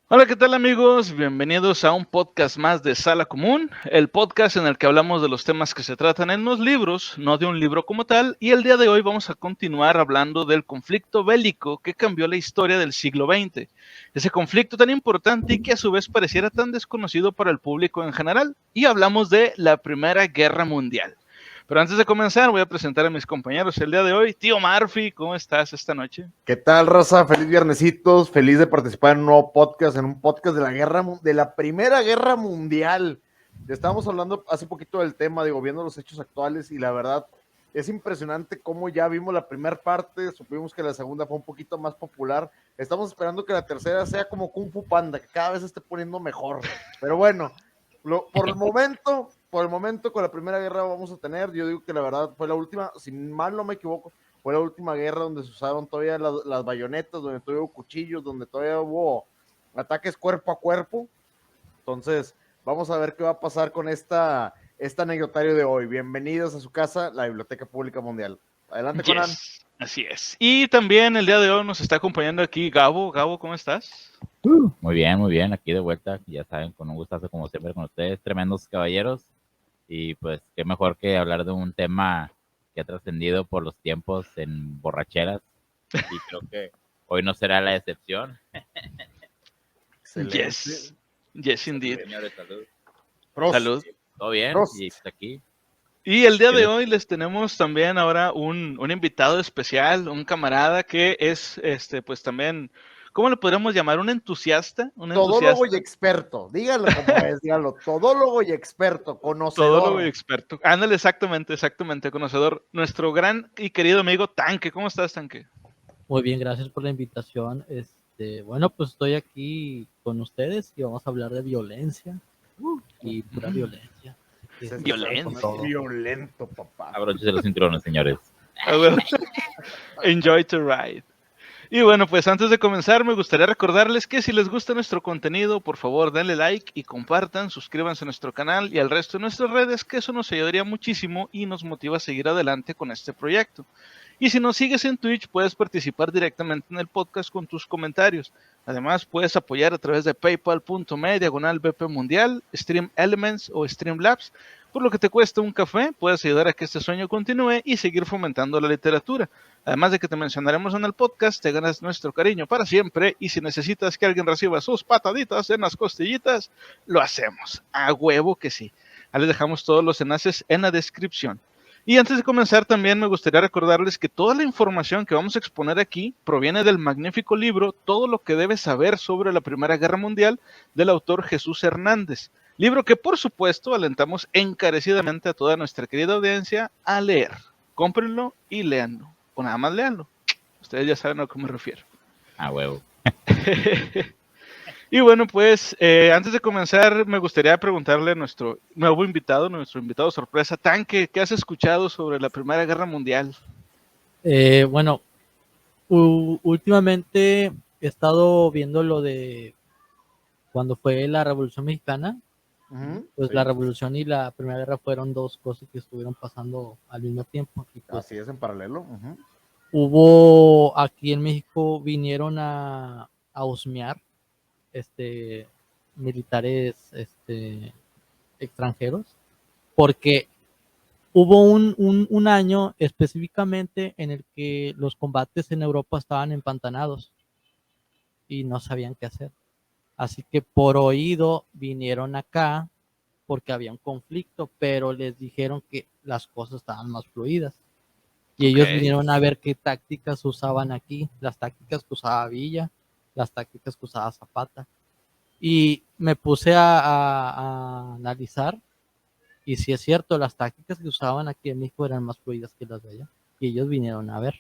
Hola, ¿qué tal amigos? Bienvenidos a un podcast más de Sala Común, el podcast en el que hablamos de los temas que se tratan en los libros, no de un libro como tal, y el día de hoy vamos a continuar hablando del conflicto bélico que cambió la historia del siglo XX. Ese conflicto tan importante y que a su vez pareciera tan desconocido para el público en general, y hablamos de la Primera Guerra Mundial. Pero antes de comenzar, voy a presentar a mis compañeros el día de hoy. Tío Murphy, ¿cómo estás esta noche? ¿Qué tal, raza? Feliz viernesitos, feliz de participar en un nuevo podcast, en un podcast de la Primera Guerra Mundial. Estábamos hablando hace poquito del tema, viendo los hechos actuales, y la verdad es impresionante cómo ya vimos la primera parte, supimos que la segunda fue un poquito más popular. Estamos esperando que la tercera sea como Kung Fu Panda, que cada vez se esté poniendo mejor. Pero bueno, por el momento con la Primera Guerra vamos a tener, yo digo que la verdad fue la última, si mal no me equivoco, fue la última guerra donde se usaron todavía las bayonetas, donde todavía hubo cuchillos, donde todavía hubo ataques cuerpo a cuerpo. Entonces, vamos a ver qué va a pasar con este anecdotario de hoy. Bienvenidos a su casa, la Biblioteca Pública Mundial. Adelante, Conan. Yes, así es. Y también el día de hoy nos está acompañando aquí Gabo. Gabo, ¿cómo estás? Muy bien, aquí de vuelta, ya saben, con un gustazo como siempre con ustedes, tremendos caballeros, y pues qué mejor que hablar de un tema que ha trascendido por los tiempos en borracheras, y creo que hoy no será la excepción. Excelente. Yes, yes indeed. Señores, salud. Prost. Salud. ¿Todo bien? Prost. Y pues aquí. Y el día de hoy les tenemos también ahora un invitado especial, un camarada que es, pues también, ¿cómo le podríamos llamar? Un entusiasta. Todólogo y experto, dígalo como es, dígalo, todólogo y experto, Todólogo y conocedor. experto. Ándale, exactamente, conocedor. Nuestro gran y querido amigo Tanque. ¿Cómo estás, Tanque? Muy bien, gracias por la invitación. Bueno, pues estoy aquí con ustedes y vamos a hablar de violencia y pura violencia. Violencia. Violento, papá. Abróchense los cinturones, señores. Enjoy to ride. Y bueno, pues antes de comenzar me gustaría recordarles que si les gusta nuestro contenido, por favor denle like y compartan, suscríbanse a nuestro canal y al resto de nuestras redes, que eso nos ayudaría muchísimo y nos motiva a seguir adelante con este proyecto. Y si nos sigues en Twitch, puedes participar directamente en el podcast con tus comentarios. Además, puedes apoyar a través de paypal.me/BP Mundial, Stream Elements o Streamlabs. Por lo que te cuesta un café, puedes ayudar a que este sueño continúe y seguir fomentando la literatura. Además de que te mencionaremos en el podcast, te ganas nuestro cariño para siempre, y si necesitas que alguien reciba sus pataditas en las costillitas, lo hacemos. A huevo que sí. Ahí les dejamos todos los enlaces en la descripción. Y antes de comenzar también me gustaría recordarles que toda la información que vamos a exponer aquí proviene del magnífico libro Todo lo que debes saber sobre la Primera Guerra Mundial, del autor Jesús Hernández. Libro que por supuesto alentamos encarecidamente a toda nuestra querida audiencia a leer. Cómprenlo y léanlo. O nada más léanlo. Ustedes ya saben a qué me refiero. A huevo. Y bueno, pues antes de comenzar me gustaría preguntarle a nuestro nuevo invitado, nuestro invitado sorpresa, Tanque, ¿qué has escuchado sobre la Primera Guerra Mundial? Bueno, últimamente he estado viendo lo de cuando fue la Revolución Mexicana. Pues sí. La Revolución y la Primera Guerra fueron dos cosas que estuvieron pasando al mismo tiempo. Y pues, así es, en paralelo. Hubo aquí en México, vinieron a husmear militares extranjeros, porque hubo un año específicamente en el que los combates en Europa estaban empantanados y no sabían qué hacer. Así que por oído vinieron acá porque había un conflicto, pero les dijeron que las cosas estaban más fluidas. Y ellos vinieron a ver qué tácticas usaban aquí, las tácticas que usaba Villa, las tácticas que usaba Zapata. Y me puse a analizar, y sí es cierto, las tácticas que usaban aquí en México eran más fluidas que las de allá. Y ellos vinieron a ver.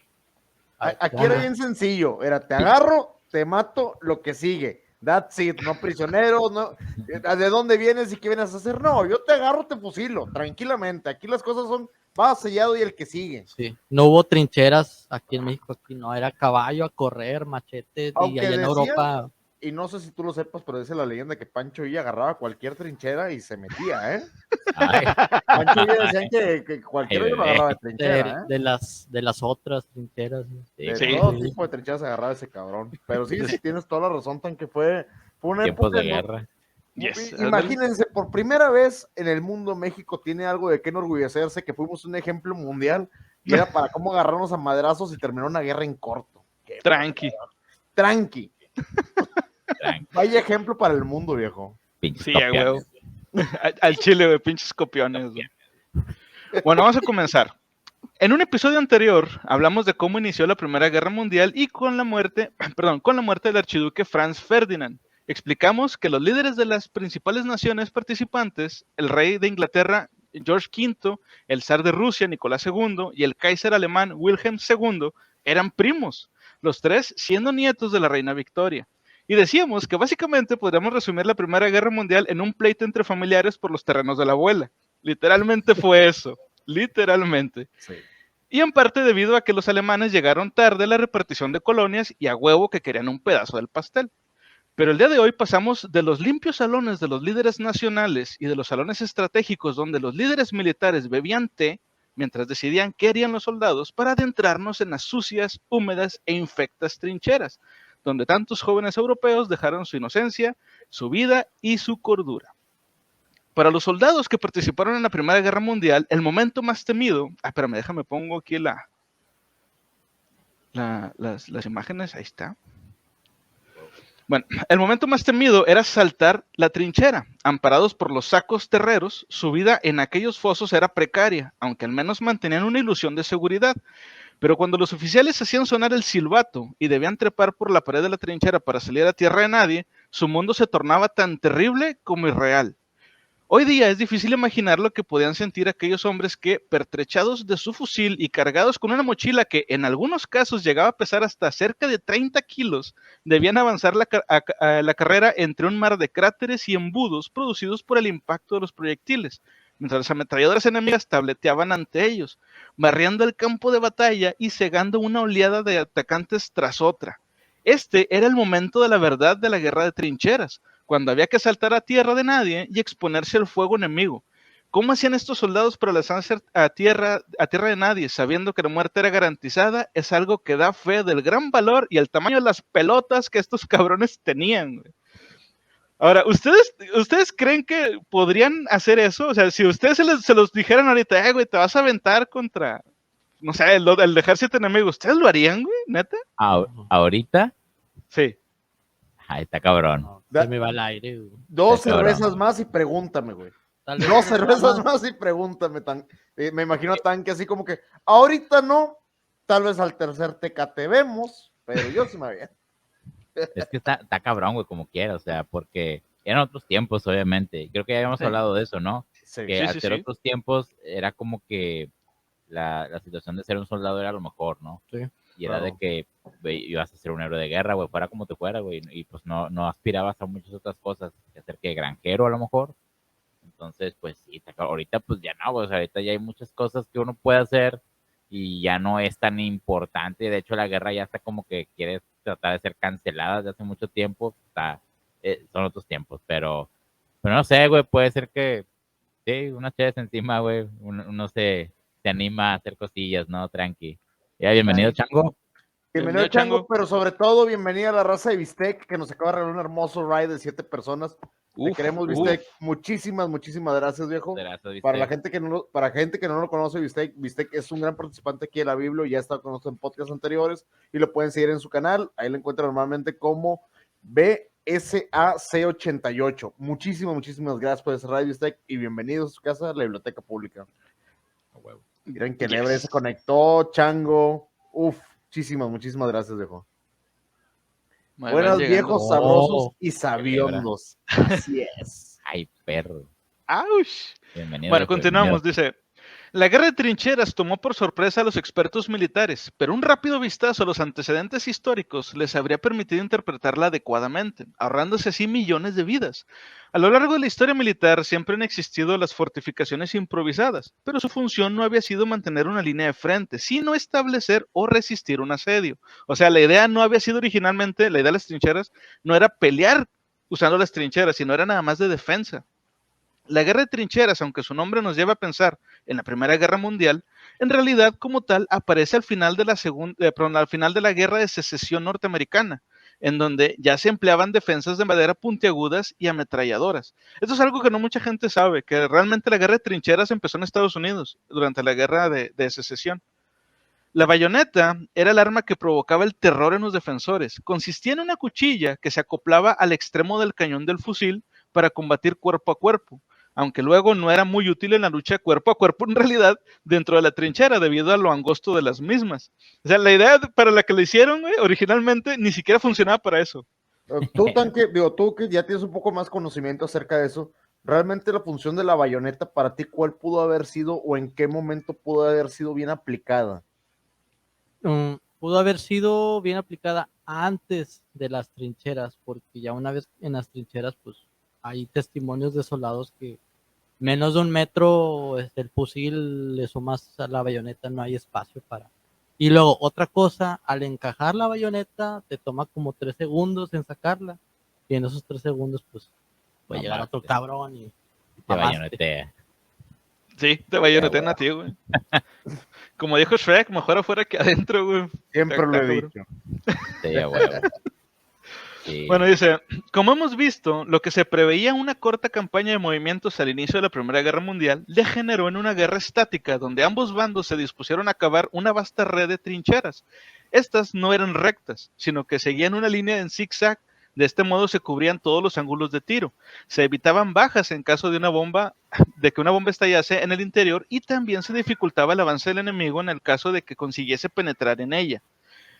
Aquí era bien sencillo, te agarro, te mato, lo que sigue. That's it, no prisioneros, no. ¿De dónde vienes y qué vienes a hacer? No, yo te agarro, te fusilo, tranquilamente. Aquí las cosas son, va sellado y el que sigue. Sí, no hubo trincheras aquí en México, aquí no, era caballo a correr, machete, y allá en Europa. Y no sé si tú lo sepas, pero dice la leyenda que Pancho Villa agarraba cualquier trinchera y se metía, ¿eh? Pancho Villa decían que cualquiera lo agarraba de trinchera, de las otras trincheras. De todo tipo de trincheras agarraba ese cabrón. Pero sí, tienes toda la razón, tan que fue Fue una Tiempos época de ¿no? guerra. Yes. Imagínense, por primera vez en el mundo México tiene algo de qué enorgullecerse, que fuimos un ejemplo mundial y era para cómo agarrarnos a madrazos y terminar una guerra en corto. Qué Tranqui. tranqui. Tranqui, Vaya ejemplo para el mundo, viejo. pinches Sí, a huevo. copiones. Al chile, güey, pinches copiones. Güey. Bueno, vamos a comenzar. En un episodio anterior hablamos de cómo inició la Primera Guerra Mundial y con la muerte, con la muerte del archiduque Franz Ferdinand. Explicamos que los líderes de las principales naciones participantes, el rey de Inglaterra George V, el zar de Rusia Nicolás II y el Kaiser alemán Wilhelm II eran primos, los tres siendo nietos de la reina Victoria. Y decíamos que básicamente podríamos resumir la Primera Guerra Mundial en un pleito entre familiares por los terrenos de la abuela. Literalmente fue eso. Literalmente. Sí. Y en parte debido a que los alemanes llegaron tarde a la repartición de colonias y a huevo que querían un pedazo del pastel. Pero el día de hoy pasamos de los limpios salones de los líderes nacionales y de los salones estratégicos donde los líderes militares bebían té mientras decidían qué harían los soldados para adentrarnos en las sucias, húmedas e infectas trincheras, donde tantos jóvenes europeos dejaron su inocencia, su vida y su cordura. Para los soldados que participaron en la Primera Guerra Mundial, el momento más temido... espérame, déjame pongo aquí las imágenes, ahí está. Bueno, el momento más temido era saltar la trinchera. Amparados por los sacos terreros, su vida en aquellos fosos era precaria, aunque al menos mantenían una ilusión de seguridad. Pero cuando los oficiales hacían sonar el silbato y debían trepar por la pared de la trinchera para salir a tierra de nadie, su mundo se tornaba tan terrible como irreal. Hoy día es difícil imaginar lo que podían sentir aquellos hombres que, pertrechados de su fusil y cargados con una mochila que en algunos casos llegaba a pesar hasta cerca de 30 kilos, debían avanzar la carrera entre un mar de cráteres y embudos producidos por el impacto de los proyectiles, mientras las ametralladoras enemigas tableteaban ante ellos, barriendo el campo de batalla y cegando una oleada de atacantes tras otra. Este era el momento de la verdad de la guerra de trincheras, cuando había que saltar a tierra de nadie y exponerse al fuego enemigo. ¿Cómo hacían estos soldados para lanzarse a tierra de nadie, sabiendo que la muerte era garantizada? Es algo que da fe del gran valor y el tamaño de las pelotas que estos cabrones tenían. Ahora, ¿ustedes creen que podrían hacer eso? O sea, si ustedes se los dijeran ahorita, güey, te vas a aventar contra, no sé, el ejército enemigo, ¿ustedes lo harían, güey? ¿Neta? Ahorita, Sí. ahí está cabrón. No, se me va el aire. Güey. Dos Está cabrón. cervezas más y pregúntame, güey. Tal vez Dos no cervezas más. más y pregúntame. Me imagino a Tanque así como que, ahorita no, tal vez al tercer Tecate vemos, pero yo sí me había. Es que está cabrón, güey, como quiera, o sea, porque eran otros tiempos, obviamente. Creo que ya habíamos Sí. hablado de eso, ¿no? Sí. Que Sí, al sí, ser sí. otros tiempos era como que la situación de ser un soldado era lo mejor, ¿no? Sí. Y era de Claro. que ibas a ser un héroe de guerra, güey, fuera como te fuera, güey, y pues no aspirabas a muchas otras cosas, que ser que granjero a lo mejor. Entonces, pues sí, ahorita pues ya no, güey, o sea, ahorita ya hay muchas cosas que uno puede hacer y ya no es tan importante. De hecho, la guerra ya está como que quiere tratar de ser cancelada desde hace mucho tiempo. Son otros tiempos, pero no sé, güey, puede ser que sí, unas chéves encima, güey, uno se anima a hacer cosillas, ¿no? Tranqui. Ya, bienvenido, Chango. Bienvenido, Chango, pero sobre todo bienvenida a la raza de Bistec, que nos acaba de regalar un hermoso ride de 7 personas. Te queremos, Bistec. Muchísimas gracias, viejo. Gracias, Para la gente que no lo conoce, Bistec es un gran participante aquí de la Biblia, ya está con nosotros en podcasts anteriores y lo pueden seguir en su canal. Ahí lo encuentran normalmente como BSAC88. Muchísimas gracias por ese ride, Bistec, y bienvenidos a su casa, la Biblioteca Pública. Miren que Lebre se conectó, Chango. Muchísimas gracias, viejo. Buenos, viejos, sabrosos y sabiondos. Así es. Ay, perro. ¡Auch! Bienvenido. Bueno, continuamos, dice. La guerra de trincheras tomó por sorpresa a los expertos militares, pero un rápido vistazo a los antecedentes históricos les habría permitido interpretarla adecuadamente, ahorrándose así millones de vidas. A lo largo de la historia militar siempre han existido las fortificaciones improvisadas, pero su función no había sido mantener una línea de frente, sino establecer o resistir un asedio. O sea, la idea no había sido originalmente, la idea de las trincheras no era pelear usando las trincheras, sino era nada más de defensa. La guerra de trincheras, aunque su nombre nos lleva a pensar en la Primera Guerra Mundial, en realidad como tal aparece al final de la Guerra de Secesión norteamericana, en donde ya se empleaban defensas de madera puntiagudas y ametralladoras. Esto es algo que no mucha gente sabe, que realmente la guerra de trincheras empezó en Estados Unidos durante la guerra de secesión. La bayoneta era el arma que provocaba el terror en los defensores. Consistía en una cuchilla que se acoplaba al extremo del cañón del fusil para combatir cuerpo a cuerpo, aunque luego no era muy útil en la lucha cuerpo a cuerpo en realidad dentro de la trinchera debido a lo angosto de las mismas. O sea, la idea para la que lo hicieron, originalmente ni siquiera funcionaba para eso. Tú que ya tienes un poco más conocimiento acerca de eso, realmente la función de la bayoneta para ti, ¿cuál pudo haber sido o en qué momento pudo haber sido bien aplicada? Pudo haber sido bien aplicada antes de las trincheras, porque ya una vez en las trincheras, pues hay testimonios de soldados que menos de 1 metro el fusil le sumas a la bayoneta, no hay espacio para. Y luego, otra cosa, al encajar la bayoneta, te toma como 3 segundos en sacarla, y en esos 3 segundos, pues, puede llegar otro cabrón y te bayonetea. Sí, te bayonetean a ti, güey. Como dijo Shrek, mejor afuera que adentro, güey. Siempre lo he dicho. Sí, a huevo. Sí. Bueno, dice, como hemos visto, lo que se preveía una corta campaña de movimientos al inicio de la Primera Guerra Mundial degeneró en una guerra estática donde ambos bandos se dispusieron a cavar una vasta red de trincheras. Estas no eran rectas, sino que seguían una línea en zigzag. De este modo se cubrían todos los ángulos de tiro. Se evitaban bajas en caso de que una bomba estallase en el interior, y también se dificultaba el avance del enemigo en el caso de que consiguiese penetrar en ella.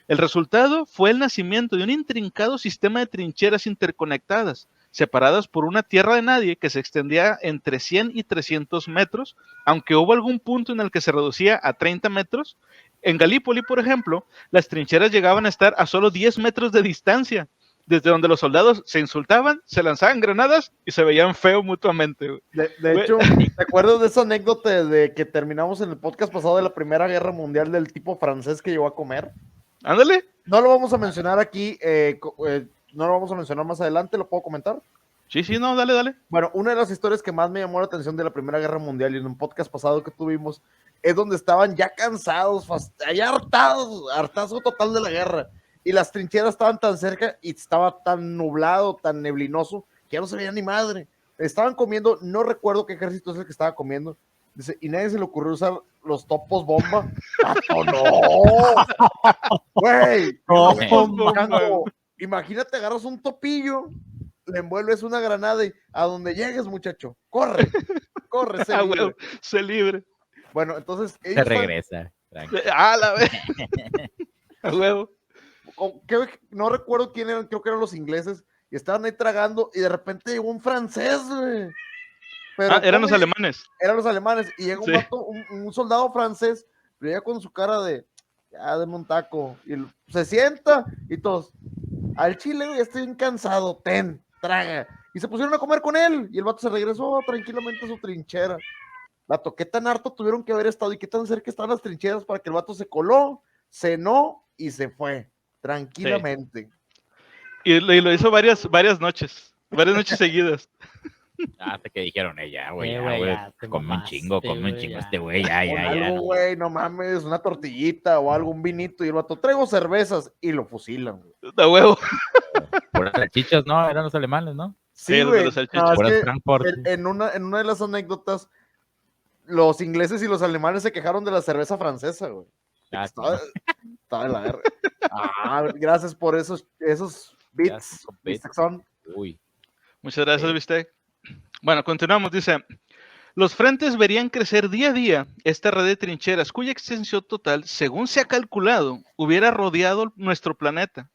El resultado fue el nacimiento de un intrincado sistema de trincheras interconectadas, separadas por una tierra de nadie que se extendía entre 100 y 300 metros, aunque hubo algún punto en el que se reducía a 30 metros. En Galípoli, por ejemplo, las trincheras llegaban a estar a solo 10 metros de distancia, desde donde los soldados se insultaban, se lanzaban granadas y se veían feo mutuamente. De hecho, ¿te acuerdas de esa anécdota de que terminamos en el podcast pasado de la Primera Guerra Mundial del tipo francés que llegó a comer? Ándale. No lo vamos a mencionar aquí, no lo vamos a mencionar más adelante, ¿lo puedo comentar? Sí, no, dale. Bueno, una de las historias que más me llamó la atención de la Primera Guerra Mundial y en un podcast pasado que tuvimos, es donde estaban ya cansados, ya hartazo total de la guerra. Y las trincheras estaban tan cerca y estaba tan nublado, tan neblinoso, que ya no se veía ni madre. Estaban comiendo, no recuerdo qué ejército es el que estaba comiendo. Dice, y nadie se le ocurrió usar los topos bomba. ¡Pato, no! ¡Güey! Imagínate, agarras un topillo, le envuelves una granada y a donde llegues, muchacho, corre, sé libre. Huevo, sé libre. Bueno, entonces... Se regresa. La vez. A huevo. No recuerdo quién eran, creo que eran los ingleses, y estaban ahí tragando, y de repente llegó un francés, güey. Eran los alemanes. Eran los alemanes, y llega un vato, un soldado francés, pero llega con su cara de, ya, deme un taco, y se sienta, y todos, al chile, güey, estoy bien cansado, traga, y se pusieron a comer con él, y el vato se regresó tranquilamente a su trinchera. Vato, ¿qué tan harto tuvieron que haber estado, y qué tan cerca estaban las trincheras para que el vato se coló, cenó, y se fue, tranquilamente. Sí. Y lo hizo varias noches seguidas. Hasta que dijeron, güey, come un chingo este güey, algo, güey, no mames, una tortillita o algo, un vinito, y el vato, traigo cervezas, y lo fusilan, güey. De huevo. Por las salchichas, ¿no? Eran los alemanes, ¿no? Sí, güey. En una de las anécdotas, los ingleses y los alemanes se quejaron de la cerveza francesa, güey. Estaba en la guerra. Gracias por esos bits. Uy. Muchas gracias, Bistec. Bueno, continuamos. Dice, los frentes verían crecer día a día esta red de trincheras, cuya extensión total, según se ha calculado, hubiera rodeado nuestro planeta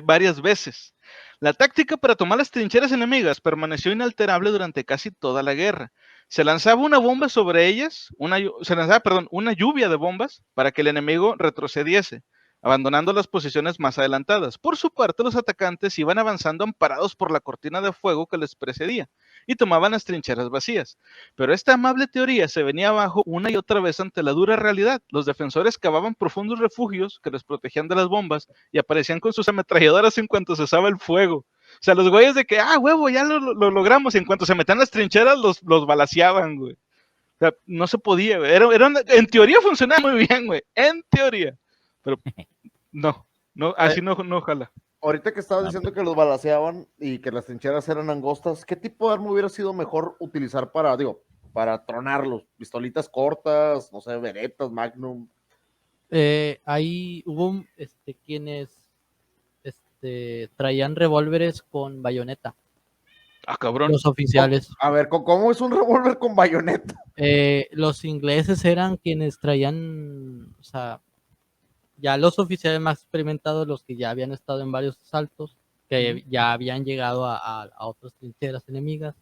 varias veces. La táctica para tomar las trincheras enemigas permaneció inalterable durante casi toda la guerra. Se lanzaba una bomba sobre ellas, una lluvia de bombas para que el enemigo retrocediese, abandonando las posiciones más adelantadas. Por su parte, los atacantes iban avanzando amparados por la cortina de fuego que les precedía y tomaban las trincheras vacías. Pero esta amable teoría se venía abajo una y otra vez ante la dura realidad. Los defensores cavaban profundos refugios que los protegían de las bombas y aparecían con sus ametralladoras en cuanto cesaba el fuego. O sea, los güeyes de que, huevo, ya lo logramos, y en cuanto se metían las trincheras, los balaceaban, güey. O sea, no se podía, güey. En teoría funcionaba muy bien, güey. En teoría. Pero no, así no jala. ahorita que estabas diciendo que los balaceaban y que las trincheras eran angostas, ¿qué tipo de arma hubiera sido mejor utilizar para tronarlos? ¿Pistolitas cortas, no sé, Berettas, Magnum? Ahí hubo quienes traían revólveres con bayoneta, Ah, cabrón. los oficiales. A ver, ¿cómo es un revólver con bayoneta? Los ingleses eran quienes traían, o sea, ya los oficiales más experimentados, los que ya habían estado en varios asaltos, que ya habían llegado a otras trincheras enemigas.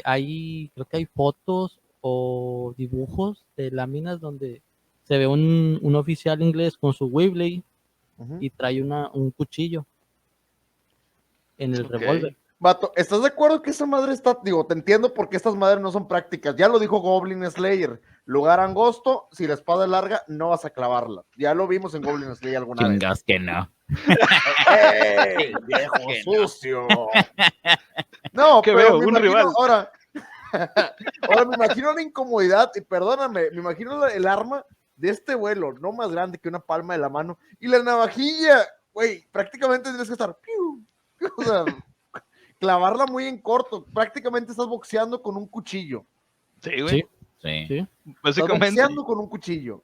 Ahí creo que hay fotos o dibujos de láminas donde se ve un oficial inglés con su Webley y trae un cuchillo en el Ok. revólver. Vato, ¿estás de acuerdo que esa madre está, te entiendo porque estas madres no son prácticas? Ya lo dijo Goblin Slayer, lugar angosto, si la espada es larga, no vas a clavarla. Ya lo vimos en Goblin Slayer alguna vez. Chingas que no. ¡Ey, viejo Que sucio! No, ¿Qué pero veo? me Un imagino, rival. ahora me imagino la incomodidad, y perdóname, me imagino el arma de este vuelo, no más grande que una palma de la mano, y la navajilla, güey, prácticamente tienes que estar, ¡piu! O sea, clavarla muy en corto, prácticamente estás boxeando con un cuchillo, Sí, güey. Sí, Sí. sí. estás Básicamente. boxeando con un cuchillo,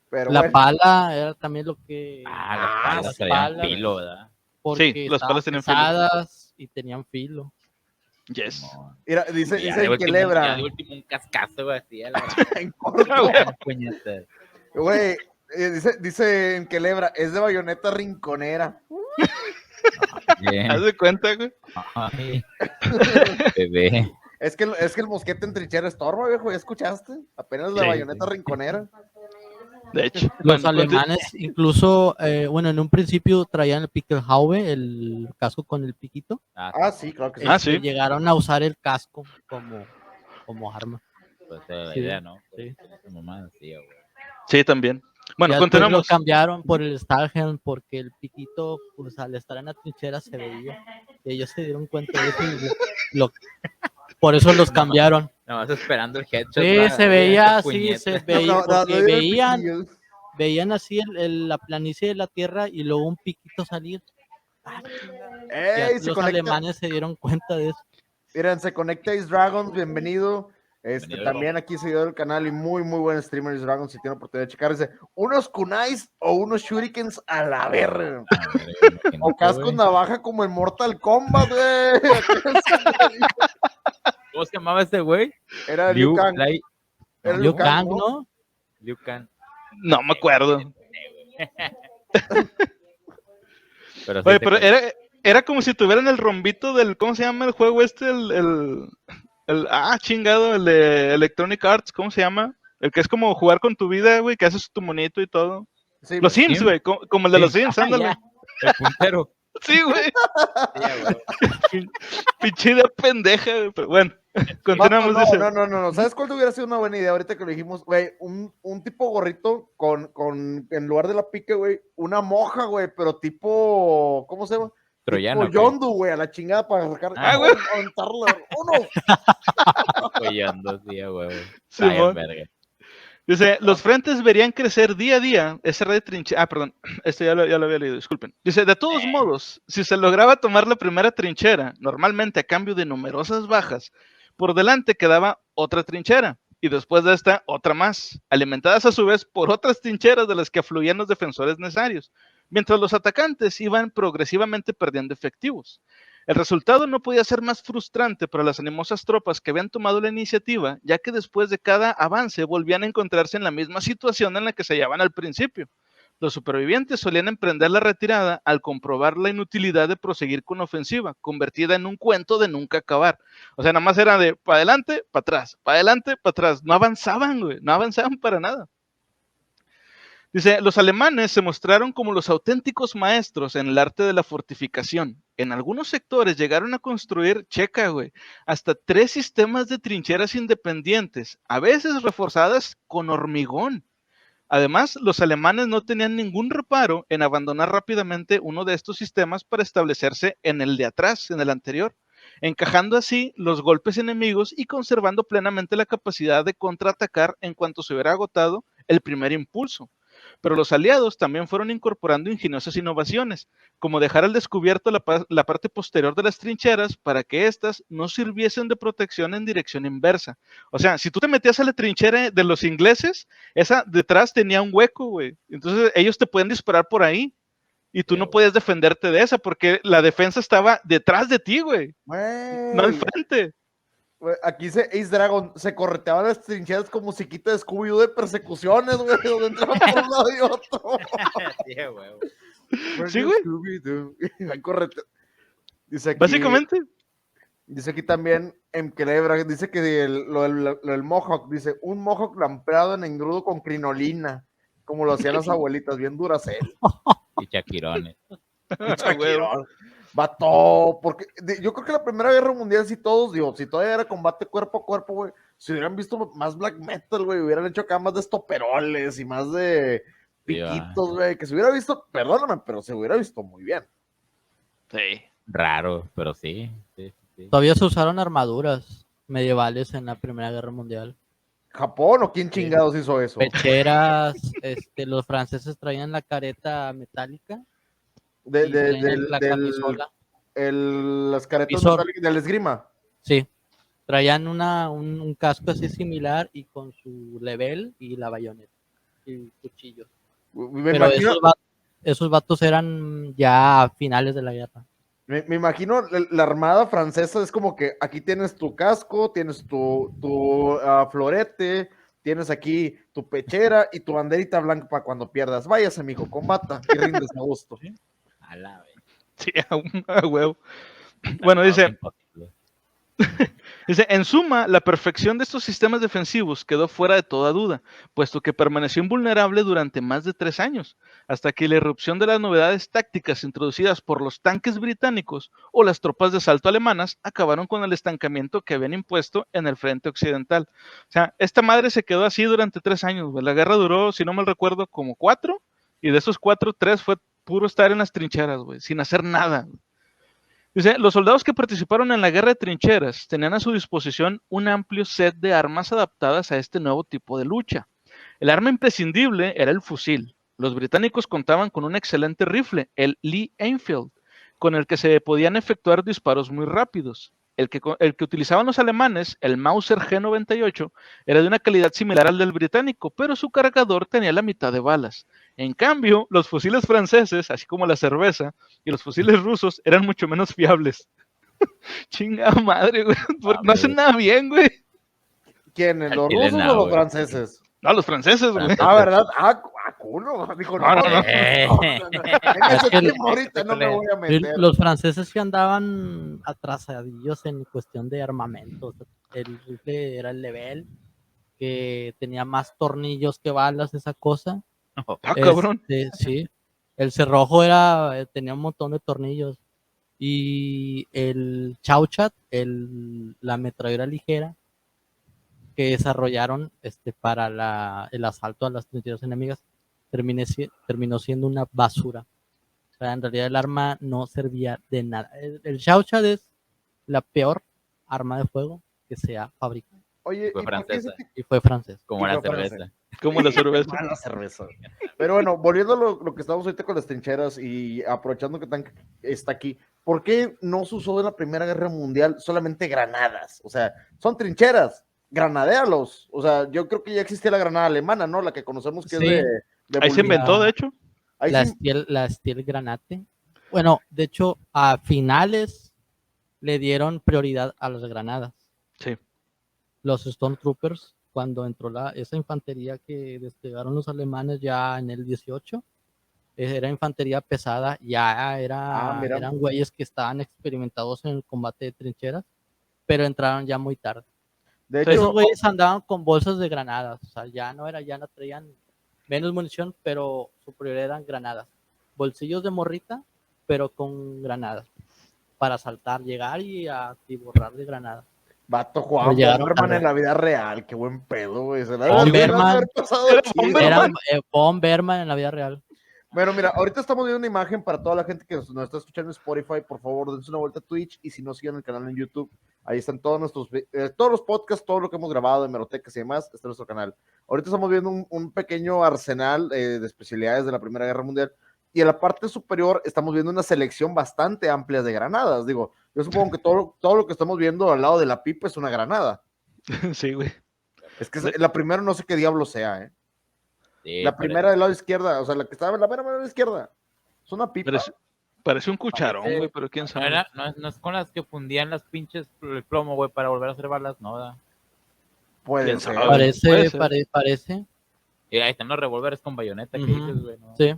pero La bueno, pala era también lo que... Ah, Ah, las palas las traían palas. filo, ¿verdad? porque Sí, las estaban palas tenían filo. pesadas y tenían filo. Yes. Simón. mira, Y dice ya de en último, Quelebra, ya de último un cascazo, güey, así, a la en corto, Ah, güey. puñetas. güey, dice en Quelebra, es de bayoneta rinconera. Bien. Haz de cuenta, güey. Ay, bebé. Es que el mosquete en trinchera estorba, viejo, ¿ya escuchaste? Apenas la Sí. bayoneta rinconera. De hecho. Los Bueno, alemanes incluso, bueno, en un principio traían el Pickelhaube, el casco con el piquito. Ah, sí, claro que sí. Ah, sí. Llegaron a usar el casco como arma. Pues esa es la Sí, idea, ¿no? sí. Mamá decía, güey. Sí, también. Bueno, Ya después lo continuamos. cambiaron por el Stahlhelm porque el piquito, pues al estar en la trinchera se veía. Y ellos se dieron cuenta de eso y por eso los cambiaron. Nada más esperando el headshot. Sí, va, se ahí, veía este así, se puñeta. veía, porque dio el piquillo. veían así la planicie de la tierra y luego un piquito salir. Ya ¡Ey! Se los conecta. alemanes se dieron cuenta de eso. Miren, se conecta Ace Dragons, bienvenido. Bienvenido. También aquí seguidor del canal y muy, muy buen streamer Ace Dragons. Si tiene oportunidad de checar, dice unos kunais o unos shurikens a la verga. A ver, imagínate, O cascos güey. navaja como en Mortal Kombat, güey. ¿Cómo se llamaba este güey? Era Liu Kang. Era Liu Kang, ¿no? Liu Kang. No me acuerdo. Pero sí Oye, te pero creo. era como si tuvieran el rombito del, ¿cómo se llama el juego este? Chingado, el de Electronic Arts, ¿cómo se llama? El que es como jugar con tu vida, güey, que haces tu monito y todo. Sí, Los Sims, Sim. güey, como el de los Sims, Ah, ándale. ya, el puntero. Sí, güey. Sí, güey. Pinche idea pendeja, güey, pero bueno, continuamos, Vato, dice. no. ¿Sabes cuál hubiera sido una buena idea ahorita que lo dijimos? Güey, un tipo gorrito en lugar de la pica, güey, una moja, güey, pero tipo, ¿cómo se llama? Troyano. Tipo Yondu, güey, a la chingada para sacar, Ah, güey. aventarla. Uno. Apoyando, sí, güey. Simón. Verga. Dice, los frentes verían crecer día a día esa red de trinchera. Ah, perdón, esto ya lo había leído, disculpen. Dice, de todos modos, si se lograba tomar la primera trinchera, normalmente a cambio de numerosas bajas, por delante quedaba otra trinchera, y después de esta, otra más, alimentadas a su vez por otras trincheras de las que afluían los defensores necesarios, mientras los atacantes iban progresivamente perdiendo efectivos. El resultado no podía ser más frustrante para las animosas tropas que habían tomado la iniciativa, ya que después de cada avance volvían a encontrarse en la misma situación en la que se hallaban al principio. Los supervivientes solían emprender la retirada al comprobar la inutilidad de proseguir con la ofensiva, convertida en un cuento de nunca acabar. O sea, nada más era de para adelante, para atrás, para adelante, para atrás. No avanzaban, güey, no avanzaban para nada. Dice, los alemanes se mostraron como los auténticos maestros en el arte de la fortificación. En algunos sectores llegaron a construir, checa, güey, hasta 3 sistemas de trincheras independientes, a veces reforzadas con hormigón. Además, los alemanes no tenían ningún reparo en abandonar rápidamente uno de estos sistemas para establecerse en el de atrás, en el anterior, encajando así los golpes enemigos y conservando plenamente la capacidad de contraatacar en cuanto se hubiera agotado el primer impulso. pero los aliados también fueron incorporando ingeniosas innovaciones, como dejar al descubierto la parte posterior de las trincheras para que éstas no sirviesen de protección en dirección inversa. O sea, si tú te metías a la trinchera de los ingleses, esa detrás tenía un hueco, güey. Entonces ellos te pueden disparar por ahí y tú no podías defenderte de esa porque la defensa estaba detrás de ti, güey. No al Güey, frente. aquí dice Ace Dragon, se correteaban las trincheras como musiquita de Scooby-Doo de persecuciones, güey, donde entraban por un lado y otro. Sí, huevo. Sí, güey. Scooby-Doo. Ahí dice aquí, Básicamente. dice aquí también en Celebra, dice que lo del Mohawk, dice, un Mohawk lampeado en engrudo con crinolina, como lo hacían las abuelitas, bien Duracell. Y chaquirones. Shakirón. Vato, porque yo creo que la Primera Guerra Mundial, si todos, digo, si todavía era combate cuerpo a cuerpo, güey, si hubieran visto más black metal, güey, hubieran hecho acá más de estoperoles y más de piquitos, güey, que se hubiera visto, perdóname, pero se hubiera visto muy bien. Sí. Raro, pero sí. Todavía se usaron armaduras medievales en la Primera Guerra Mundial. ¿Japón o quién chingados hizo eso? Pecheras, los franceses traían la careta metálica. Y traían la camisola. Las caretas Visor. metálicas del esgrima. Sí, traían un casco así similar y con su level y la bayoneta y cuchillos. Me Pero imagino, esos vatos eran ya a finales de la guerra. me imagino la armada francesa es como que aquí tienes tu casco, tienes tu florete, tienes aquí tu pechera y tu banderita blanca para cuando pierdas. Váyase, mijo, combata y rindes a gusto. A la vez. Sí, a huevo. Bueno, dice, en suma, la perfección de estos sistemas defensivos quedó fuera de toda duda, puesto que permaneció invulnerable durante más de 3 años, hasta que la irrupción de las novedades tácticas introducidas por los tanques británicos o las tropas de asalto alemanas acabaron con el estancamiento que habían impuesto en el frente occidental. O sea, esta madre se quedó así durante 3 años, güey. La guerra duró, si no mal recuerdo, como 4, y de esos 4, 3 fue puro estar en las trincheras, güey, sin hacer nada. Dice, los soldados que participaron en la guerra de trincheras tenían a su disposición un amplio set de armas adaptadas a este nuevo tipo de lucha. El arma imprescindible era el fusil. Los británicos contaban con un excelente rifle, el Lee Enfield, con el que se podían efectuar disparos muy rápidos. El que utilizaban los alemanes, el Mauser G98, era de una calidad similar al del británico, pero su cargador tenía la mitad de balas. En cambio, los fusiles franceses, así como la cerveza, y los fusiles rusos eran mucho menos fiables. Chingada madre, güey. No hacen nada bien, güey. ¿Quiénes? ¿Los Chile rusos no, o los güey. franceses? No, los franceses, güey. Ah, ¿verdad? Ah, culo. Dijo, no. En ese que- tiempo ahorita no me voy a meter. Los franceses sí andaban atrasadillos en cuestión de armamento. O sea, el rifle era el level, que tenía más tornillos que balas, esa cosa. Ah, cabrón. Sí. El cerrojo tenía un montón de tornillos. Y el Chauchat, la ametralladora ligera que desarrollaron para el asalto a las trincheras enemigas, terminó siendo una basura. O sea, en realidad el arma no servía de nada. El Chauchat es la peor arma de fuego que se ha fabricado. Oye, Fue ¿y por qué francesa. Y fue francés. Como Y la fue cerveza. francesa. Como la cerveza. Mala cerveza. Pero bueno, volviendo a lo que estamos ahorita con las trincheras y aprovechando que Tank está aquí, ¿por qué no se usó en la Primera Guerra Mundial solamente granadas? O sea, son trincheras, granadéalos. O sea, yo creo que ya existía la granada alemana, ¿no? La que conocemos que Sí. es de Ahí se Bulgaria. inventó, de hecho. Ahí La sí- Steel Granate. Bueno, de hecho, a finales le dieron prioridad a las granadas. Sí. Los Stormtroopers, cuando entró esa infantería que desplegaron los alemanes ya en el 18, era infantería pesada, ya mira. eran güeyes que estaban experimentados en el combate de trincheras, pero entraron ya muy tarde. de Esos hecho, güeyes andaban con bolsas de granadas, o sea, ya no traían menos munición, pero su prioridad eran granadas. Bolsillos de morrita, pero con granadas, para saltar, llegar y atiborrar de granadas. vato Juan Pero llegaron Bomberman tarde. en la vida real, qué buen pedo, güey. Se la Bomberman. debe haber pasado Era chido. Bomberman. Era Von Berman en la vida real. Bueno, mira, ahorita estamos viendo una imagen para toda la gente que nos está escuchando en Spotify. Por favor, dense una vuelta a Twitch y si no, sigan el canal en YouTube. Ahí están todos los podcasts, todo lo que hemos grabado, hemerotecas y demás, está en nuestro canal. Ahorita estamos viendo un pequeño arsenal de especialidades de la Primera Guerra Mundial y en la parte superior estamos viendo una selección bastante amplia de granadas. Digo, yo supongo que todo lo que estamos viendo al lado de la pipa es una granada. Sí, güey. Es que la primera no sé qué diablo sea, ¿eh? Sí, La primera del lado izquierda, o sea, la que estaba en la mera mano izquierda. Es una pipa. Parece un cucharón, Parece- güey, pero quién No, sabe. no es con las que fundían las pinches el plomo, güey, para volver a hacer balas, no, ¿verdad? Puede ¿Quién ser. sabe? Parece, Puede ser. parece. Y ahí están los revólveres con bayoneta que Ujú, dices, güey, ¿no? sí.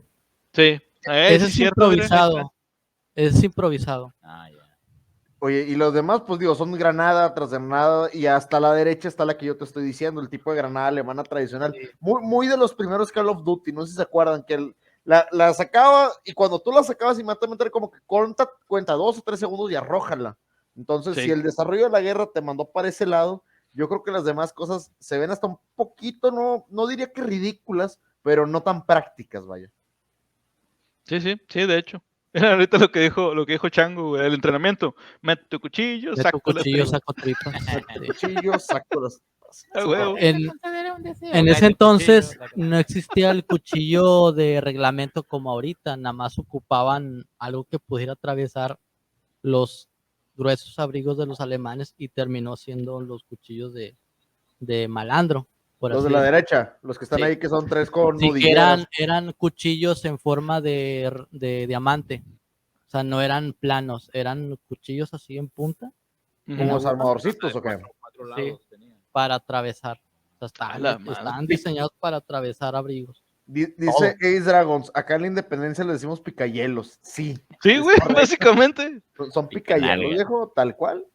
Sí. Ese Sí, es cierto, mira, ahí está. improvisado. Es improvisado. Ah, ya. Oye, y los demás, pues digo, son granada tras granada, y hasta la derecha está la que yo te estoy diciendo, el tipo de granada alemana tradicional, muy de los primeros Call of Duty, no sé si se acuerdan, que la sacaba, y cuando tú la sacabas inmediatamente era como que cuenta 2 o 3 segundos y arrójala. Entonces, Sí. si el desarrollo de la guerra te mandó para ese lado, yo creo que las demás cosas se ven hasta un poquito, no diría que ridículas, pero no tan prácticas, vaya. Sí, de hecho. Era ahorita lo que dijo Chango, güey, el entrenamiento. Mete tu cuchillo, De tu saco las cuchillo tripas. saco tripas. El cuchillo, saco las... Ah, huevo. En ese entonces no existía el cuchillo de reglamento como ahorita, nada más ocupaban algo que pudiera atravesar los gruesos abrigos de los alemanes y terminó siendo los cuchillos de malandro, por Los así de la decirlo. derecha, los que están Sí. ahí, que son 3 con Sí, que nudilleras. eran cuchillos en forma de diamante. O sea, no eran planos, eran cuchillos así en punta Como Ujú. armadorcitos, ¿o qué? Cuatro Sí. lados tenía. para atravesar. O sea, A la madre. estaban diseñados para atravesar abrigos. Dice Ace Dragons, acá en la Independencia le decimos picayelos. Sí, Sí, es güey, correcto. básicamente. Son Pica picayelos, larga. viejo, tal cual.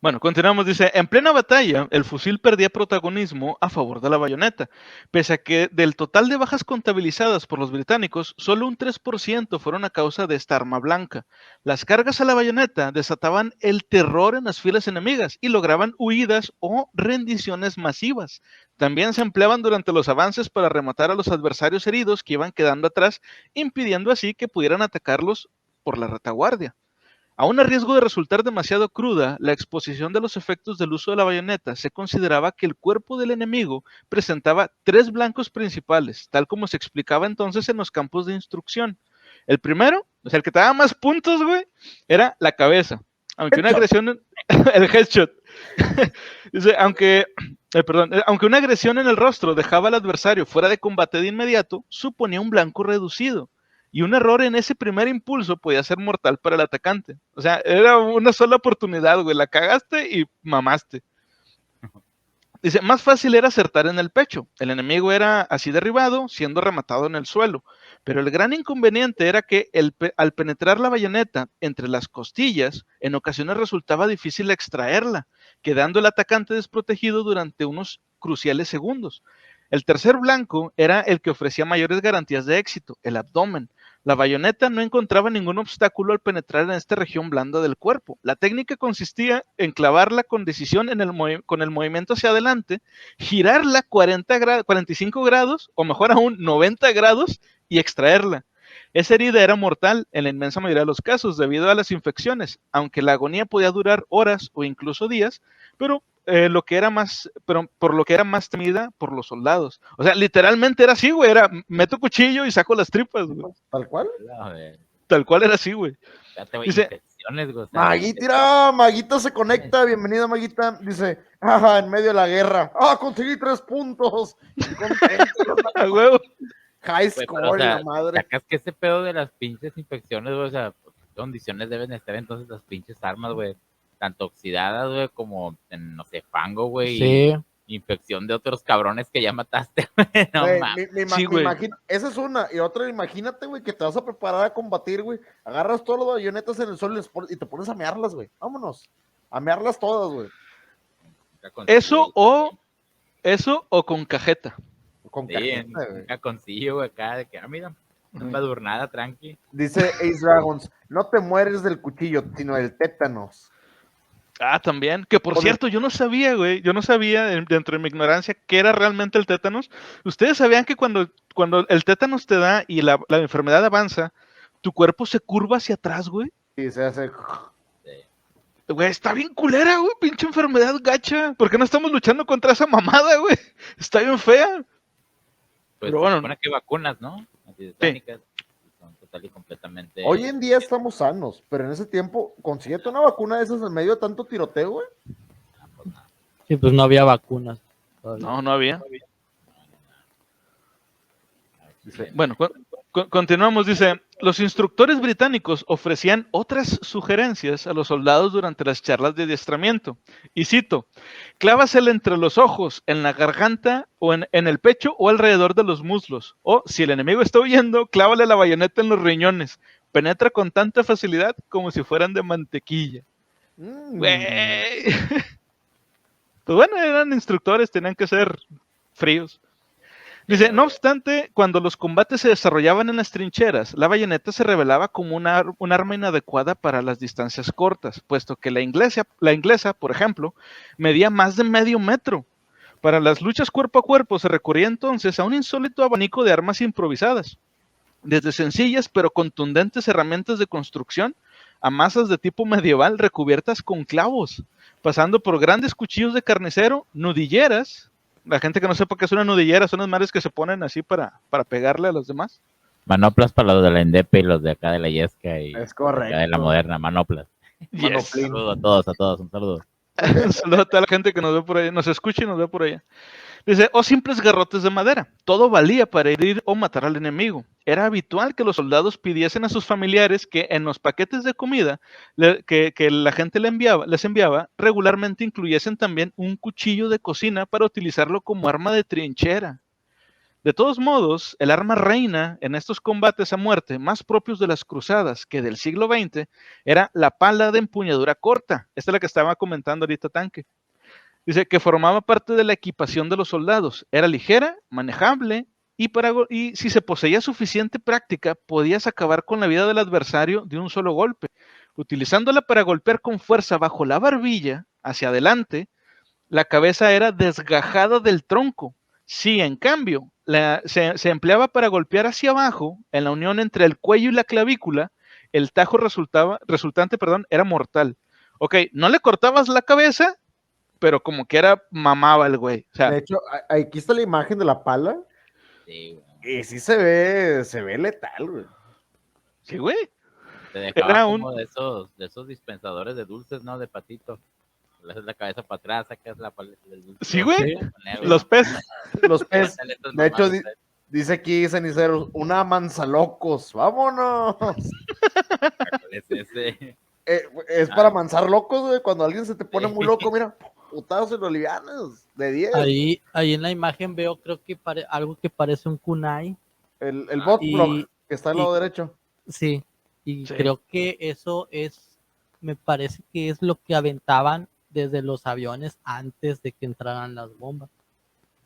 Bueno, continuamos. Dice, en plena batalla, el fusil perdía protagonismo a favor de la bayoneta, pese a que del total de bajas contabilizadas por los británicos, solo un 3% fueron a causa de esta arma blanca. Las cargas a la bayoneta desataban el terror en las filas enemigas y lograban huidas o rendiciones masivas. También se empleaban durante los avances para rematar a los adversarios heridos que iban quedando atrás, impidiendo así que pudieran atacarlos por la retaguardia. Aún a riesgo de resultar demasiado cruda, la exposición de los efectos del uso de la bayoneta se consideraba que el cuerpo del enemigo presentaba 3 blancos principales, tal como se explicaba entonces en los campos de instrucción. El primero, o sea, el que te daba más puntos, güey, era la cabeza. Aunque una agresión, el headshot. Dice, aunque una agresión en el rostro dejaba al adversario fuera de combate de inmediato, suponía un blanco reducido. Y un error en ese primer impulso podía ser mortal para el atacante. O sea, era una sola oportunidad, güey. La cagaste y mamaste. Dice, más fácil era acertar en el pecho. El enemigo era así derribado, siendo rematado en el suelo. Pero el gran inconveniente era que al penetrar la bayoneta entre las costillas, en ocasiones resultaba difícil extraerla, quedando el atacante desprotegido durante unos cruciales segundos. El tercer blanco era el que ofrecía mayores garantías de éxito, el abdomen. La bayoneta no encontraba ningún obstáculo al penetrar en esta región blanda del cuerpo. La técnica consistía en clavarla con decisión con el movimiento hacia adelante, girarla 45 grados, o mejor aún 90 grados, y extraerla. Esa herida era mortal en la inmensa mayoría de los casos debido a las infecciones, aunque la agonía podía durar horas o incluso días, pero por lo que era más temida por los soldados. O sea, literalmente era así, güey, era meto cuchillo y saco las tripas, güey. Tal cual. Tal cual era así, güey. Dice, infecciones, güey. Maguita, Maguita se conecta, bienvenida Maguita. Dice, en medio de la guerra. Conseguí 3 puntos. Contento. a huevo. High Güey, score, pero, o sea, la madre. sacas que ese pedo de las pinches infecciones, güey, o sea, ¿qué condiciones deben estar entonces las pinches armas, güey? Tanto oxidadas, güey, como en, no sé, fango, güey, Sí. y infección de otros cabrones que ya mataste, güey. No Güey, mames. Sí, güey. esa es una. Y otra, imagínate, güey, que te vas a preparar a combatir, güey. Agarras todas las bayonetas en el sol y te pones a mearlas, güey. Vámonos. A mearlas todas, güey. Eso o con cajeta. Con Sí, cajeta, güey. un caconcillo, güey, acá, de que, mira, una embadurnada, tranqui. Dice Ace Dragons, no te mueres del cuchillo, sino del tétanos. Ah, también. Que por Oye. cierto, yo no sabía, güey. Yo no sabía, dentro de mi ignorancia, qué era realmente el tétanos. ¿Ustedes sabían que cuando el tétanos te da y la enfermedad avanza, tu cuerpo se curva hacia atrás, güey? Y se hace. Güey, está bien culera, güey. Pinche enfermedad gacha. ¿Por qué no estamos luchando contra esa mamada, güey? Está bien fea. Pues Pero se bueno, supone que vacunas, ¿no? Antitétanicas. Son total y completamente. Hoy en día estamos sanos, pero en ese tiempo, consíguete una vacuna de esas en medio de tanto tiroteo, güey. Sí, pues no había vacunas todavía. no había. Dice, Bueno, continuamos. Dice, los instructores británicos ofrecían otras sugerencias a los soldados durante las charlas de adiestramiento. Y cito, clávasela entre los ojos, en la garganta o en el pecho o alrededor de los muslos. O, si el enemigo está huyendo, clávale la bayoneta en los riñones. Penetra con tanta facilidad como si fueran de mantequilla. Güey. Pues bueno, eran instructores, tenían que ser fríos. Dice, no obstante, cuando los combates se desarrollaban en las trincheras, la bayoneta se revelaba como un arma inadecuada para las distancias cortas, puesto que la inglesa, por ejemplo, medía más de medio metro. Para las luchas cuerpo a cuerpo se recurría entonces a un insólito abanico de armas improvisadas, desde sencillas pero contundentes herramientas de construcción a masas de tipo medieval recubiertas con clavos, pasando por grandes cuchillos de carnicero, nudilleras. La gente que no sepa qué es una nudillera son las madres que se ponen así para pegarle a los demás. Manoplas para los de la Indepe y los de acá de la Yesca y es correcto. acá de la Moderna, manoplas. Yes. Un saludo a todos, un saludo. Un saludo a toda la gente que nos ve por ahí, nos escucha y nos ve por allá. Dice, o simples garrotes de madera. Todo valía para herir o matar al enemigo. Era habitual que los soldados pidiesen a sus familiares que en los paquetes de comida que la gente les enviaba, regularmente incluyesen también un cuchillo de cocina para utilizarlo como arma de trinchera. De todos modos, el arma reina en estos combates a muerte más propios de las cruzadas que del siglo XX era la pala de empuñadura corta. Esta es la que estaba comentando ahorita Tanque. Dice que formaba parte de la equipación de los soldados. Era ligera, manejable y si se poseía suficiente práctica, podías acabar con la vida del adversario de un solo golpe. Utilizándola para golpear con fuerza bajo la barbilla, hacia adelante, la cabeza era desgajada del tronco. Si, en cambio, se empleaba para golpear hacia abajo, en la unión entre el cuello y la clavícula, el tajo resultante era mortal. Ok, no le cortabas la cabeza, pero como que era mamaba el güey. O sea, de hecho, aquí está la imagen de la pala. Sí, güey. Y sí se ve letal, güey. sí, güey. Te dejaba Era como de esos dispensadores de dulces, ¿no? De patito. Le haces la cabeza para atrás, sacas la paleta del dulce. Sí, güey. Poner, Los peces. Los peces. Dale estas De hecho, mamadas, dice aquí Ceniceros, una manzalocos. ¡Vámonos! ese. Es para manzar locos, güey. Cuando alguien se te pone muy loco, mira, putados en los livianos, de 10. Ahí en la imagen veo, creo que algo que parece un kunai. El bot block que está al lado derecho. Sí, y Sí. creo que eso me parece que es lo que aventaban desde los aviones antes de que entraran las bombas.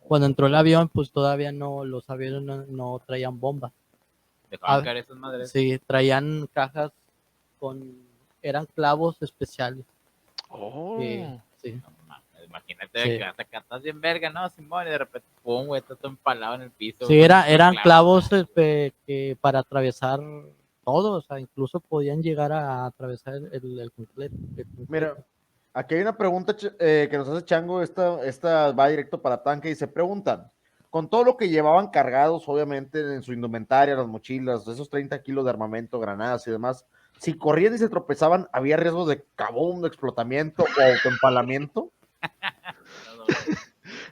Cuando entró el avión, pues todavía los aviones no traían bombas. Dejaban caer esas madres. Sí, traían cajas eran clavos especiales. Oh. Sí. No, imagínate Sí. que hasta acá estás bien verga, ¿no? Simón, y de repente, pum, güey, estás todo empalado en el piso. Sí, güey, eran clavos que para atravesar todo, o sea, incluso podían llegar a atravesar el concreto. Mira, aquí hay una pregunta que nos hace Chango, esta va directo para Tanque y se preguntan, con todo lo que llevaban cargados, obviamente, en su indumentaria, las mochilas, esos 30 kilos de armamento, granadas y demás, si corrían y se tropezaban, ¿había riesgos de cabum, de explotamiento o autoempalamiento?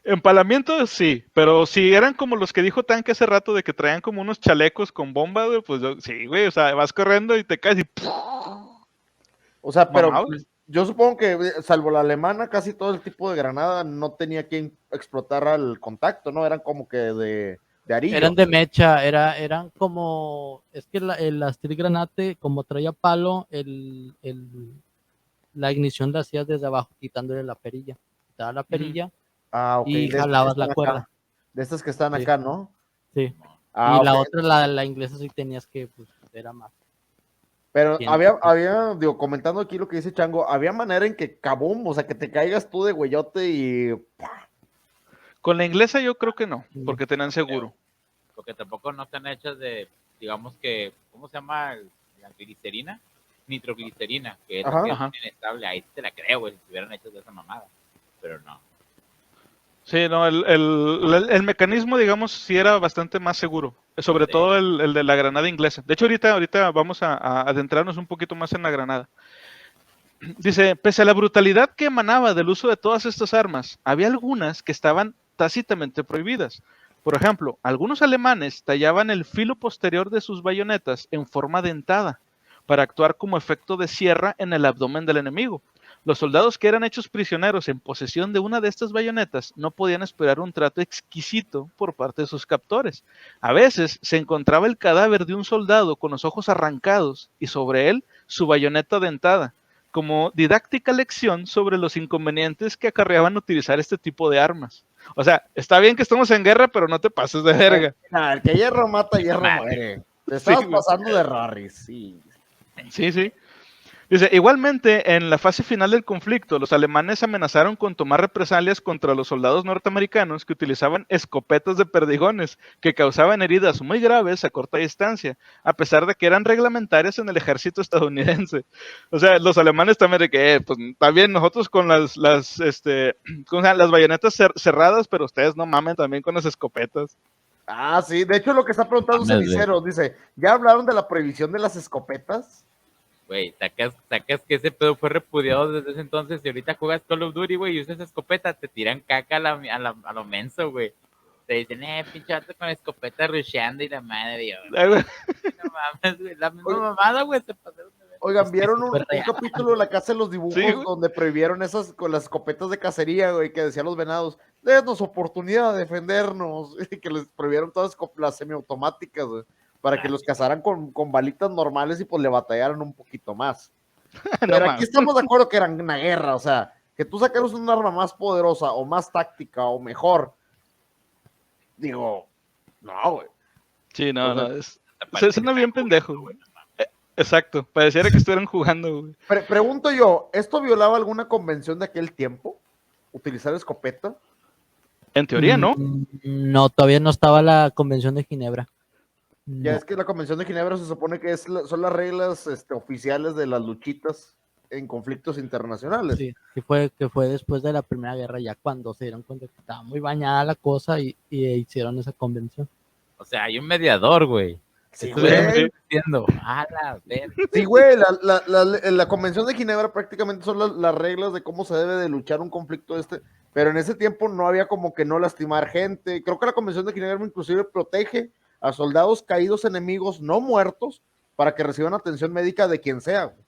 Empalamiento, sí, pero si eran como los que dijo Tanque hace rato de que traían como unos chalecos con bomba, güey, pues sí, güey, o sea, vas corriendo y te caes y O sea, pero mamá, yo supongo que, salvo la alemana, casi todo el tipo de granada no tenía que explotar al contacto, ¿no? Eran como que de arillo. Eran de mecha, eran como, es que el Astrid Granate, como traía palo, la ignición la hacías desde abajo, quitándole la perilla. Quitaba la perilla Ok. y De jalabas la acá. cuerda. De estas que están Sí. acá, ¿no? Sí. Ah, Y la ok. otra, la inglesa, sí tenías que, pues, era más. Pero Tiene había, digo, comentando aquí lo que dice Chango, había manera en que cabum, o sea, que te caigas tú de güeyote y Con la inglesa yo creo que no, Mm. porque tenían seguro. Porque tampoco no están hechas de, digamos que, ¿cómo se llama? La glicerina, nitroglicerina, que es Ajá. la que Ajá. es inestable. Ahí te la creo, güey, si estuvieran hechas de esa mamada. Pero no. Sí, no, el mecanismo, digamos, sí era bastante más seguro, sobre Sí. todo el de la granada inglesa. De hecho, ahorita vamos a adentrarnos un poquito más en la granada. Dice, pese a la brutalidad que emanaba del uso de todas estas armas, había algunas que estaban tácitamente prohibidas. Por ejemplo, algunos alemanes tallaban el filo posterior de sus bayonetas en forma dentada para actuar como efecto de sierra en el abdomen del enemigo. Los soldados que eran hechos prisioneros en posesión de una de estas bayonetas no podían esperar un trato exquisito por parte de sus captores. A veces se encontraba el cadáver de un soldado con los ojos arrancados y sobre él su bayoneta dentada, como didáctica lección sobre los inconvenientes que acarreaban utilizar este tipo de armas. O sea, está bien que estamos en guerra, pero no te pases de verga. Nah, el que hierro mata, hierro Madre. muere. Te estabas güey. pasando de Rarris, sí. Sí, sí. Dice, igualmente, en la fase final del conflicto, los alemanes amenazaron con tomar represalias contra los soldados norteamericanos que utilizaban escopetas de perdigones, que causaban heridas muy graves a corta distancia, a pesar de que eran reglamentarias en el ejército estadounidense. O sea, los alemanes también de que, pues, también nosotros con con las bayonetas cerradas, pero ustedes no mamen también con las escopetas. Ah, sí, de hecho lo que está preguntando Mames, Cenicero, dice, ¿ya hablaron de la prohibición de las escopetas? Güey, sacas que ese pedo fue repudiado desde ese entonces y ahorita juegas Call of Duty, güey, y usas escopeta, te tiran caca a lo menso, güey. Te dicen, pinche vato con escopeta rusheando y la madre, Dios. Ay, güey. No mames, güey, la misma Oye. mamada, güey, se pasaron de ver. Oigan, ¿vieron Es que un fue real. capítulo de La Casa de los Dibujos Sí, güey. donde prohibieron esas con las escopetas de cacería, güey, que decían los venados, denos oportunidad de defendernos, y que les prohibieron todas las semiautomáticas, güey, para que los cazaran con balitas normales y pues le batallaran un poquito más. No Pero aquí mames. estamos de acuerdo que eran una guerra, o sea, que tú sacaras un arma más poderosa o más táctica o mejor, digo, no, güey. Sí, no, O sea, no, suena bien pendejo, güey. Exacto, pareciera que estuvieran jugando, güey. Pregunto yo, ¿esto violaba alguna convención de aquel tiempo? ¿Utilizar escopeta? En teoría, ¿no? No, todavía no estaba la Convención de Ginebra. Ya No. es que la Convención de Ginebra se supone que son las reglas oficiales de las luchitas en conflictos internacionales. Sí, que fue después de la Primera Guerra, ya cuando se dieron cuenta que estaba muy bañada la cosa y hicieron esa convención. O sea, hay un mediador, güey. Sí, Estuvieron güey. diciendo, a la verga. Sí, güey, la Convención de Ginebra prácticamente son las reglas de cómo se debe de luchar un conflicto pero en ese tiempo no había como que no lastimar gente. Creo que la Convención de Ginebra inclusive protege a soldados caídos enemigos no muertos para que reciban atención médica de quien sea, güey.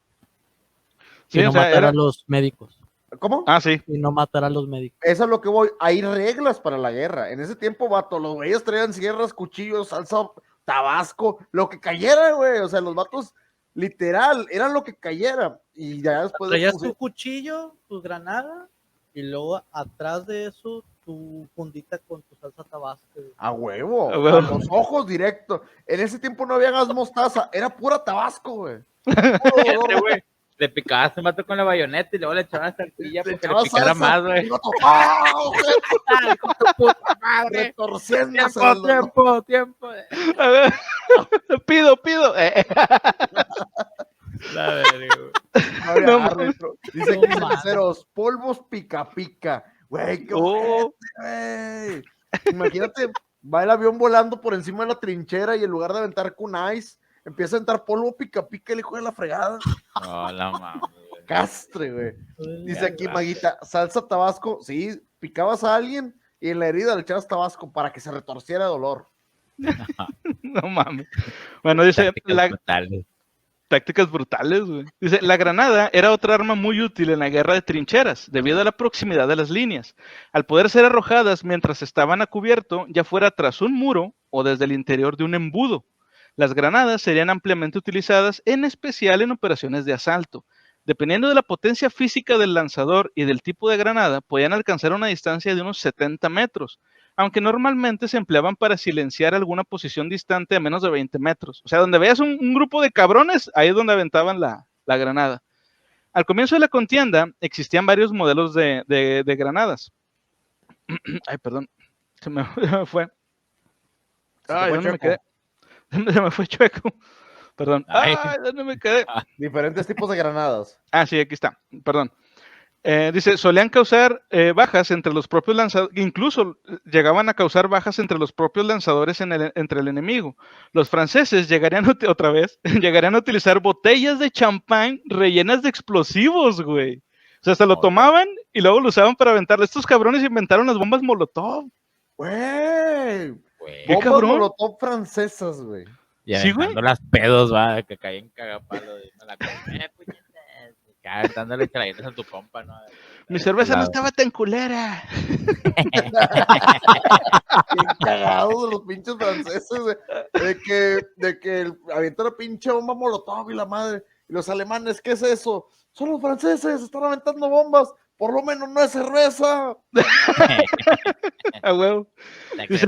Sí, y no o sea, matar a los médicos. ¿Cómo? Ah, sí. Y no matar a los médicos. Eso es lo que voy. Hay reglas para la guerra. En ese tiempo, vato, los güeyes traían sierras, cuchillos, salsa, tabasco, lo que cayera, güey. O sea, los vatos, literal, eran lo que cayera. Y ya después de Traías tu cuchillo, tu granada, y luego atrás de eso tu fundita con tu salsa tabasco. a huevo, A huevo. a los ojos directo. En ese tiempo no había gas mostaza, era pura tabasco, güey. Puro dolor. Güey, le picabas un vato con la bayoneta y luego le echabas salsilla Le para que le echabas picara salsa, más, güey. y vato, ¡ah, güey! Ay, hijo de puta madre. Retorciéndose del dolor. Tiempo. A ver. Pido. La verga, güey. No había No, árbitro. Dice no que mames. ceros, polvos pica pica. Güey, qué Oh, ojete, güey. Imagínate, va el avión volando por encima de la trinchera y en lugar de aventar kunais, empieza a aventar polvo pica pica el hijo de la fregada. No, la mames, güey. Castre, güey. Dice aquí Maguita, salsa tabasco, sí, picabas a alguien y en la herida le echabas tabasco para que se retorciera de dolor. no mames. Bueno, dice, Tácticas brutales. tácticas brutales, güey. Dice, la granada era otra arma muy útil en la guerra de trincheras, debido a la proximidad de las líneas. Al poder ser arrojadas mientras estaban a cubierto, ya fuera tras un muro o desde el interior de un embudo. Las granadas serían ampliamente utilizadas, en especial en operaciones de asalto. Dependiendo de la potencia física del lanzador y del tipo de granada, podían alcanzar una distancia de unos 70 metros, aunque normalmente se empleaban para silenciar alguna posición distante a menos de 20 metros. O sea, donde veas un grupo de cabrones, ahí es donde aventaban la granada. Al comienzo de la contienda existían varios modelos de granadas. Ay, perdón, se me fue. Ay, ¿dónde me quedé? Se me fue chueco. Perdón. Ay. Ay, ¿dónde me quedé? Diferentes tipos de granadas. Ah, sí, aquí está. Perdón. Dice, solían causar bajas entre los propios lanzadores, incluso llegaban a causar bajas entre los propios lanzadores entre el enemigo. Los franceses llegarían otra vez, llegarían a utilizar botellas de champán rellenas de explosivos, güey. O sea, se lo tomaban y luego lo usaban para aventarle. Estos cabrones inventaron las bombas Molotov. Güey. ¿Qué Bombas cabrón? Molotov francesas, güey. Y Sí, güey. aventando las pedos, va, que caen cagapalo. Me la comé, puñetas. Dándole chalaguitas a tu compa, ¿no? Mi cerveza no estaba tan culera. Bien cagados los pinches franceses, güey. De que avienta una pinche bomba Molotov y la madre. Y los alemanes, ¿qué es eso? Son los franceses, están aventando bombas. Por lo menos no es cerveza. Ah, huevo. Dice,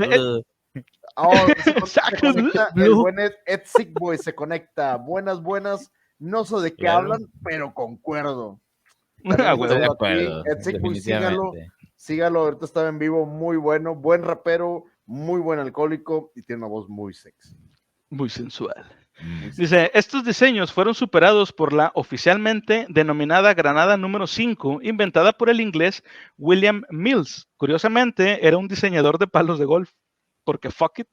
Se conecta, el buen Ed Sick Boy se conecta. Buenas. No sé de qué hablan, pero concuerdo. Ah, huevo. Estoy de acuerdo. Ed Sick Boy, Definitivamente. sígalo, ahorita estaba en vivo, muy bueno, buen rapero, muy buen alcohólico y tiene una voz muy sexy. Muy sensual. Dice, estos diseños fueron superados por la oficialmente denominada granada número 5, inventada por el inglés William Mills. Curiosamente, era un diseñador de palos de golf, porque fuck it,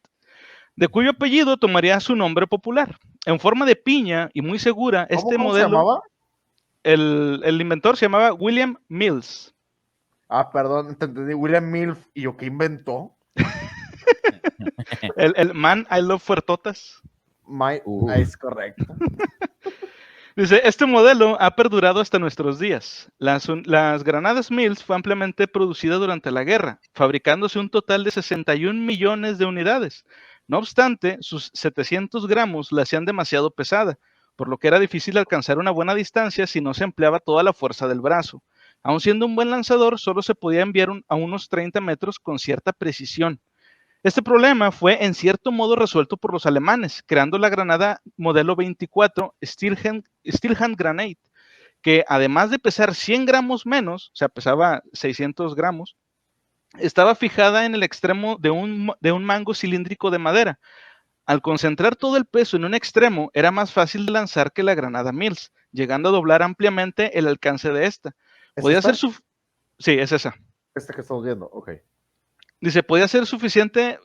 de cuyo apellido tomaría su nombre popular. En forma de piña y muy segura, este ¿Cómo modelo... se llamaba? El inventor se llamaba William Mills. Ah, perdón, te entendí, William Mills. ¿Y yo qué inventó? El man I love fuertotas. Es correcto. Dice, este modelo ha perdurado hasta nuestros días. Las granadas Mills fue ampliamente producida durante la guerra, fabricándose un total de 61 millones de unidades. No obstante, sus 700 gramos la hacían demasiado pesada, por lo que era difícil alcanzar una buena distancia si no se empleaba toda la fuerza del brazo. Aun siendo un buen lanzador, solo se podía enviar a unos 30 metros con cierta precisión. Este problema fue en cierto modo resuelto por los alemanes, creando la granada modelo 24 Steel Hand Grenade, que además de pesar 100 gramos menos, o sea, pesaba 600 gramos, estaba fijada en el extremo de un mango cilíndrico de madera. Al concentrar todo el peso en un extremo, era más fácil de lanzar que la granada Mills, llegando a doblar ampliamente el alcance de esta. Podía ser Sí, es esa. Esta que estamos viendo, ok. Dice, podía ser suficiente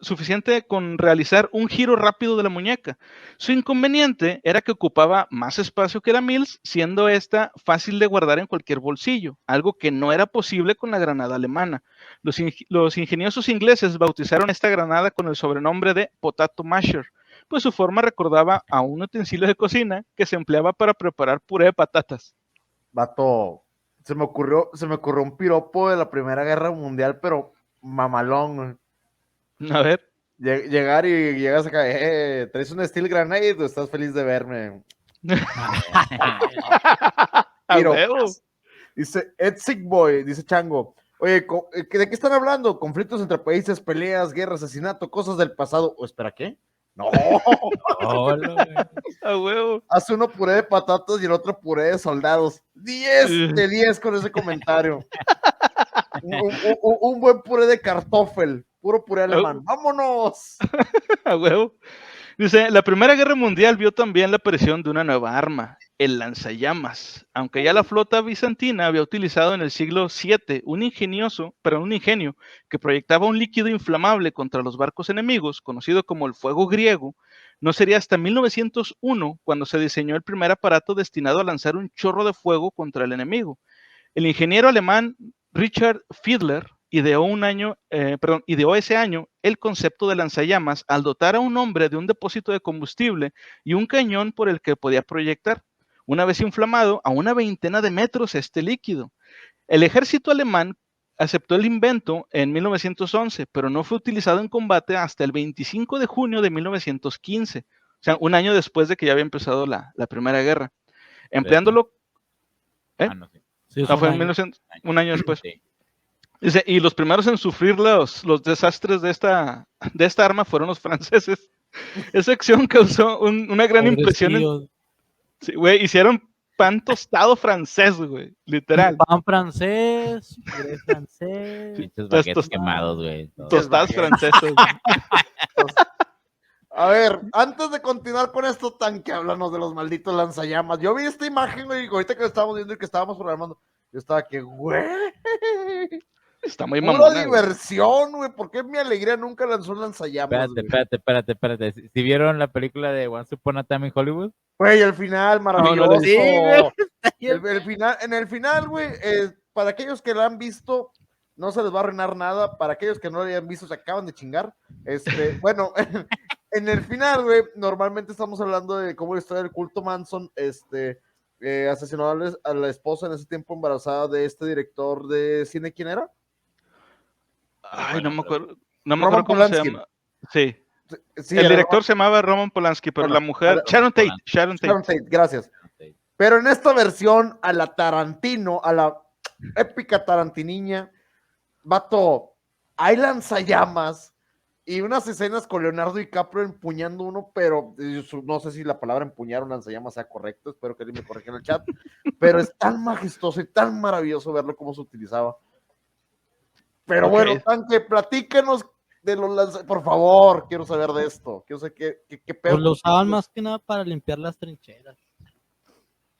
con realizar un giro rápido de la muñeca. Su inconveniente era que ocupaba más espacio que la Mills, siendo esta fácil de guardar en cualquier bolsillo, algo que no era posible con la granada alemana. Los ingeniosos ingleses bautizaron esta granada con el sobrenombre de Potato Masher, pues su forma recordaba a un utensilio de cocina que se empleaba para preparar puré de patatas. Vato, se me ocurrió un piropo de la Primera Guerra Mundial, pero mamalón. A ver. Llegar y llegas acá, ¿traes un Steel Grenade o estás feliz de verme? Dice Ed Sick Boy, dice Chango, oye, ¿de qué están hablando? ¿Conflictos entre países, peleas, guerra, asesinato, cosas del pasado? ¿O espera qué? No. A huevo. Hace uno puré de patatas y el otro puré de soldados. 10 de 10 con ese comentario. Un buen puré de kartoffel, puro puré alemán. ¡Vámonos! A huevo. Dice, la Primera Guerra Mundial vio también la aparición de una nueva arma, el lanzallamas. Aunque ya la flota bizantina había utilizado en el siglo VII un ingenio que proyectaba un líquido inflamable contra los barcos enemigos, conocido como el fuego griego, no sería hasta 1901 cuando se diseñó el primer aparato destinado a lanzar un chorro de fuego contra el enemigo. El ingeniero alemán Richard Fiedler ideó ese año el concepto de lanzallamas al dotar a un hombre de un depósito de combustible y un cañón por el que podía proyectar, una vez inflamado, a una veintena de metros este líquido. El ejército alemán aceptó el invento en 1911, pero no fue utilizado en combate hasta el 25 de junio de 1915, o sea, un año después de que ya había empezado la Primera Guerra. Empleándolo... No, sí. Sí, fue en 1900, un año después. Sí. Dice, y los primeros en sufrir los desastres de esta arma fueron los franceses. Esa acción causó una gran impresión. Pobrecillos. Sí, güey, hicieron pan tostado francés, güey, literal. Pan francés, puré francés. Pinches Pues, baguettes quemados, güey. todo. Tostadas baguettes. francesas. güey. A ver, antes de continuar con esto, Tanque, háblanos de los malditos lanzallamas. Yo vi esta imagen, güey, ahorita que lo estábamos viendo y que estábamos programando. Yo estaba que, güey, Está muy pura mamona, güey. diversión, güey. ¿Por qué mi alegría nunca lanzó un lanzallamas? Espérate. ¿Si vieron la película de Once Upon a Time in Hollywood? Güey, el final, maravilloso. No, no, sí, güey. En el final, güey, para aquellos que la han visto, no se les va a arruinar nada. Para aquellos que no la hayan visto, se acaban de chingar. Bueno, en el final, güey, normalmente estamos hablando de cómo la historia del culto Manson, asesinó a la esposa en ese tiempo embarazada de este director de cine, ¿quién era? Ay, no me acuerdo. No me Roman acuerdo cómo se Polanski. llama. Sí. Sí, El era director se llamaba Roman Polanski, pero Bueno, la mujer. Sharon Sharon Tate. Sharon Tate, gracias. Pero en esta versión, a la Tarantino, a la épica Tarantiniña, vato, hay lanzallamas y unas escenas con Leonardo DiCaprio empuñando uno, pero no sé si la palabra empuñar un lanzallamas sea correcta, espero que alguien me corrija en el chat, pero es tan majestuoso y tan maravilloso verlo cómo se utilizaba. Pero Ok. bueno, Tanque, platícanos de los lanzallamas, por favor, quiero saber de esto, quiero saber qué pedo. Pues lo usaban más que nada para limpiar las trincheras.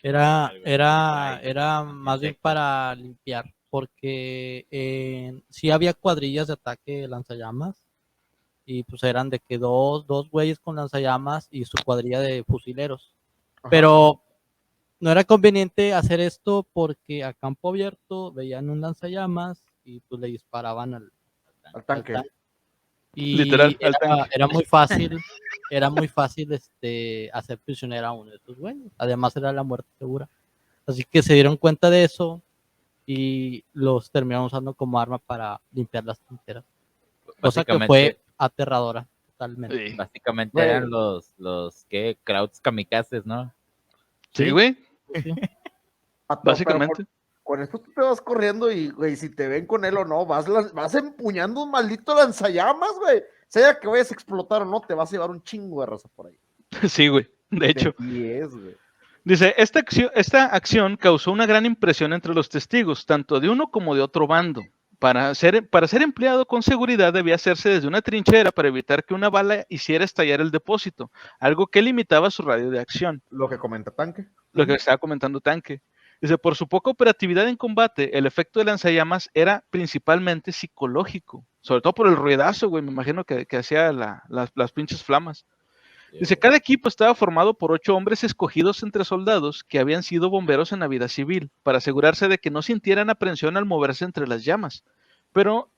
Era más bien para limpiar, porque sí había cuadrillas de ataque de lanzallamas y pues eran de que dos güeyes con lanzallamas y su cuadrilla de fusileros. Ajá. Pero no era conveniente hacer esto porque a campo abierto veían un lanzallamas y pues le disparaban al tanque. Y Literal, al tanque. era muy fácil hacer prisionero a uno de esos güeyes. Además era la muerte segura. Así que se dieron cuenta de eso y los terminaron usando como arma para limpiar las trincheras. Cosa que fue aterradora totalmente. Sí. Básicamente Güey. eran ¿qué? Crowds kamikazes, ¿no? Sí, güey. Sí. Pato, Básicamente. pero con esto tú te vas corriendo y, güey, si te ven con él o no, vas empuñando un maldito lanzallamas, güey. Sea que vayas a explotar o no, te vas a llevar un chingo de raza por ahí. Sí, güey. De hecho. Güey. Dice, esta acción causó una gran impresión entre los testigos, tanto de uno como de otro bando. Para ser empleado con seguridad debía hacerse desde una trinchera para evitar que una bala hiciera estallar el depósito, algo que limitaba su radio de acción. Lo que comenta Tanque. Lo que estaba comentando Tanque. Dice, por su poca operatividad en combate, el efecto de lanzallamas era principalmente psicológico, sobre todo por el ruidazo, güey, me imagino que hacía las pinches flamas. Dice, cada equipo estaba formado por 8 hombres escogidos entre soldados que habían sido bomberos en la vida civil, para asegurarse de que no sintieran aprensión al moverse entre las llamas. Pero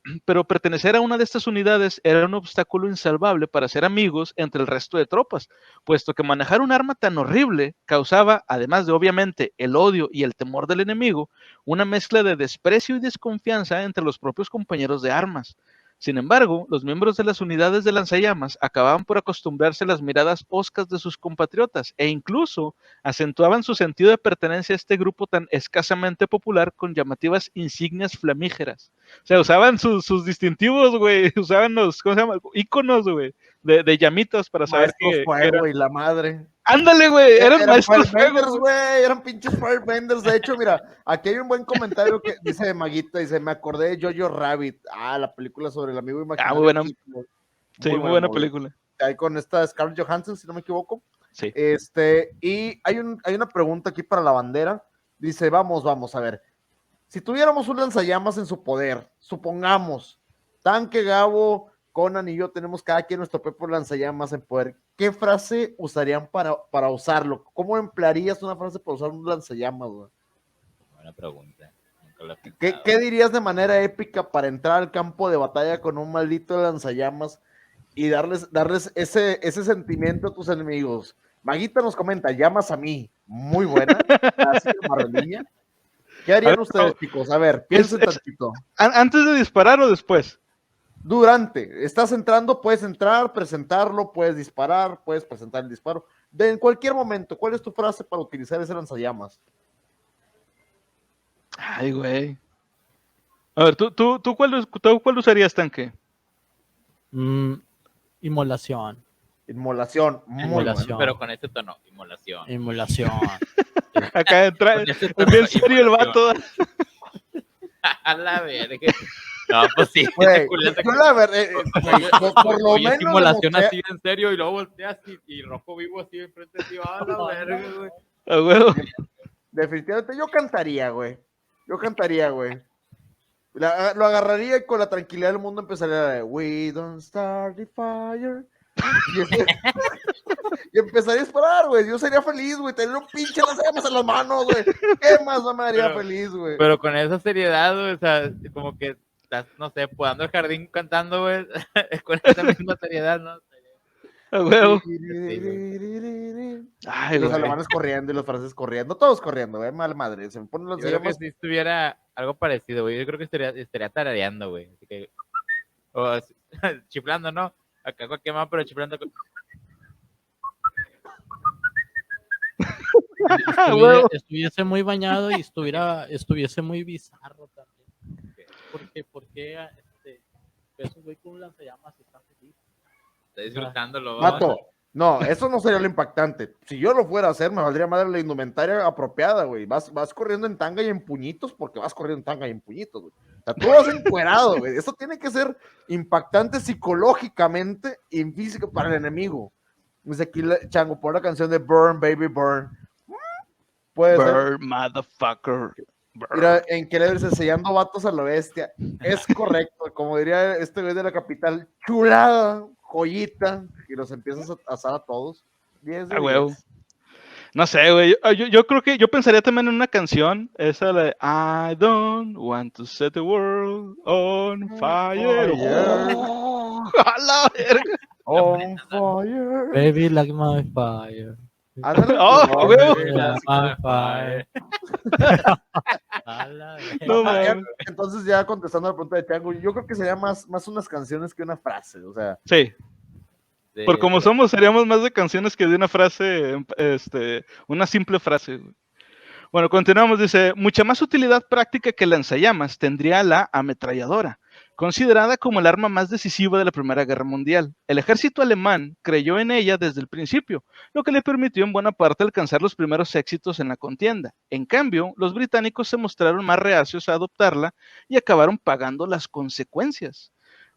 pertenecer a una de estas unidades era un obstáculo insalvable para ser amigos entre el resto de tropas, puesto que manejar un arma tan horrible causaba, además de obviamente el odio y el temor del enemigo, una mezcla de desprecio y desconfianza entre los propios compañeros de armas. Sin embargo, los miembros de las unidades de lanzallamas acababan por acostumbrarse a las miradas hoscas de sus compatriotas e incluso acentuaban su sentido de pertenencia a este grupo tan escasamente popular con llamativas insignias flamígeras. O sea, usaban sus distintivos, güey, usaban los, ¿cómo se llama? Íconos, güey, de llamitas para saber Maestros que fuego era... y la madre. Ándale, güey, eran maestros firebenders, fuego, güey, eran pinches firebenders. De hecho, mira, aquí hay un buen comentario que dice Maguita, dice, me acordé de Jojo Rabbit. La película sobre el amigo imaginario. muy buena. Sí, muy buena película. Ahí con esta Scarlett Johansson, si no me equivoco. Sí. Y hay una pregunta aquí para la bandera. Dice, vamos a ver. Si tuviéramos un lanzallamas en su poder, supongamos, Tanque, Gabo, Conan y yo tenemos cada quien nuestro propio lanzallamas en poder, ¿qué frase usarían para usarlo? ¿Cómo emplearías una frase para usar un lanzallamas, güey? Buena pregunta. ¿Qué dirías de manera épica para entrar al campo de batalla con un maldito lanzallamas y darles ese sentimiento a tus enemigos? Maguita nos comenta, llamas a mí. Muy buena. Gracias, Marrelilla. ¿Qué harían ustedes, chicos? A ver, piensen tantito. ¿Antes de disparar o después? Durante. Estás entrando, puedes entrar, presentarlo, puedes disparar, puedes presentar el disparo. En cualquier momento, ¿cuál es tu frase para utilizar ese lanzallamas? Ay, güey. A ver, ¿tú cuál usarías, tanque? Inmolación. Inmolación, muy Inmolación. bueno. Pero con este tono, inmolación. Inmolación. Acá entra, Con ese es tono, bien serio el inmolación. vato. A la verga. No, pues sí, Güey, ese culero se- yo la verdad, por lo Oye, menos simulación de así en serio y luego volteas y rojo vivo así enfrente de ti. A la verga, güey. A huevo. definitivamente yo cantaría, güey. Yo cantaría, güey. Lo agarraría y con la tranquilidad del mundo empezaría de We don't start the fire. Y, y empezaría a disparar, güey. Yo sería feliz, güey. Tener un pinche lanzallamas en las manos, güey. ¿Qué más no me haría Pero- feliz, güey? Pero con esa seriedad, güey, o sea, como que estás, no sé, podando el jardín cantando, güey, con esa misma seriedad, ¿no? A huevo. Y Ay, los güey. alemanes corriendo y los franceses corriendo, todos corriendo, güey. Mal madre. Se me ponen los Yo creo que llamas. si estuviera algo parecido, güey, yo creo que estaría tarareando, güey. Así que, o chiflando, ¿no? Acá cualquier más, pero chiflando. A huevo. Estuviese muy bañado y estuviese muy bizarro también. ¿Por qué ese güey con un lanzallamas está feliz? Está disfrutándolo. Mato. No, eso no sería lo impactante. Si yo lo fuera a hacer, me valdría madre la indumentaria apropiada, güey. Vas corriendo en tanga y en puñitos porque vas corriendo en tanga y en puñitos, güey. O sea, tú vas encuerado, güey. Eso tiene que ser impactante psicológicamente y físico para el enemigo. Dice aquí Chango, por la canción de Burn, Baby Burn. Puede ser. Bird, motherfucker. Bird. Mira, en que le dice sellando vatos a la bestia. Es correcto, como diría este güey de la capital, chulada, joyita, y los empiezas a asar a todos. 10 de A huevo. 10. No sé, güey. Yo creo que yo pensaría también en una canción. Esa la de I don't want to set the world on fire. Oh, a la verga. On fire. Baby like my fire. Ándale, Oh, pues, huevo. Baby like my fire. A la verga. No ah, mames. entonces ya contestando a la pregunta de Chango, yo creo que sería más unas canciones que una frase, o sea, Sí. Sí, Por como sí. somos, seríamos más de canciones que de una frase, una simple frase. Güey. Bueno, continuamos. Dice, mucha más utilidad práctica que lanzallamas tendría la ametralladora, considerada como el arma más decisiva de la Primera Guerra Mundial. El ejército alemán creyó en ella desde el principio, lo que le permitió en buena parte alcanzar los primeros éxitos en la contienda. En cambio, los británicos se mostraron más reacios a adoptarla y acabaron pagando las consecuencias.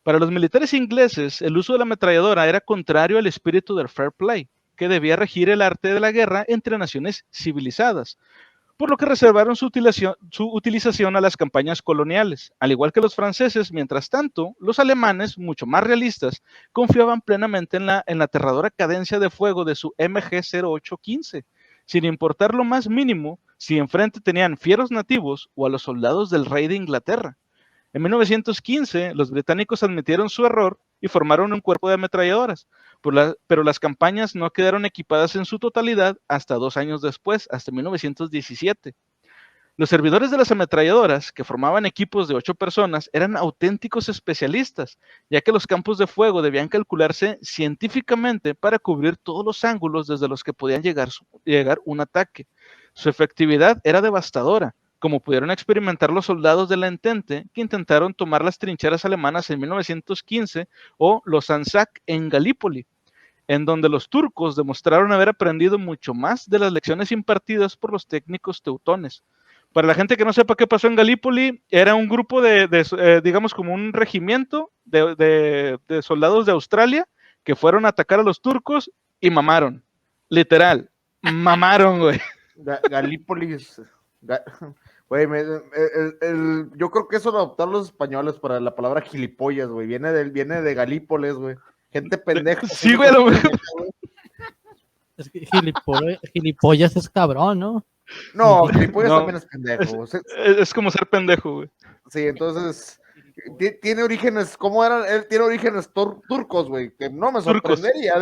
Para los militares ingleses, el uso de la ametralladora era contrario al espíritu del fair play, que debía regir el arte de la guerra entre naciones civilizadas, por lo que reservaron su utilización a las campañas coloniales. Al igual que los franceses, mientras tanto, los alemanes, mucho más realistas, confiaban plenamente en la aterradora cadencia de fuego de su MG-0815, sin importar lo más mínimo si enfrente tenían fieros nativos o a los soldados del rey de Inglaterra. En 1915, los británicos admitieron su error y formaron un cuerpo de ametralladoras, pero las campañas no quedaron equipadas en su totalidad hasta 2 años después, hasta 1917. Los servidores de las ametralladoras, que formaban equipos de 8 personas, eran auténticos especialistas, ya que los campos de fuego debían calcularse científicamente para cubrir todos los ángulos desde los que podían llegar un ataque. Su efectividad era devastadora, como pudieron experimentar los soldados de la Entente que intentaron tomar las trincheras alemanas en 1915 o los Anzac en Galípoli, en donde los turcos demostraron haber aprendido mucho más de las lecciones impartidas por los técnicos teutones. Para la gente que no sepa qué pasó en Galípoli, era un grupo digamos, como un regimiento de soldados de Australia que fueron a atacar a los turcos y mamaron. Literal, mamaron, güey. Galípolis. Güey, yo creo que eso lo adoptaron los españoles para la palabra gilipollas, güey. Viene de Galípolis, güey. Gente pendeja. Sí, güey, lo mejor. Es que gilipollas es cabrón, ¿no? No, gilipollas No. también es pendejo. Es como ser pendejo, güey. Sí, entonces tiene orígenes, ¿cómo eran? Él tiene orígenes turcos, güey, que no me Turcos. sorprendería,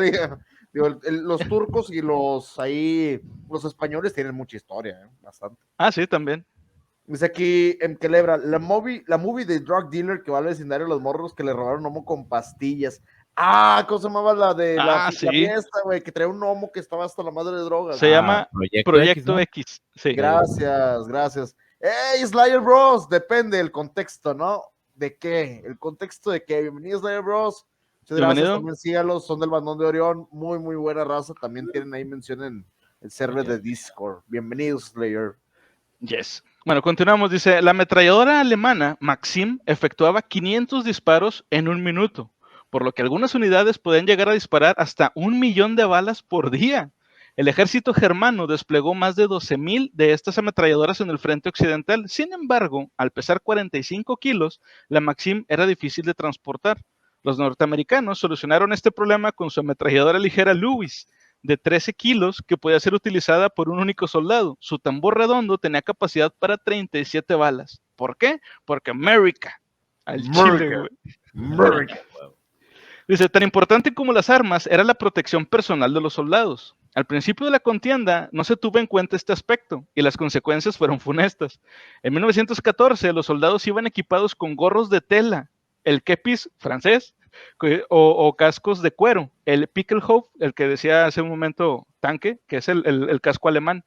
digo, los turcos y los españoles tienen mucha historia, bastante. Ah, sí, también. Dice aquí en Kelebra, la movie de Drug Dealer que va al vecindario de los morros que le robaron un gnomo con pastillas. Ah, ¿cómo se llamaba la de la sí. fiesta, güey? Que traía un gnomo que estaba hasta la madre de drogas. Se llama Proyecto X. Sí. Gracias. ¡Hey, Slayer Bros! Depende del contexto, ¿no? ¿De qué? El contexto de qué. Bienvenidos, Slayer Bros. Muchas gracias, Bienvenido. también sígalos, son del bandón de Orión, muy, muy buena raza. También tienen ahí mención en el server de Discord. Bienvenidos, Slayer. Yes. Bueno, continuamos. Dice, la ametralladora alemana Maxim efectuaba 500 disparos en un minuto, por lo que algunas unidades podían llegar a disparar hasta 1.000.000 de balas por día. El ejército germano desplegó más de 12.000 de estas ametralladoras en el frente occidental. Sin embargo, al pesar 45 kilos, la Maxim era difícil de transportar. Los norteamericanos solucionaron este problema con su ametralladora ligera Lewis, de 13 kilos, que podía ser utilizada por un único soldado. Su tambor redondo tenía capacidad para 37 balas. ¿Por qué? Porque America. Al Chile, güey. America. Dice, tan importante como las armas era la protección personal de los soldados. Al principio de la contienda no se tuvo en cuenta este aspecto y las consecuencias fueron funestas. En 1914 los soldados iban equipados con gorros de tela, el kepis francés o cascos de cuero, el Pickelhof, el que decía hace un momento tanque, que es el casco alemán,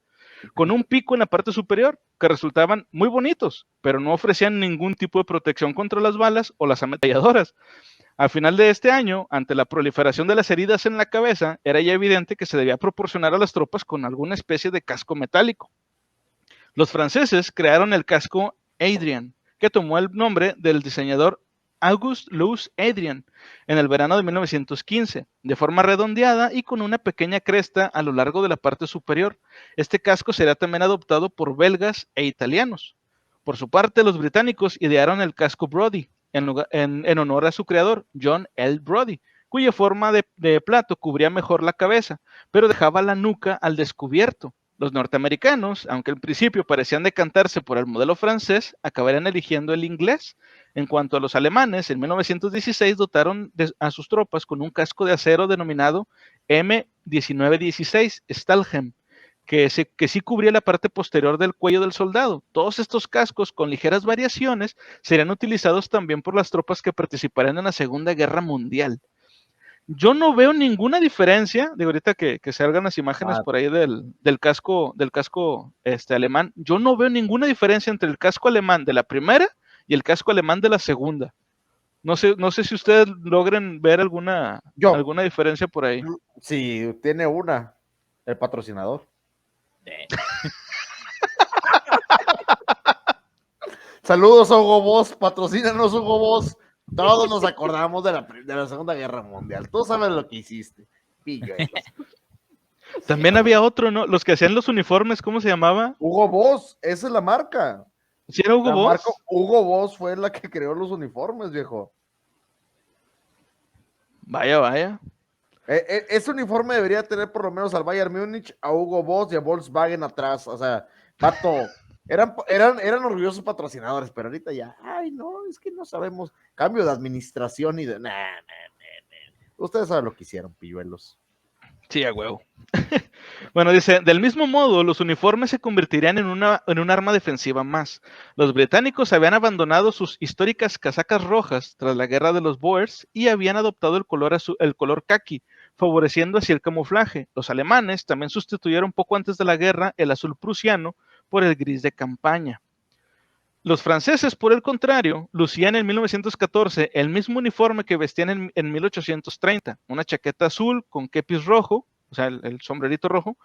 con un pico en la parte superior que resultaban muy bonitos, pero no ofrecían ningún tipo de protección contra las balas o las ametralladoras. Al final de este año, ante la proliferación de las heridas en la cabeza, era ya evidente que se debía proporcionar a las tropas con alguna especie de casco metálico. Los franceses crearon el casco Adrien, que tomó el nombre del diseñador Auguste Louis Adrien en el verano de 1915, de forma redondeada y con una pequeña cresta a lo largo de la parte superior. Este casco sería también adoptado por belgas e italianos. Por su parte, los británicos idearon el casco Brodie, en honor a su creador, John L. Brodie, cuya forma de plato cubría mejor la cabeza, pero dejaba la nuca al descubierto. Los norteamericanos, aunque al principio parecían decantarse por el modelo francés, acabarían eligiendo el inglés. En cuanto a los alemanes, en 1916 dotaron a sus tropas con un casco de acero denominado M1916 Stahlhelm, que sí cubría la parte posterior del cuello del soldado. Todos estos cascos, con ligeras variaciones, serían utilizados también por las tropas que participarían en la Segunda Guerra Mundial. Yo no veo ninguna diferencia, de ahorita que salgan las imágenes por ahí del casco alemán, yo no veo ninguna diferencia entre el casco alemán de la primera y el casco alemán de la segunda. No sé si ustedes logren ver alguna diferencia por ahí. Sí, tiene una, el patrocinador. Saludos, Hugo Boss, patrocínanos, Hugo Boss. Todos nos acordamos de la Segunda Guerra Mundial. Tú sabes lo que hiciste. Pilluelos. También había otro, ¿no? Los que hacían los uniformes, ¿cómo se llamaba? Hugo Boss, esa es la marca. ¿Sí era Hugo Boss? Hugo Boss fue la que creó los uniformes, viejo. Vaya. Ese uniforme debería tener por lo menos al Bayern Múnich, a Hugo Boss y a Volkswagen atrás. O sea, vato, eran orgullosos patrocinadores, pero ahorita ya, ay, no, es que no sabemos. Cambio de administración y de. Ustedes saben lo que hicieron, pilluelos. Sí, a huevo. Bueno, dice, del mismo modo, los uniformes se convertirían en un arma defensiva más. Los británicos habían abandonado sus históricas casacas rojas tras la guerra de los Boers y habían adoptado el color caqui, favoreciendo así el camuflaje. Los alemanes también sustituyeron poco antes de la guerra el azul prusiano por el gris de campaña. Los franceses, por el contrario, lucían en 1914 el mismo uniforme que vestían en 1830, una chaqueta azul con kepis rojo, o sea, el sombrerito rojo,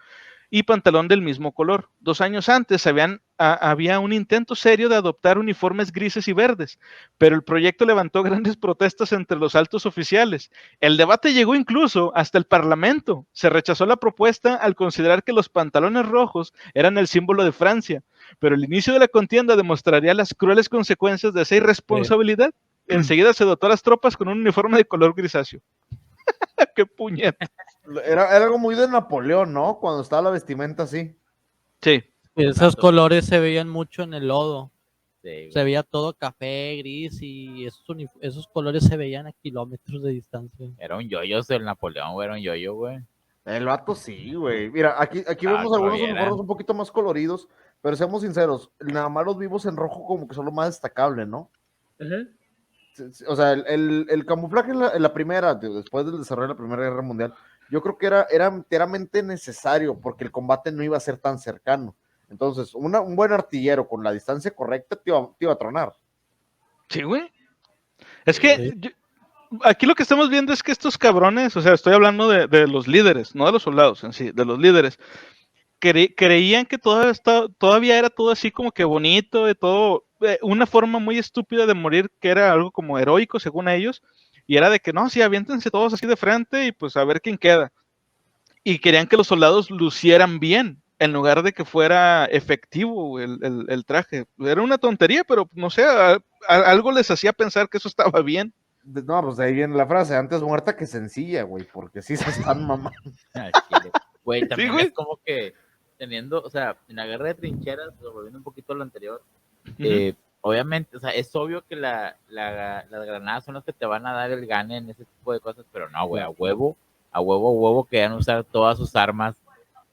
y pantalón del mismo color. 2 años antes había un intento serio de adoptar uniformes grises y verdes, pero el proyecto levantó grandes protestas entre los altos oficiales. El debate llegó incluso hasta el Parlamento. Se rechazó la propuesta al considerar que los pantalones rojos eran el símbolo de Francia, pero el inicio de la contienda demostraría las crueles consecuencias de esa irresponsabilidad. Enseguida se dotó a las tropas con un uniforme de color grisáceo. ¡Qué puñeta! Era algo muy de Napoleón, ¿no? Cuando estaba la vestimenta así. Sí. Esos colores se veían mucho en el lodo. Sí, Se veía todo café, gris y esos colores se veían a kilómetros de distancia. Era un yoyo, el Napoleón, güey, era un yoyo, güey. El vato sí, güey. Mira, aquí vemos algunos uniformes un poquito más coloridos, pero seamos sinceros, nada más los vimos en rojo como que son lo más destacable, ¿no? O sea, el camuflaje en la primera, después del desarrollo de la Primera Guerra Mundial, yo creo que era enteramente necesario porque el combate no iba a ser tan cercano. Entonces, un buen artillero con la distancia correcta te iba a tronar. Sí, güey. Es que aquí lo que estamos viendo es que estos cabrones, o sea, estoy hablando de los líderes, no de los soldados en sí, de los líderes, creían que todavía era todo así como que bonito, de todo, una forma muy estúpida de morir que era algo como heroico según ellos, y era de que no, sí, aviéntense todos así de frente y pues a ver quién queda. Y querían que los soldados lucieran bien, en lugar de que fuera efectivo el traje. Era una tontería, pero no sé, algo les hacía pensar que eso estaba bien. No, pues de ahí viene la frase, antes muerta que sencilla, güey, porque sí se están mamando. Al chile. Güey, también güey. es como que teniendo, o sea, en la guerra de trincheras, volviendo un poquito a lo anterior, obviamente, o sea, es obvio que las granadas son las que te van a dar el gane en ese tipo de cosas, pero no, güey, a huevo querían usar todas sus armas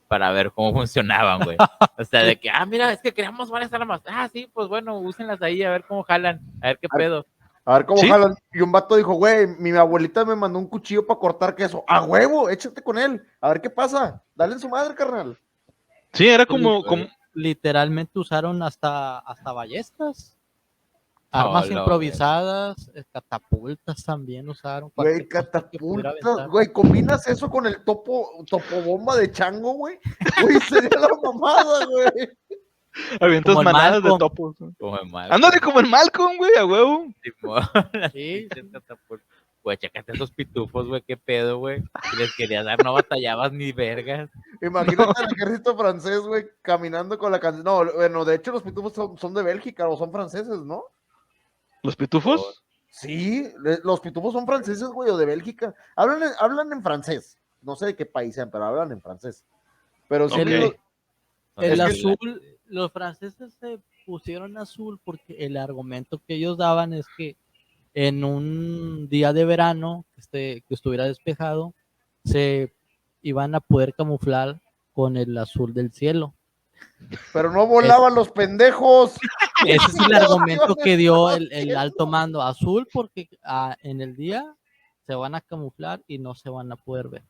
para ver cómo funcionaban, güey. O sea, de que, mira, es que creamos varias armas. Sí, pues bueno, úsenlas ahí a ver cómo jalan, a ver qué pedo. A ver cómo ¿Sí? jalan. Y un vato dijo, güey, mi abuelita me mandó un cuchillo para cortar queso. ¡A huevo! Échate con él. A ver qué pasa. Dale en su madre, carnal. Sí, era como literalmente usaron hasta ballestas, armas improvisadas, catapultas también usaron. Güey, catapultas, güey, combinas eso con el topo bomba de chango, güey. Güey, sería la mamada, güey. avientas manadas de topos. Ándale como el Malcolm, güey, a huevo. Sí. Güey, checate esos pitufos, güey, qué pedo, güey. Si les querías dar, no batallabas ni vergas. Imagínate al ejército francés, güey, caminando con la canción. No, bueno, de hecho los pitufos son de Bélgica o son franceses, ¿no? ¿Los pitufos? Sí, los pitufos son franceses, güey, o de Bélgica. Hablan en francés. No sé de qué país sean, pero hablan en francés. Pero sí, el azul, los franceses se pusieron azul porque el argumento que ellos daban es que en un día de verano que estuviera despejado, se iban a poder camuflar con el azul del cielo. Pero no volaban los pendejos. Ese es el argumento que dio el alto mando. Azul porque en el día se van a camuflar y no se van a poder ver.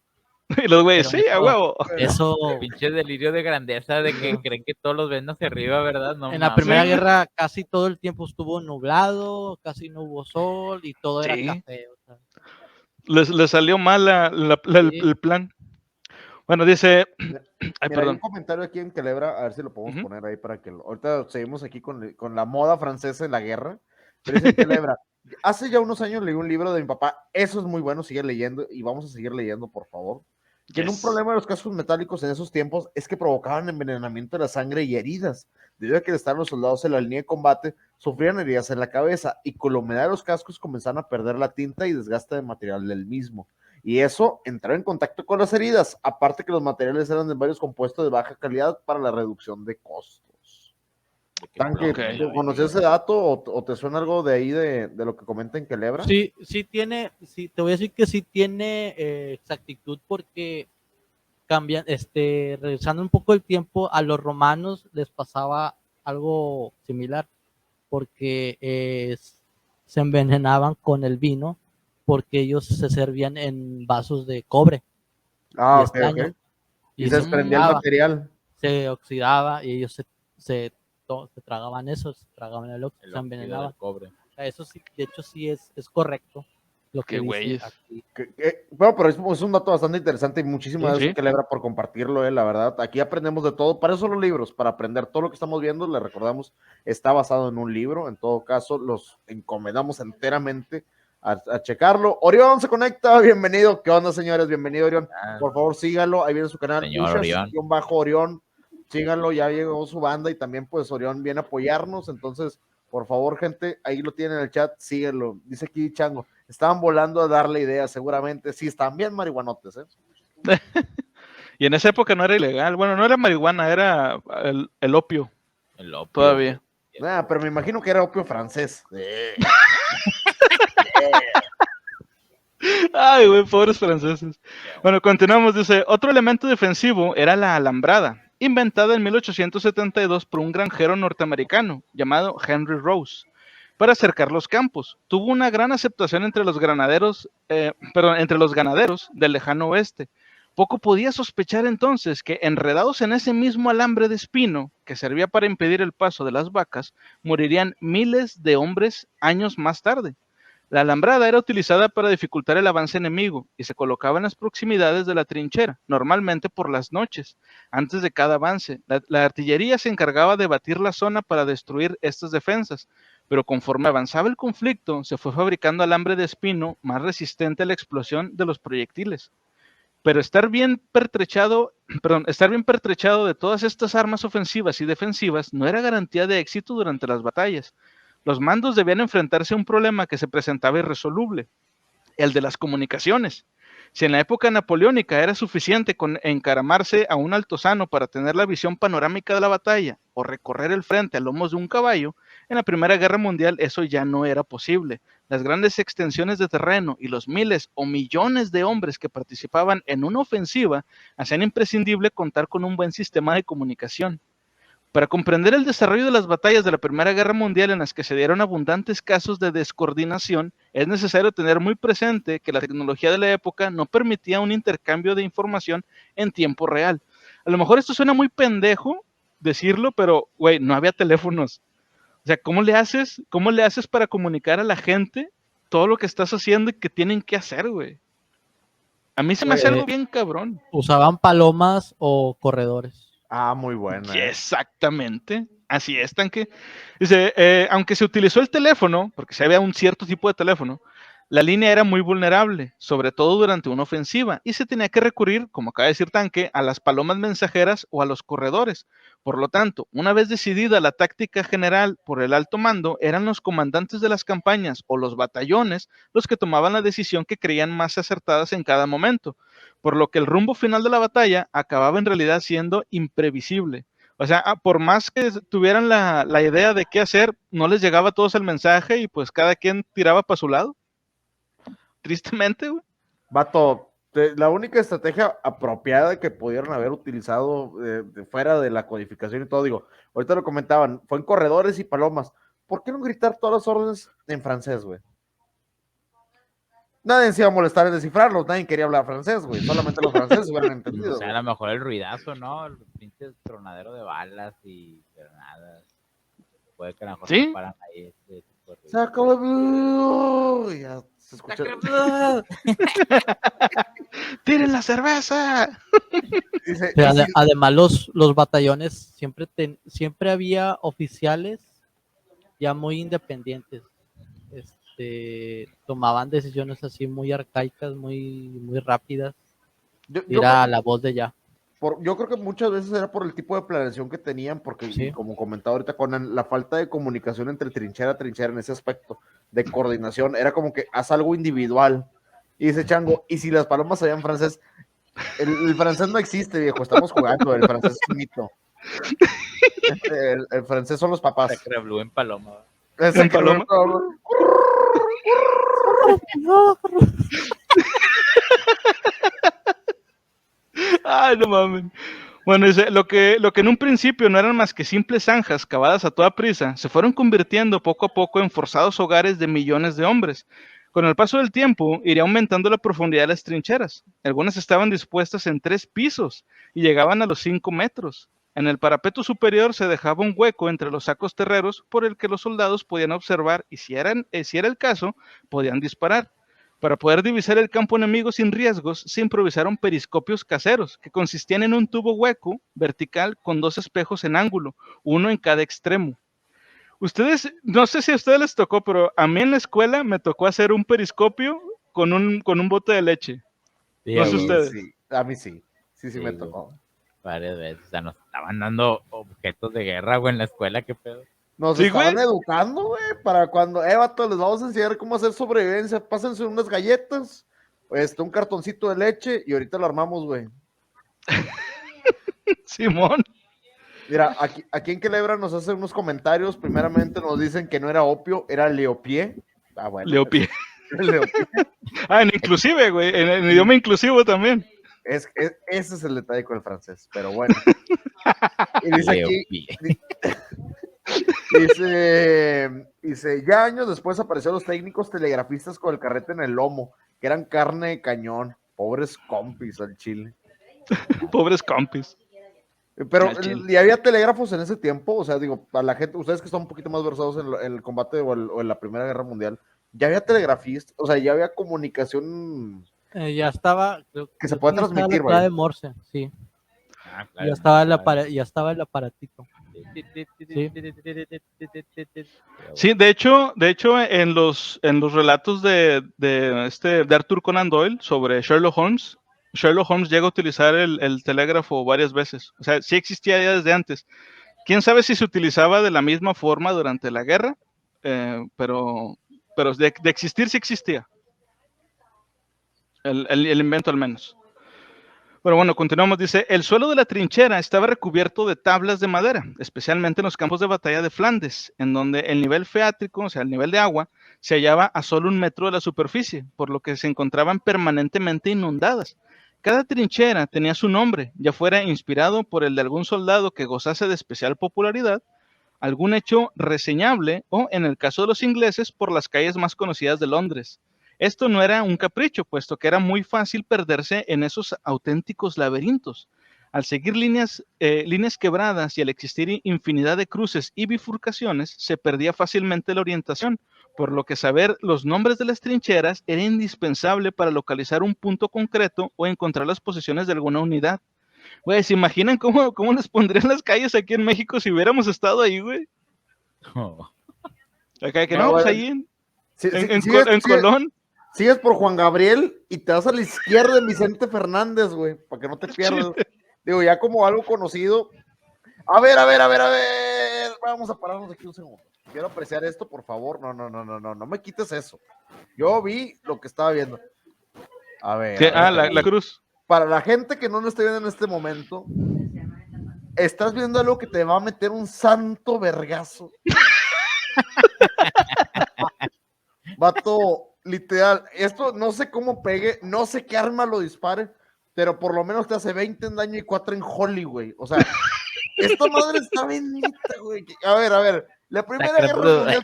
Y los güeyes, sí, a huevo. Eso. Pinche delirio de grandeza de que creen que todos los ven hacia arriba, ¿verdad? No, en la Primera Guerra casi todo el tiempo estuvo nublado, casi no hubo sol y todo era café. O sea. Les salió mal el plan. Bueno, dice... Mira, hay un comentario aquí en Culebra, a ver si lo podemos poner ahí para que... Ahorita seguimos aquí con la moda francesa en la guerra. Pero dice Culebra, hace ya unos años leí un libro de mi papá, eso es muy bueno, sigue leyendo y vamos a seguir leyendo, por favor. Que un problema de los cascos metálicos en esos tiempos es que provocaban envenenamiento de la sangre y heridas. Debido a que estaban los soldados en la línea de combate, sufrían heridas en la cabeza y con la humedad de los cascos comenzaban a perder la tinta y desgaste de material del mismo. Y eso entraba en contacto con las heridas, aparte que los materiales eran de varios compuestos de baja calidad para la reducción de costos. ¿Conocías ese dato o te suena algo de ahí de lo que comenta en Culebra? Sí, te voy a decir que sí tiene exactitud porque regresando un poco el tiempo, a los romanos les pasaba algo similar porque se envenenaban con el vino porque ellos se servían en vasos de cobre. Okay. Y se desprendía el material. Se oxidaba y ellos se tragaban eso, se tragaban el óxido, se envenenaban. Cobre. O sea, eso sí, de hecho sí es correcto. Lo que güeyes. Bueno, pero es un dato bastante interesante y muchísimas gracias Culebra por compartirlo, la verdad. Aquí aprendemos de todo, para eso son los libros, para aprender todo lo que estamos viendo, le recordamos, está basado en un libro, en todo caso, los encomendamos enteramente a checarlo. Orión se conecta, bienvenido. ¿Qué onda, señores? Bienvenido, Orión. Por favor, síganlo, ahí viene su canal, Orión. Síganlo, ya llegó su banda y también pues Orión viene a apoyarnos, entonces, por favor, gente, ahí lo tienen en el chat, síguenlo. Dice aquí Chango, estaban volando a darle ideas, seguramente. Sí, están bien marihuanotes, Y en esa época no era ilegal. Bueno, no era marihuana, era el opio. El opio. Todavía. Pero me imagino que era opio francés. Ay, güey, pobres franceses. Bueno, continuamos. Dice, otro elemento defensivo era la alambrada, inventada en 1872 por un granjero norteamericano llamado Henry Rose, para cercar los campos. Tuvo una gran aceptación entre los ganaderos del lejano oeste, Poco podía sospechar entonces que, enredados en ese mismo alambre de espino que servía para impedir el paso de las vacas, morirían miles de hombres años más tarde. La alambrada era utilizada para dificultar el avance enemigo y se colocaba en las proximidades de la trinchera, normalmente por las noches, antes de cada avance. La artillería se encargaba de batir la zona para destruir estas defensas, pero conforme avanzaba el conflicto, se fue fabricando alambre de espino más resistente a la explosión de los proyectiles. Pero estar bien pertrechado de todas estas armas ofensivas y defensivas no era garantía de éxito durante las batallas. Los mandos debían enfrentarse a un problema que se presentaba irresoluble, el de las comunicaciones. Si en la época napoleónica era suficiente con encaramarse a un altozano para tener la visión panorámica de la batalla o recorrer el frente a lomos de un caballo, en la Primera Guerra Mundial eso ya no era posible. Las grandes extensiones de terreno y los miles o millones de hombres que participaban en una ofensiva hacían imprescindible contar con un buen sistema de comunicación. Para comprender el desarrollo de las batallas de la Primera Guerra Mundial en las que se dieron abundantes casos de descoordinación, es necesario tener muy presente que la tecnología de la época no permitía un intercambio de información en tiempo real. A lo mejor esto suena muy pendejo decirlo, pero, güey, no había teléfonos. O sea, ¿cómo le haces para comunicar a la gente todo lo que estás haciendo y que tienen que hacer, güey? A mí se me hace algo bien cabrón. Usaban palomas o corredores. Ah, muy buena. Exactamente. Así es, tanque. Dice, aunque se utilizó el teléfono, porque se había un cierto tipo de teléfono, la línea era muy vulnerable, sobre todo durante una ofensiva, y se tenía que recurrir, como acaba de decir Tanque, a las palomas mensajeras o a los corredores. Por lo tanto, una vez decidida la táctica general por el alto mando, eran los comandantes de las campañas o los batallones los que tomaban la decisión que creían más acertadas en cada momento, por lo que el rumbo final de la batalla acababa en realidad siendo imprevisible. O sea, por más que tuvieran la idea de qué hacer, no les llegaba a todos el mensaje y pues cada quien tiraba para su lado. Tristemente, güey. Vato, la única estrategia apropiada que pudieron haber utilizado fuera de la codificación y todo, digo, ahorita lo comentaban, fue en corredores y palomas. ¿Por qué no gritar todas las órdenes en francés, güey? Nadie se iba a molestar en descifrarlos, nadie quería hablar francés, güey. Solamente los franceses hubieran entendido. O sea, a lo mejor el ruidazo, ¿no? El pinche tronadero de balas y granadas. Puede que a lo mejor ¿Sí? se paran ahí. Se acabó. Ya se escucha. ¡Tiren la cerveza! Dice, Pero además los batallones siempre había oficiales ya muy independientes. Tomaban decisiones así muy arcaicas, muy rápidas. Era la voz de ya. Yo creo que muchas veces era por el tipo de planeación que tenían, porque Sí. como comentaba ahorita Conan, la falta de comunicación entre trinchera a trinchera en ese aspecto de coordinación, era como que haz algo individual. Y dice Chango, ¿y si las palomas sabían francés? El francés no existe, viejo, estamos jugando, el francés es un mito. El francés son los papás. Sacre Blue en paloma. ¿En paloma? Ay, no mames. Bueno, dice, lo que en un principio no eran más que simples zanjas cavadas a toda prisa, se fueron convirtiendo poco a poco en forzados hogares de millones de hombres. Con el paso del tiempo, iría aumentando la profundidad de las trincheras. Algunas estaban dispuestas en 3 pisos y llegaban a los 5 metros. En el parapeto superior se dejaba un hueco entre los sacos terreros por el que los soldados podían observar y si era el caso, podían disparar. Para poder divisar el campo enemigo sin riesgos, se improvisaron periscopios caseros, que consistían en un tubo hueco vertical con 2 espejos en ángulo, uno en cada extremo. Ustedes, no sé si a ustedes les tocó, pero a mí en la escuela me tocó hacer un periscopio con un bote de leche. Sí, No sé güey, ustedes. Sí, a mí sí. Sí, Sí, me güey. tocó. varias veces. O sea, nos estaban dando objetos de guerra, güey, en la escuela, qué pedo. Nos ¿Sí, estaban güey? educando, güey, para cuando, vato, les vamos a enseñar cómo hacer sobrevivencia. Pásense unas galletas, un cartoncito de leche y ahorita lo armamos, güey. Simón. Mira, aquí en Quelebra nos hacen unos comentarios. Primeramente nos dicen que no era opio, era leopié. Ah, bueno. Leopié. Leopié. Ah, en inclusive, güey, en idioma inclusivo también. Ese es el detalle con el francés, pero bueno. Y dice aquí, dice, ya años después aparecieron los técnicos telegrafistas con el carrete en el lomo, que eran carne de cañón. Pobres compis al chile. Pobres compis. Pero, Al chile. ¿y había telégrafos en ese tiempo? O sea, digo, a la gente, ustedes que están un poquito más versados en el combate o en la Primera Guerra Mundial, ¿ya había telegrafistas? O sea, ¿ya había comunicación Ya estaba, creo que se puede ya estaba la transmitir, clave vaya? de Morse, sí. Ah, Ya estaba ya estaba el aparatito. Sí. Sí, de hecho, en los relatos de Arthur Conan Doyle sobre Sherlock Holmes llega a utilizar el telégrafo varias veces. O sea, sí existía ya desde antes. Quién sabe si se utilizaba de la misma forma durante la guerra, pero de existir sí existía. El invento al menos. Pero bueno, continuamos. Dice, el suelo de la trinchera estaba recubierto de tablas de madera, especialmente en los campos de batalla de Flandes, en donde el nivel freático, o sea, el nivel de agua, se hallaba a solo 1 metro de la superficie, por lo que se encontraban permanentemente inundadas. Cada trinchera tenía su nombre, ya fuera inspirado por el de algún soldado que gozase de especial popularidad, algún hecho reseñable o, en el caso de los ingleses, por las calles más conocidas de Londres. Esto no era un capricho, puesto que era muy fácil perderse en esos auténticos laberintos. Al seguir líneas quebradas y al existir infinidad de cruces y bifurcaciones, se perdía fácilmente la orientación, por lo que saber los nombres de las trincheras era indispensable para localizar un punto concreto o encontrar las posiciones de alguna unidad. Güey, ¿se imaginan cómo les pondrían las calles aquí en México si hubiéramos estado ahí, güey? Oh. Acá que No, no, pues bueno, ahí sigues, en Colón. sigues por Juan Gabriel y te vas a la izquierda de Vicente Fernández, güey, para que no te pierdas. Digo, ya como algo conocido. A ver, vamos a pararnos aquí un segundo. Quiero apreciar esto, por favor. No me quites eso. Yo vi lo que estaba viendo. A ver, Sí, a ver. la cruz. Para la gente que no lo esté viendo en este momento, estás viendo algo que te va a meter un santo vergazo. Vato, literal, esto no sé cómo pegue, no sé qué arma lo dispare, pero por lo menos te hace 20 en daño y 4 en Holly, güey. O sea, esta madre está bendita, güey. A ver, la Primera Guerra Mundial.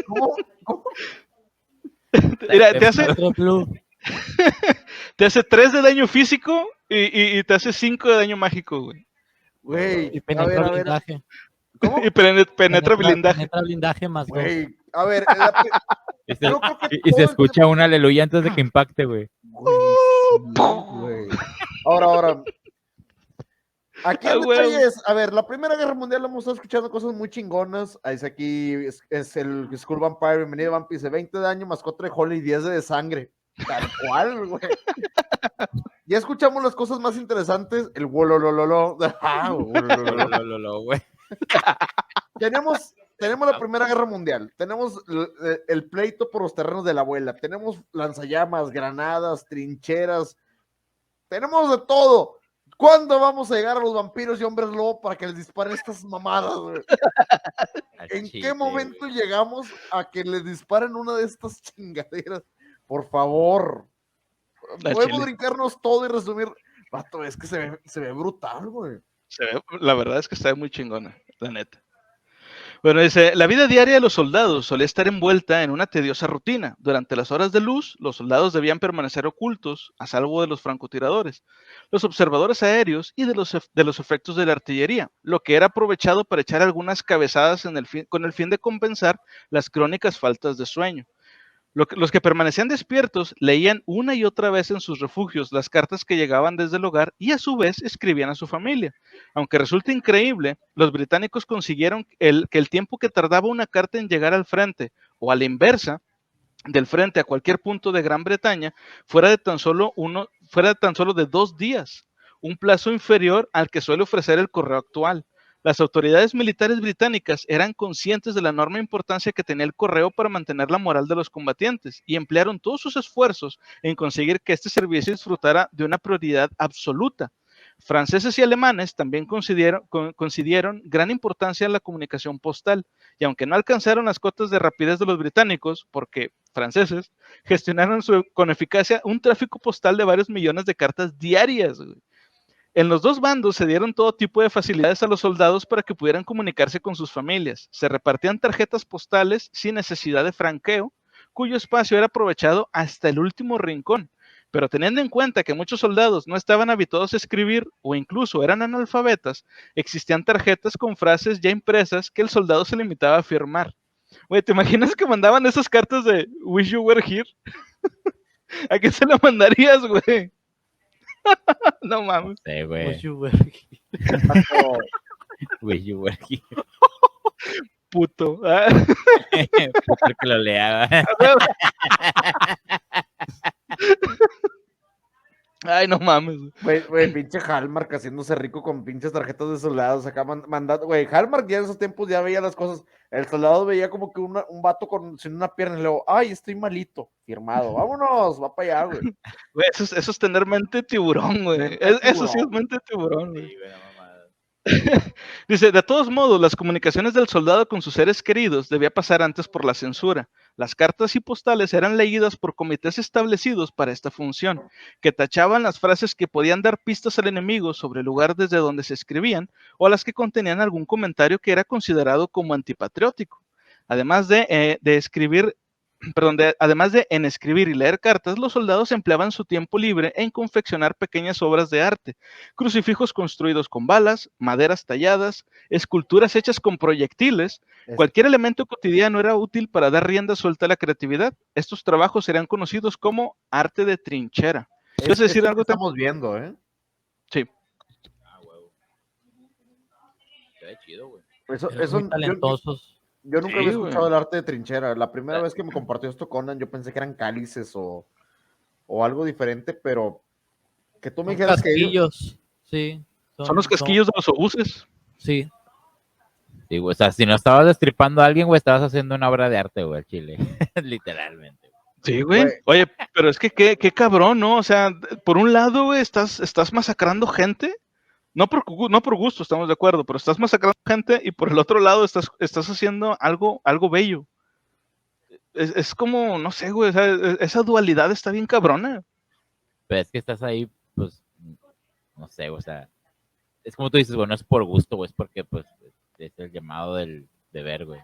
¿Cómo? Mira, te hace 3 de daño físico y te hace 5 de daño mágico, güey. Güey, Y penetra a ver. blindaje. ¿Cómo? Y penetra blindaje. Penetra blindaje más 2. Güey, a ver, yo creo que Y se todo escucha un aleluya antes de que impacte, güey. güey. Ahora, aquí el detalle es, a ver, la Primera Guerra Mundial hemos estado escuchando cosas muy chingonas. Dice aquí, es el Skull Vampire, bienvenido Vampire, dice 20 de daño más 4 de Holly y 10 de sangre. Tal cual, güey. Ya escuchamos las cosas más interesantes, el wololololo. Güey. Tenemos la Primera Guerra Mundial, tenemos el pleito por los terrenos de la abuela, tenemos lanzallamas, granadas, trincheras, tenemos de todo. ¿Cuándo vamos a llegar a los vampiros y hombres lobo para que les disparen estas mamadas, güey? ¿En qué momento llegamos a que les disparen una de estas chingaderas? Por favor. Podemos brincarnos todo y resumir. Vato, es que se ve brutal, güey. La verdad es que está muy chingona, la neta. Bueno, dice, la vida diaria de los soldados solía estar envuelta en una tediosa rutina. Durante las horas de luz, los soldados debían permanecer ocultos, a salvo de los francotiradores, los observadores aéreos y de los efectos de la artillería, lo que era aprovechado para echar algunas cabezadas con el fin de compensar las crónicas faltas de sueño. Los que permanecían despiertos leían una y otra vez en sus refugios las cartas que llegaban desde el hogar y a su vez escribían a su familia. Aunque resulta increíble, los británicos consiguieron que el tiempo que tardaba una carta en llegar al frente o a la inversa, del frente a cualquier punto de Gran Bretaña, fuera de tan solo de 2 días, un plazo inferior al que suele ofrecer el correo actual. Las autoridades militares británicas eran conscientes de la enorme importancia que tenía el correo para mantener la moral de los combatientes y emplearon todos sus esfuerzos en conseguir que este servicio disfrutara de una prioridad absoluta. Franceses y alemanes también concedieron gran importancia a la comunicación postal, y aunque no alcanzaron las cotas de rapidez de los británicos, porque franceses gestionaron con eficacia un tráfico postal de varios millones de cartas diarias, güey. En los dos bandos se dieron todo tipo de facilidades a los soldados para que pudieran comunicarse con sus familias. Se repartían tarjetas postales sin necesidad de franqueo, cuyo espacio era aprovechado hasta el último rincón. Pero teniendo en cuenta que muchos soldados no estaban habituados a escribir o incluso eran analfabetas, existían tarjetas con frases ya impresas que el soldado se limitaba a firmar. Güey, ¿te imaginas que mandaban esas cartas de Wish You Were Here? ¿A quién se las mandarías, güey? No No mames. sé, güey. Wish you were Vato, Wish you were here. Puto. Ah, Puto que lo lea. ay, no mames. Güey, pinche Hallmark haciéndose rico con pinches tarjetas de soldados acá mandando, güey, Hallmark ya en esos tiempos ya veía las cosas, el soldado veía como que un vato sin una pierna y luego, ay, estoy malito, firmado, vámonos, va para allá, güey. Güey, eso es tener mente tiburón, güey. Mente Eso sí es tiburón. mente tiburón, güey. Sí, güey, no mamada. Dice, de todos modos, las comunicaciones del soldado con sus seres queridos debía pasar antes por la censura. Las cartas y postales eran leídas por comités establecidos para esta función, que tachaban las frases que podían dar pistas al enemigo sobre el lugar desde donde se escribían o las que contenían algún comentario que era considerado como antipatriótico. Además de escribir además de en escribir y leer cartas, los soldados empleaban su tiempo libre en confeccionar pequeñas obras de arte, crucifijos construidos con balas, maderas talladas, esculturas hechas con proyectiles. Cualquier elemento cotidiano era útil para dar rienda suelta a la creatividad. Estos trabajos serían conocidos como arte de trinchera. ¿Quieres decir algo? Estamos viendo, ¿eh? Sí. Ah, huevo. Qué chido, güey. muy talentosos. Yo nunca Sí, había escuchado güey. el arte de trinchera. La primera vez que me compartió esto Conan, yo pensé que eran cálices o algo diferente, pero que tú me Son dijeras que ellos, casquillos, sí. Son los casquillos de los obuses. Sí. Sí, güey. O sea, si no estabas destripando a alguien, güey, estabas haciendo una obra de arte, güey, al chile. Literalmente. Sí, güey. Güey. Oye, pero es que qué cabrón, ¿no? O sea, por un lado, güey, estás masacrando gente. No por gusto, estamos de acuerdo, pero estás masacrando gente y por el otro lado estás haciendo algo bello. Es como, no sé, güey, o sea, esa dualidad está bien cabrona. Pero es que estás ahí, pues, no sé, o sea, es como tú dices, güey, no es por gusto, güey, es porque, pues, es el llamado del deber, güey.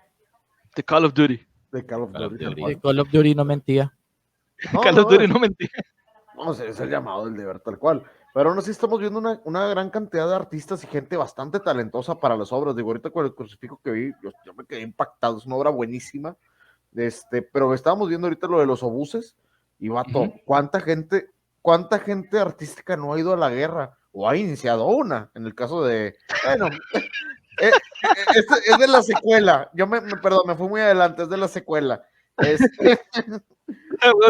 The Call of Duty. de Call of Call of Duty, Duty. tal cual. De Call of Duty no mentía. No, Call of no, Duty no mentira. no, es el llamado del deber, tal cual. Pero aún así estamos viendo una gran cantidad de artistas y gente bastante talentosa para las obras. Digo, ahorita con el crucifijo que vi, yo me quedé impactado, es una obra buenísima. Pero estábamos viendo ahorita lo de los obuses y vato, Ujú. ¿cuánta gente artística no ha ido a la guerra o ha iniciado una? En el caso de, bueno, es de la secuela. Perdón, me fui muy adelante, es de la secuela. Güey,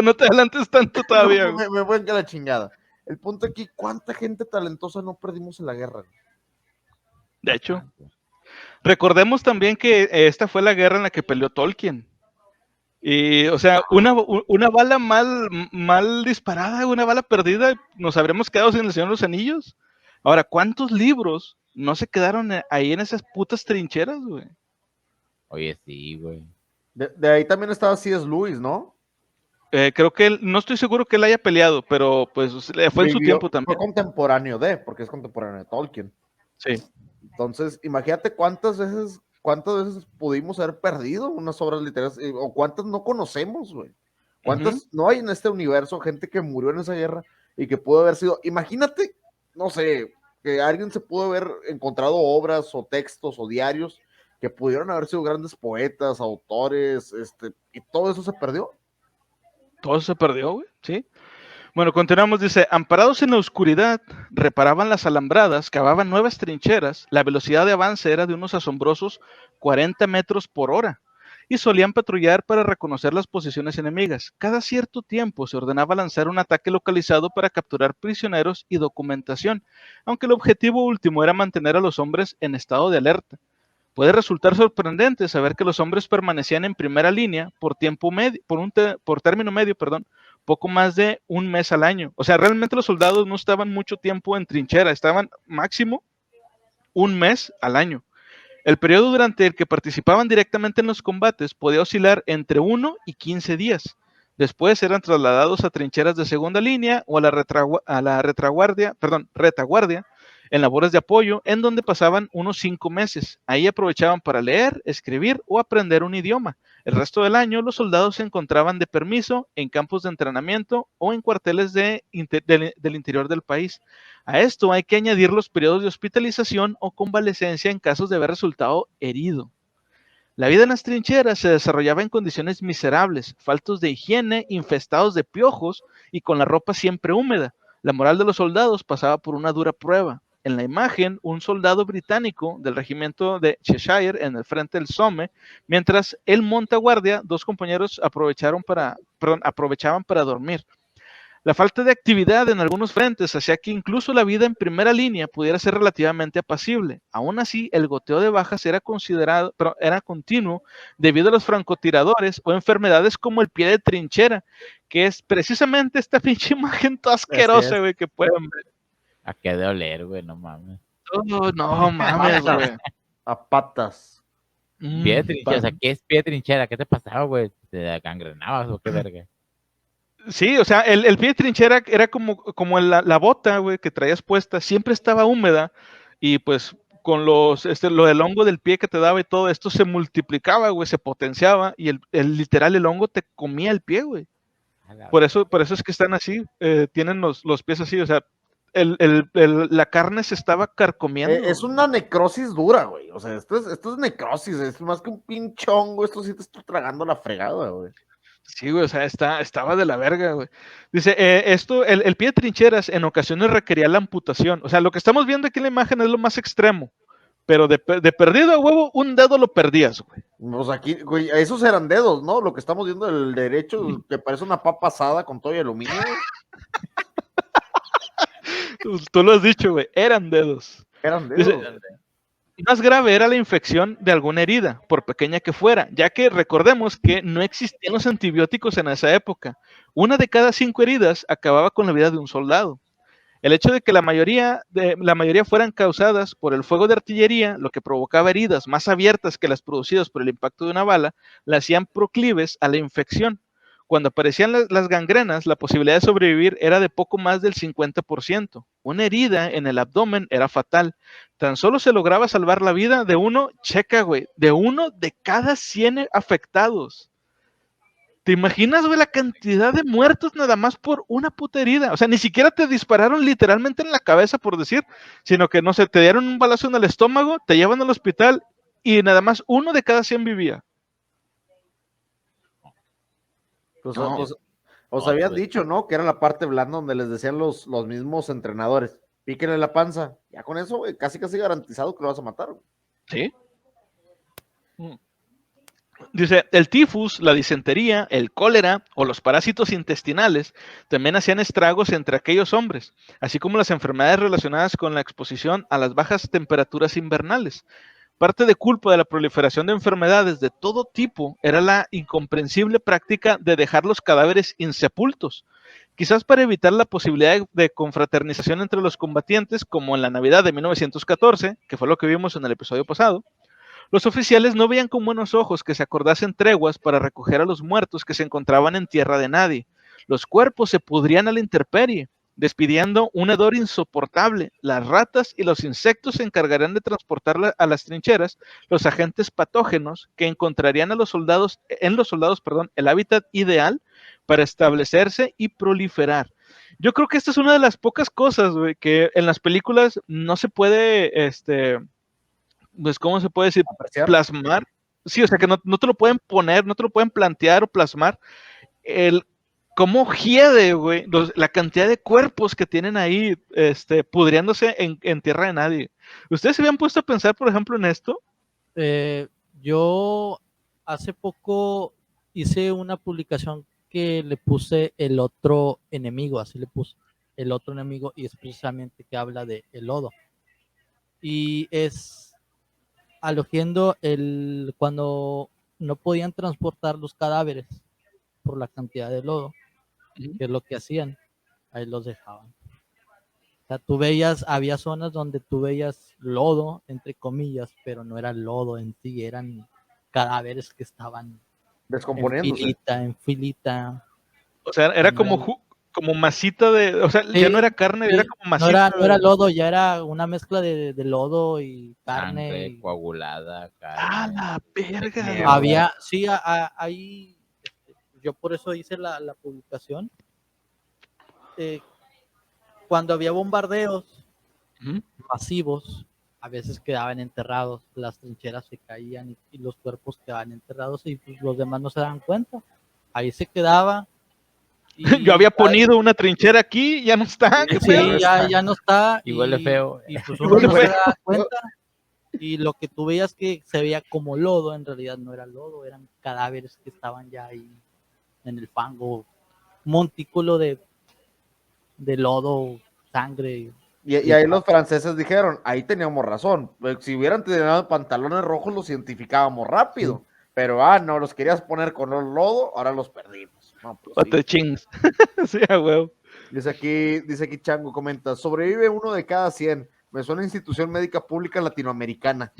no te adelantes tanto todavía, No, güey. me voy a la chingada. El punto aquí, ¿cuánta gente talentosa no perdimos en la guerra? De hecho, recordemos también que esta fue la guerra en la que peleó Tolkien. Y, o sea, una bala mal disparada, una bala perdida, nos habremos quedado sin el Señor de los Anillos. Ahora, ¿cuántos libros no se quedaron ahí en esas putas trincheras, güey? Oye, sí, güey. De ahí también estaba C.S. Lewis, ¿no? Creo que no estoy seguro que él haya peleado, pero pues fue en su tiempo Fue también. contemporáneo porque es contemporáneo de Tolkien. Sí. Entonces, imagínate cuántas veces pudimos haber perdido unas obras literarias, o cuántas no conocemos, güey. ¿Cuántas no hay en este universo gente que murió en esa guerra y que pudo haber sido? Imagínate, no sé, que alguien se pudo haber encontrado obras o textos o diarios que pudieron haber sido grandes poetas, autores, y todo eso se perdió. Todo se perdió, güey, sí. Bueno, continuamos, dice, amparados en la oscuridad, reparaban las alambradas, cavaban nuevas trincheras, la velocidad de avance era de unos asombrosos 40 metros por hora, y solían patrullar para reconocer las posiciones enemigas. Cada cierto tiempo se ordenaba lanzar un ataque localizado para capturar prisioneros y documentación, aunque el objetivo último era mantener a los hombres en estado de alerta. Puede resultar sorprendente saber que los hombres permanecían en primera línea por término medio, poco más de un mes al año. O sea, realmente los soldados no estaban mucho tiempo en trinchera, estaban máximo un mes al año. El periodo durante el que participaban directamente en los combates podía oscilar entre 1 y 15 días. Después eran trasladados a trincheras de segunda línea o a la retaguardia, en labores de apoyo, en donde pasaban unos 5 meses. Ahí aprovechaban para leer, escribir o aprender un idioma. El resto del año los soldados se encontraban de permiso en campos de entrenamiento o en cuarteles del interior del país. A esto hay que añadir los periodos de hospitalización o convalecencia en casos de haber resultado herido. La vida en las trincheras se desarrollaba en condiciones miserables, faltos de higiene, infestados de piojos y con la ropa siempre húmeda. La moral de los soldados pasaba por una dura prueba. En la imagen, un soldado británico del regimiento de Cheshire en el frente del Somme, mientras él monta guardia, dos compañeros aprovechaban para dormir. La falta de actividad en algunos frentes hacía que incluso la vida en primera línea pudiera ser relativamente apacible. Aún así, el goteo de bajas era continuo debido a los francotiradores o enfermedades como el pie de trinchera, que es precisamente esta pinche imagen toda asquerosa, güey, que pueden ver. ¿A qué de oler, güey? No mames. Oh, no mames, güey. A patas. Pie de trinchera, o sea, ¿qué es pie de trinchera? ¿Qué te pasaba, güey? ¿Te gangrenabas o qué verga? Sí, o sea, el pie de trinchera era como la bota, güey, que traías puesta, siempre estaba húmeda y pues con lo del hongo del pie que te daba y todo esto se multiplicaba, güey, se potenciaba y literal el hongo te comía el pie, güey. Por eso es que están así, tienen los pies así, o sea, la carne se estaba carcomiendo. Es una necrosis dura, güey. O sea, esto es necrosis, es más que un pinchón, güey. Esto sí te está tragando la fregada, güey. Sí, güey, o sea, estaba de la verga, güey. Dice, el pie de trincheras en ocasiones requería la amputación. O sea, lo que estamos viendo aquí en la imagen es lo más extremo. Pero de perdido a huevo, un dedo lo perdías, güey. Pues aquí, güey, esos eran dedos, ¿no? Lo que estamos viendo del derecho, que parece una papa asada con todo y aluminio, güey. Tú lo has dicho, güey, eran dedos. Eran Dice, dedos. más grave era la infección de alguna herida, por pequeña que fuera, ya que recordemos que no existían los antibióticos en esa época. Una de cada 5 heridas acababa con la vida de un soldado. El hecho de que la mayoría fueran causadas por el fuego de artillería, lo que provocaba heridas más abiertas que las producidas por el impacto de una bala, la hacían proclives a la infección. Cuando aparecían las gangrenas, la posibilidad de sobrevivir era de poco más del 50%. Una herida en el abdomen era fatal. Tan solo se lograba salvar la vida de uno, checa, güey, de uno de cada 100 afectados. ¿Te imaginas, güey, la cantidad de muertos nada más por una puta herida? O sea, ni siquiera te dispararon literalmente en la cabeza, por decir, sino que, no sé, te dieron un balazo en el estómago, te llevan al hospital y nada más uno de cada 100 vivía. Pues, No. os habían dicho, ¿no? Que era la parte blanda donde les decían los mismos entrenadores, píquenle la panza. Ya con eso, güey, casi garantizado que lo vas a matar, güey. Sí. Dice, el tifus, la disentería, el cólera o los parásitos intestinales también hacían estragos entre aquellos hombres, así como las enfermedades relacionadas con la exposición a las bajas temperaturas invernales. Parte de culpa de la proliferación de enfermedades de todo tipo era la incomprensible práctica de dejar los cadáveres insepultos, quizás para evitar la posibilidad de confraternización entre los combatientes, como en la Navidad de 1914, que fue lo que vimos en el episodio pasado. Los oficiales no veían con buenos ojos que se acordasen treguas para recoger a los muertos que se encontraban en tierra de nadie. Los cuerpos se pudrían a la intemperie, despidiendo un hedor insoportable. Las ratas y los insectos se encargarían de transportar a las trincheras los agentes patógenos que encontrarían en los soldados, el hábitat ideal para establecerse y proliferar. Yo creo que esta es una de las pocas cosas, güey, que en las películas no se puede, pues, ¿cómo se puede decir? Apreciar. Plasmar. Sí, o sea, que no te lo pueden poner, no te lo pueden plantear o plasmar. Cómo hiede, güey, la cantidad de cuerpos que tienen ahí, pudriéndose en tierra de nadie. ¿Ustedes se habían puesto a pensar, por ejemplo, en esto? Yo hace poco hice una publicación que le puse el otro enemigo, así le puse el otro enemigo, y es precisamente que habla de el lodo. Y es alogiendo cuando no podían transportar los cadáveres por la cantidad de lodo, que es lo que hacían, ahí los dejaban. O sea, tú veías, había zonas donde tú veías lodo, entre comillas, pero no era lodo en sí, eran cadáveres que estaban Descomponiéndose. en filita. O sea, era como como masita de, o sea, Sí, ya no era carne, sí, era como masita. no era lodo, ya era una mezcla de lodo y carne. Sangre coagulada, ¡Ah, carne. la verga! Mierda. Había, sí, ahí, yo por eso hice la publicación. Cuando había bombardeos Ujú. masivos, a veces quedaban enterrados, las trincheras se caían y los cuerpos quedaban enterrados y pues, los demás no se daban cuenta. Ahí se quedaba. Yo había Y ponido una trinchera aquí, ya no está, qué Sí, pedo. sí, ya no está. Y huele feo. Y pues Y uno huele no se feo. da cuenta. Y lo que tú veías que se veía como lodo, en realidad no era lodo, eran cadáveres que estaban ya ahí en el fango, montículo de lodo, sangre. Y ahí los franceses dijeron, ahí teníamos razón. Pues, si hubieran tenido pantalones rojos, los identificábamos rápido. Pero, no, los querías poner con el lodo, ahora los perdimos. No, pues, O sí. te chings. Sí, a huevo. Dice aquí Chango, comenta, sobrevive 1 de cada 100. Me suena a institución médica pública latinoamericana.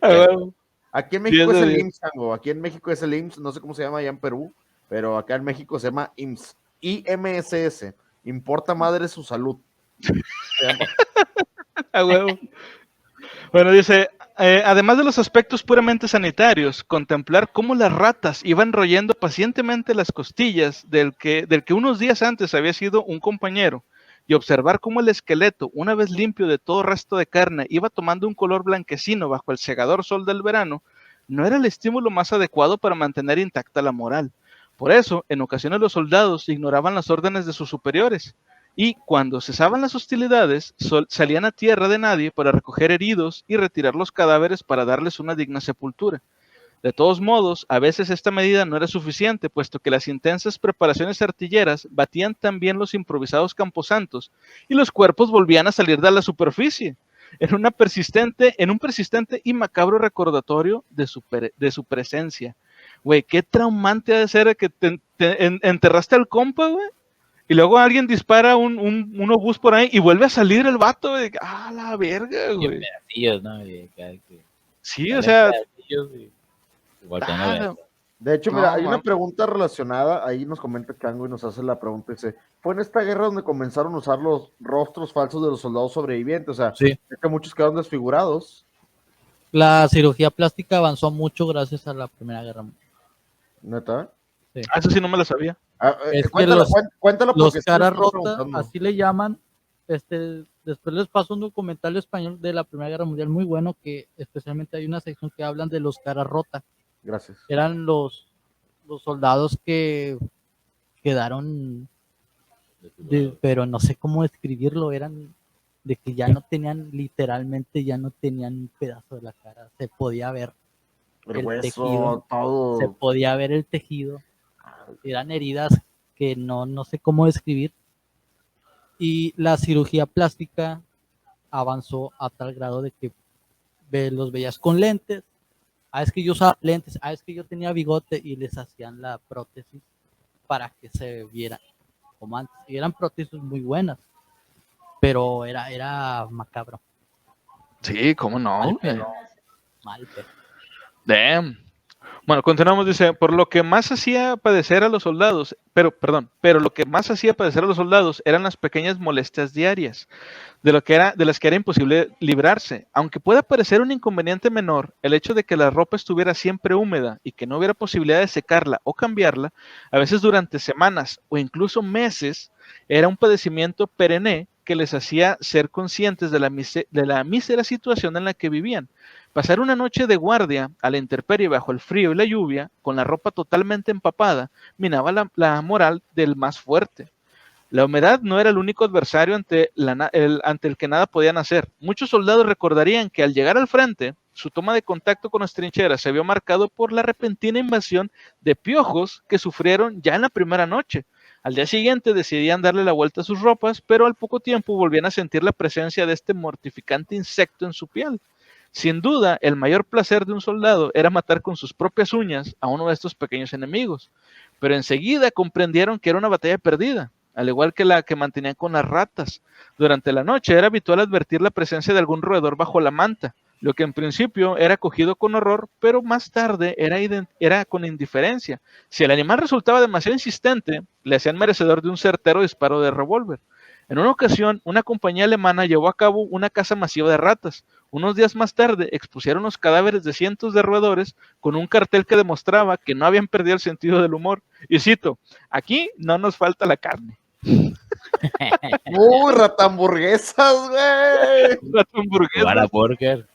A huevo. Aquí en México 10 es de el 10. IMSS, Chango. Aquí en México es el IMSS, no sé cómo se llama allá en Perú, pero acá en México se llama IMSS. IMSS. Importa madre su salud. Se llama. A huevo. Bueno, dice, además de los aspectos puramente sanitarios, contemplar cómo las ratas iban royendo pacientemente las costillas del que unos días antes había sido un compañero, y observar cómo el esqueleto, una vez limpio de todo resto de carne, iba tomando un color blanquecino bajo el cegador sol del verano, no era el estímulo más adecuado para mantener intacta la moral. Por eso, en ocasiones los soldados ignoraban las órdenes de sus superiores, y cuando cesaban las hostilidades, salían a tierra de nadie para recoger heridos y retirar los cadáveres para darles una digna sepultura. De todos modos, a veces esta medida no era suficiente, puesto que las intensas preparaciones artilleras batían también los improvisados camposantos y los cuerpos volvían a salir de la superficie, en un persistente y macabro recordatorio de su presencia. Güey, qué traumante ha de ser que enterraste al compa, güey. Y luego alguien dispara un obús por ahí y vuelve a salir el vato, güey. ¡Ah, la verga, Y en güey! pedacillos, ¿no? Y cada que Sí, salen o sea, pedacillos y volteando a ver. De hecho, No, mira, hay una mames. pregunta relacionada, ahí nos comenta Chango y nos hace la pregunta, dice, fue en esta guerra donde comenzaron a usar los rostros falsos de los soldados sobrevivientes, o sea, Sí. es que muchos quedaron desfigurados, La cirugía plástica avanzó mucho gracias a la Primera Guerra Mundial. ¿neta? Eso sí no me lo sabía. Es que Cuéntalo, los- cuéntalo Los porque sí caras me estoy rotas, preguntando. así le llaman. Después les paso un documental español de la Primera Guerra Mundial muy bueno, que especialmente hay una sección que hablan de los caras rotas. Gracias. Eran los soldados que quedaron, pero no sé cómo describirlo, eran de que ya no tenían, literalmente ya no tenían un pedazo de la cara, se podía ver El el hueso, tejido. todo. se podía ver el tejido, eran heridas que no sé cómo describir, y la cirugía plástica avanzó a tal grado de que los veías con lentes, es que yo usaba lentes, es que yo tenía bigote, y les hacían la prótesis para que se viera como antes, y eran prótesis muy buenas, pero era macabro, Sí, ¿cómo no? mal pedo, mal pedo. Damn. Bueno, continuamos, dice, por lo que más hacía padecer a los soldados, pero lo que más hacía padecer a los soldados eran las pequeñas molestias diarias, de las que era imposible librarse. Aunque pueda parecer un inconveniente menor, el hecho de que la ropa estuviera siempre húmeda y que no hubiera posibilidad de secarla o cambiarla, a veces durante semanas o incluso meses, era un padecimiento perenne que les hacía ser conscientes de la mísera situación en la que vivían. Pasar una noche de guardia a la intemperie bajo el frío y la lluvia, con la ropa totalmente empapada, minaba la moral del más fuerte. La humedad no era el único adversario ante el que nada podían hacer. Muchos soldados recordarían que al llegar al frente, su toma de contacto con las trincheras se vio marcado por la repentina invasión de piojos que sufrieron ya en la primera noche. Al día siguiente decidían darle la vuelta a sus ropas, pero al poco tiempo volvían a sentir la presencia de este mortificante insecto en su piel. Sin duda, el mayor placer de un soldado era matar con sus propias uñas a uno de estos pequeños enemigos, pero enseguida comprendieron que era una batalla perdida, al igual que la que mantenían con las ratas. Durante la noche era habitual advertir la presencia de algún roedor bajo la manta, lo que en principio era acogido con horror, pero más tarde era con indiferencia. Si el animal resultaba demasiado insistente, le hacían merecedor de un certero disparo de revólver. En una ocasión, una compañía alemana llevó a cabo una caza masiva de ratas. Unos días más tarde, expusieron los cadáveres de cientos de roedores con un cartel que demostraba que no habían perdido el sentido del humor. Y cito, aquí no nos falta la carne. Uy, ratamburguesas, güey. Las hamburguesas. Jugar a burger.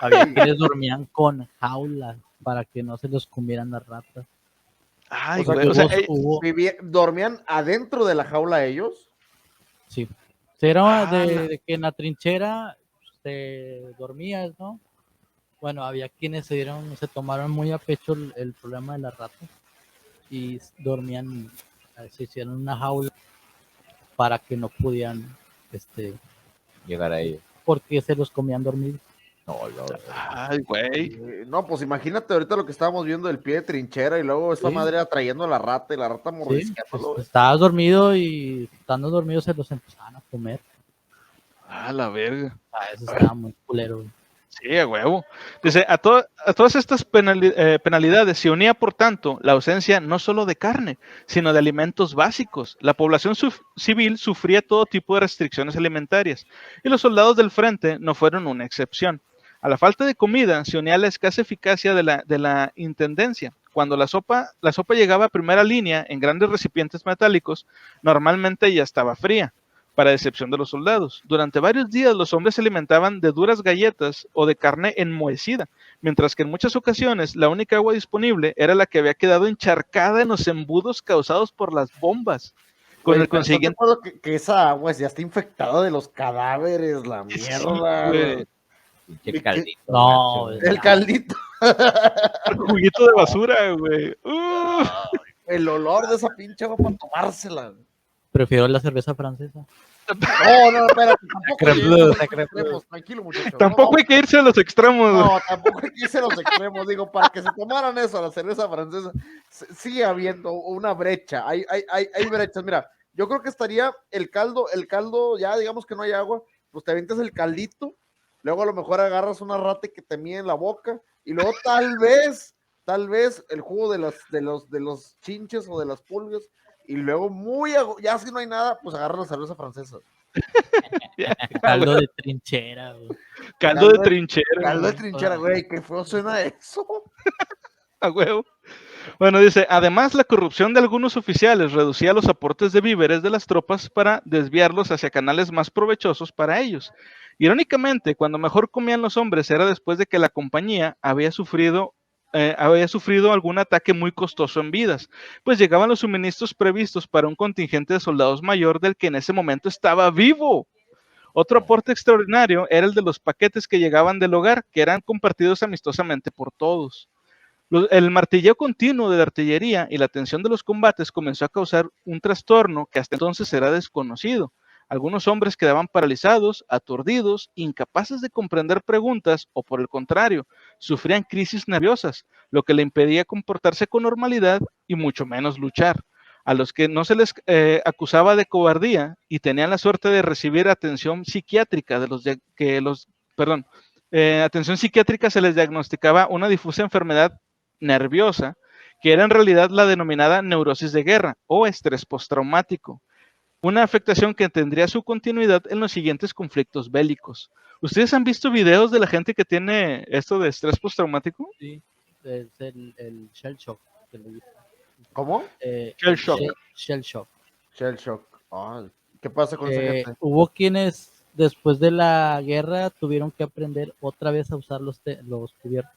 Había quienes dormían con jaulas para que no se los comieran las ratas. Ay, O sea, güey, que o sea, hubo- ¿Dormían adentro de la jaula ellos? Sí. Era Ah, de que en la trinchera te dormías, ¿no? Bueno, había quienes se tomaron muy a pecho el problema de las ratas y dormían, se hicieron una jaula para que no pudieran, Llegar a ellos. porque se los comían dormidos. ay, güey. No, pues imagínate ahorita lo que estábamos viendo del pie de trinchera y luego esta Sí. madre atrayendo a la rata y la rata Sí, mordisqueándolo, güey. estabas dormido y estando dormido se los empezaban a comer. Ah, la verga. Eso estaba muy culero, güey. Sí, a huevo. Dice, a todas estas penalidades se unía, por tanto, la ausencia no solo de carne, sino de alimentos básicos. La población civil sufría todo tipo de restricciones alimentarias, y los soldados del frente no fueron una excepción. A la falta de comida se unía la escasa eficacia de la intendencia. Cuando la sopa llegaba a primera línea en grandes recipientes metálicos, normalmente ya estaba fría, para excepción de los soldados. Durante varios días los hombres se alimentaban de duras galletas o de carne enmohecida, mientras que en muchas ocasiones la única agua disponible era la que había quedado encharcada en los embudos causados por las bombas. Con Güey, el pero ¿estás de consiguiente... acuerdo que esa agua ya está infectada de los cadáveres, la Sí, mierda, güey. güey. Pinche ¿Qué? caldito. No, macho. El caldito, El juguito de basura, güey. el olor de esa pinche agua para tomársela. Güey. prefiero la cerveza francesa. No, espérate, tampoco Creme lleguemos a bleu, los creme extremos, tranquilo, muchachos. Tampoco hay que irse a los extremos. güey. No, tampoco hay que irse a los extremos. Digo, para que se tomaran eso, la cerveza francesa, sigue habiendo una brecha. Hay brechas. Mira, yo creo que estaría el caldo, ya digamos que no hay agua, pues te avientas el caldito, luego a lo mejor agarras una rata que te mide en la boca, y luego tal vez el jugo de los chinches o de las pulgas, y luego ya si no hay nada, pues agarras la cerveza francesa. Caldo de trinchera, güey. Caldo de trinchera. Caldo de güey. trinchera, güey, qué feo suena eso. A huevo. Bueno, dice, además la corrupción de algunos oficiales reducía los aportes de víveres de las tropas para desviarlos hacia canales más provechosos para ellos. Irónicamente, cuando mejor comían los hombres era después de que la compañía había sufrido algún ataque muy costoso en vidas, pues llegaban los suministros previstos para un contingente de soldados mayor del que en ese momento estaba vivo. Otro aporte extraordinario era el de los paquetes que llegaban del hogar, que eran compartidos amistosamente por todos. El martilleo continuo de la artillería y la tensión de los combates comenzó a causar un trastorno que hasta entonces era desconocido. Algunos hombres quedaban paralizados, aturdidos, incapaces de comprender preguntas o, por el contrario, sufrían crisis nerviosas, lo que le impedía comportarse con normalidad y mucho menos luchar. A los que no se les acusaba de cobardía y tenían la suerte de recibir atención psiquiátrica atención psiquiátrica, se les diagnosticaba una difusa enfermedad nerviosa, que era en realidad la denominada neurosis de guerra o estrés postraumático, una afectación que tendría su continuidad en los siguientes conflictos bélicos. ¿Ustedes han visto videos de la gente que tiene esto de estrés postraumático? Sí, es el shell shock. Que le dicen. ¿Cómo? Shell shock. Shell shock. Shell shock. ¿Qué pasa con esa gente? Hubo quienes después de la guerra tuvieron que aprender otra vez a usar los cubiertos.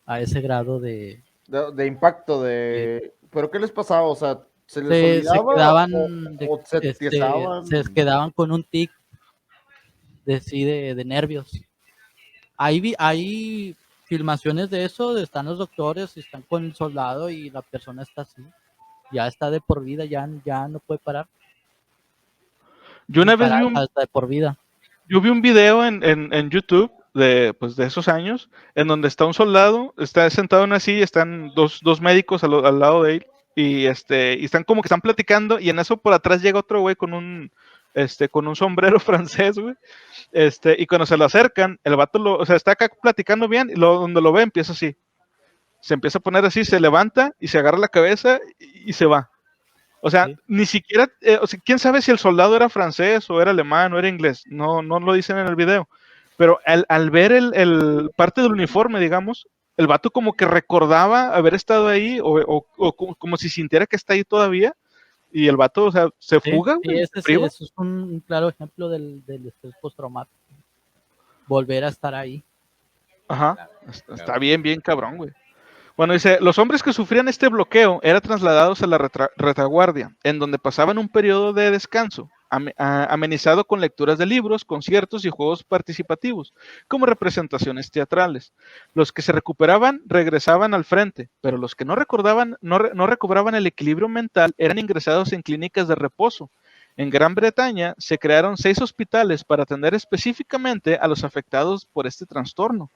A ese grado de... De impacto, ¿Pero qué les pasaba? O sea, ¿se les Se olvidaba quedaban, o se tiesaban? se quedaban con un tic de nervios. Hay filmaciones de eso, están los doctores, están con el soldado y la persona está así. Ya está de por vida, ya no puede parar. Yo una vez hasta de por vida. Yo vi un video en YouTube de esos años, en donde está un soldado, está sentado en una silla, están dos médicos al lado de él, y están como que están platicando, y en eso por atrás llega otro güey con con un sombrero francés, güey. Y cuando se lo acercan, el vato o sea, está acá platicando bien, y donde lo ve empieza así. Se empieza a poner así, se levanta y se agarra la cabeza y se va. O sea, Sí. ni siquiera, o sea, quién sabe si el soldado era francés o era alemán o era inglés, no lo dicen en el video, pero al ver el parte del uniforme, digamos, el vato como que recordaba haber estado ahí o como si sintiera que está ahí todavía y el vato, o sea, se Sí, fuga, sí, güey, ese priva. es un claro ejemplo del estrés postraumático. Volver a estar ahí. Ajá, está bien, bien cabrón, güey. Bueno, dice, los hombres que sufrían este bloqueo eran trasladados a la retaguardia, en donde pasaban un periodo de descanso, amenizado con lecturas de libros, conciertos y juegos participativos, como representaciones teatrales. Los que se recuperaban regresaban al frente, pero los que no recordaban, no recobraban el equilibrio mental eran ingresados en clínicas de reposo. En Gran Bretaña se crearon 6 hospitales para atender específicamente a los afectados por este trastorno.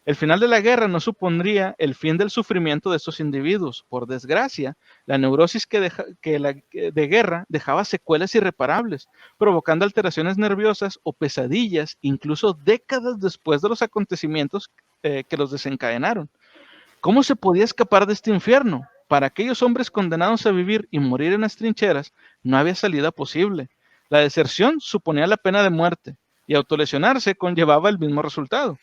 El final de la guerra no supondría el fin del sufrimiento de estos individuos. Por desgracia, la neurosis de guerra dejaba secuelas irreparables, provocando alteraciones nerviosas o pesadillas, incluso décadas después de los acontecimientos que los desencadenaron. ¿Cómo se podía escapar de este infierno? Para aquellos hombres condenados a vivir y morir en las trincheras, no había salida posible. La deserción suponía la pena de muerte y autolesionarse conllevaba el mismo resultado.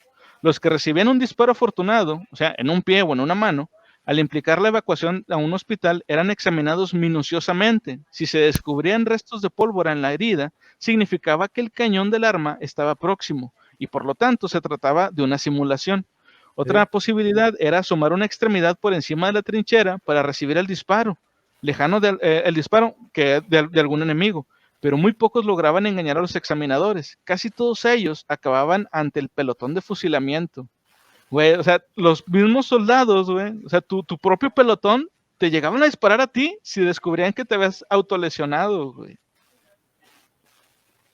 Los que recibían un disparo afortunado, o sea, en un pie o en una mano, al implicar la evacuación a un hospital, eran examinados minuciosamente. Si se descubrían restos de pólvora en la herida, significaba que el cañón del arma estaba próximo y por lo tanto se trataba de una simulación. Otra posibilidad era asomar una extremidad por encima de la trinchera para recibir el disparo, lejano el disparo de algún enemigo, pero muy pocos lograban engañar a los examinadores. Casi todos ellos acababan ante el pelotón de fusilamiento. Güey, o sea, los mismos soldados, güey, o sea, tu propio pelotón te llegaban a disparar a ti si descubrían que te habías autolesionado, güey.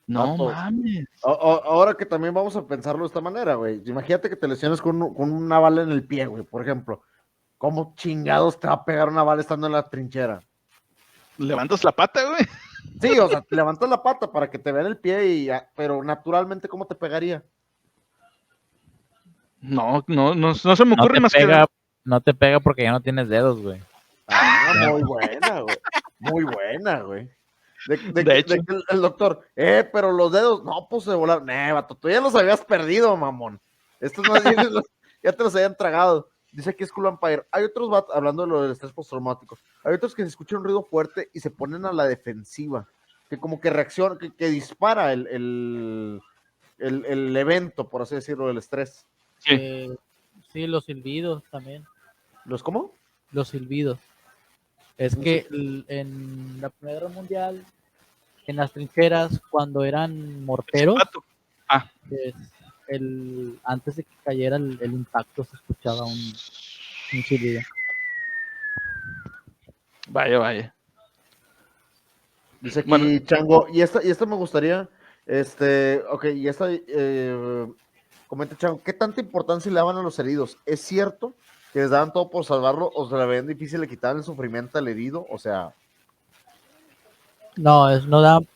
No Vato, mames. ahora que también vamos a pensarlo de esta manera, güey. Imagínate que te lesiones con una bala en el pie, güey, por ejemplo. ¿Cómo chingados te va a pegar una bala estando en la trinchera? Levantas la pata, güey. Sí, o sea, te levantas la pata para que te vean el pie, pero naturalmente, ¿cómo te pegaría? No se me No ocurre te más pega, no te pega porque ya no tienes dedos, güey. Ah, muy buena, güey. Muy buena, güey. De hecho. Que el doctor, pero los dedos, no, pues se volaron. Vato, tú ya los habías perdido, mamón. Estos no, ya te los habían tragado. Dice aquí Skull Empire. Hay otros, hablando de lo del estrés postraumático, hay otros que se escuchan un ruido fuerte y se ponen a la defensiva. Que como que reacciona, que dispara el evento, por así decirlo, del estrés. Sí. Sí, los silbidos también. ¿Los cómo? Los silbidos. Es No que sé. en la Primera Guerra Mundial, en las trincheras, cuando eran morteros, Ah, antes de que cayera el impacto, se escuchaba un silbido. vaya. Dice aquí Bueno, Chango, y esta me gustaría, ok, y esta, comenta Chango, ¿qué tanta importancia le daban a los heridos? ¿Es cierto que les daban todo por salvarlo o se le veían difícil de quitar el sufrimiento al herido? O sea... No,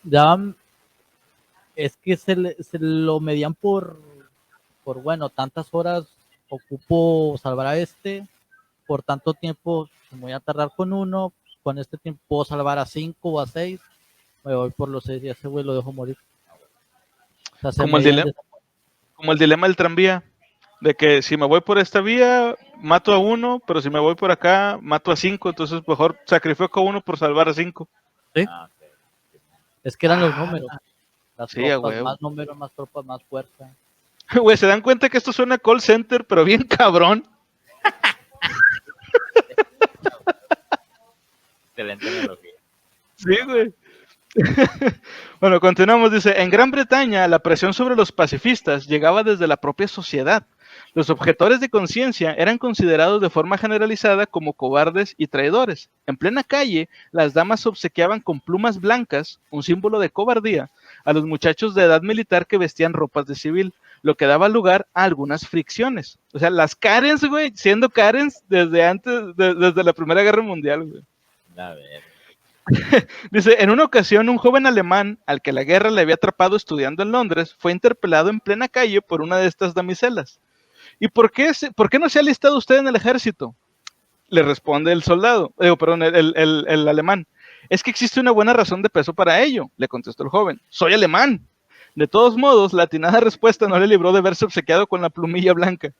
daban, es que se lo medían por bueno, tantas horas ocupo salvar a por tanto tiempo me voy a tardar con uno, con este tiempo puedo salvar a 5 o a 6, me voy por los 6 y ese güey lo dejo morir. O sea, como el dilema del tranvía, de que si me voy por esta vía, mato a 1, pero si me voy por acá, mato a 5, entonces mejor sacrifico a 1 por salvar a 5. ¿Sí? Ah, okay. Es que eran los números. Las sí, tropas, más números, más tropas, más fuerza. Güey, ¿se dan cuenta que esto suena call center, pero bien cabrón? Excelente analogía. Sí, güey. Bueno, continuamos. Dice, en Gran Bretaña la presión sobre los pacifistas llegaba desde la propia sociedad. Los objetores de conciencia eran considerados de forma generalizada como cobardes y traidores. En plena calle, las damas obsequiaban con plumas blancas, un símbolo de cobardía, a los muchachos de edad militar que vestían ropas de civil, lo que daba lugar a algunas fricciones. O sea, las Karens, güey, siendo Karens desde antes, desde la Primera Guerra Mundial, güey. A ver. Dice, en una ocasión un joven alemán al que la guerra le había atrapado estudiando en Londres fue interpelado en plena calle por una de estas damiselas. ¿Y por qué no se ha alistado usted en el ejército? Le responde el soldado, perdón, el alemán. Es que existe una buena razón de peso para ello, le contestó el joven. Soy alemán. De todos modos, la atinada respuesta no le libró de verse obsequiado con la plumilla blanca.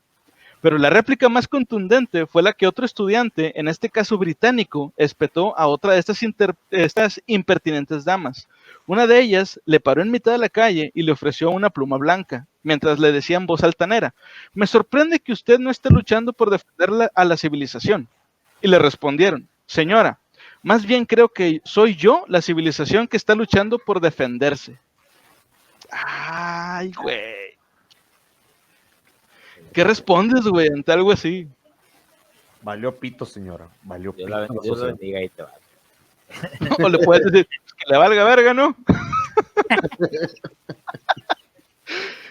Pero la réplica más contundente fue la que otro estudiante, en este caso británico, espetó a otra de estas impertinentes damas. Una de ellas le paró en mitad de la calle y le ofreció una pluma blanca, mientras le decía en voz altanera, me sorprende que usted no esté luchando por defender a la civilización. Y le respondieron, señora, más bien creo que soy yo la civilización que está luchando por defenderse. Ay, güey. ¿Qué respondes, güey, ante algo así? Valió pito, señora. Valió Dios pito. la, la Dios lo sociedad. bendiga y te va. O le puedes decir que le valga verga, ¿no?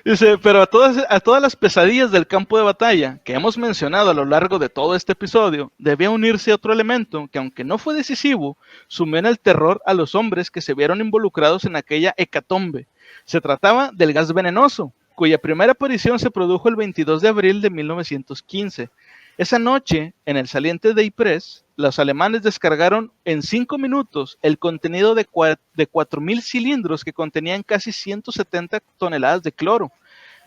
Dice, pero a todas las pesadillas del campo de batalla que hemos mencionado a lo largo de todo este episodio, debía unirse otro elemento que, aunque no fue decisivo, sumió en el terror a los hombres que se vieron involucrados en aquella hecatombe. Se trataba del gas venenoso, cuya primera aparición se produjo el 22 de abril de 1915. Esa noche, en el saliente de Ypres, los alemanes descargaron en 5 minutos el contenido de 4.000 cilindros que contenían casi 170 toneladas de cloro.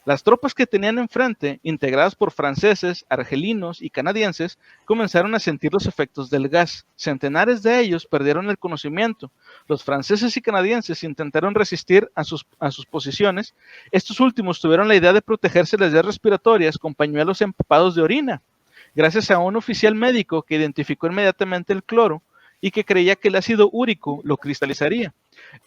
Las tropas que tenían enfrente, integradas por franceses, argelinos y canadienses, comenzaron a sentir los efectos del gas. Centenares de ellos perdieron el conocimiento. Los franceses y canadienses intentaron resistir a sus posiciones. Estos últimos tuvieron la idea de protegerse las vías respiratorias con pañuelos empapados de orina, gracias a un oficial médico que identificó inmediatamente el cloro y que creía que el ácido úrico lo cristalizaría.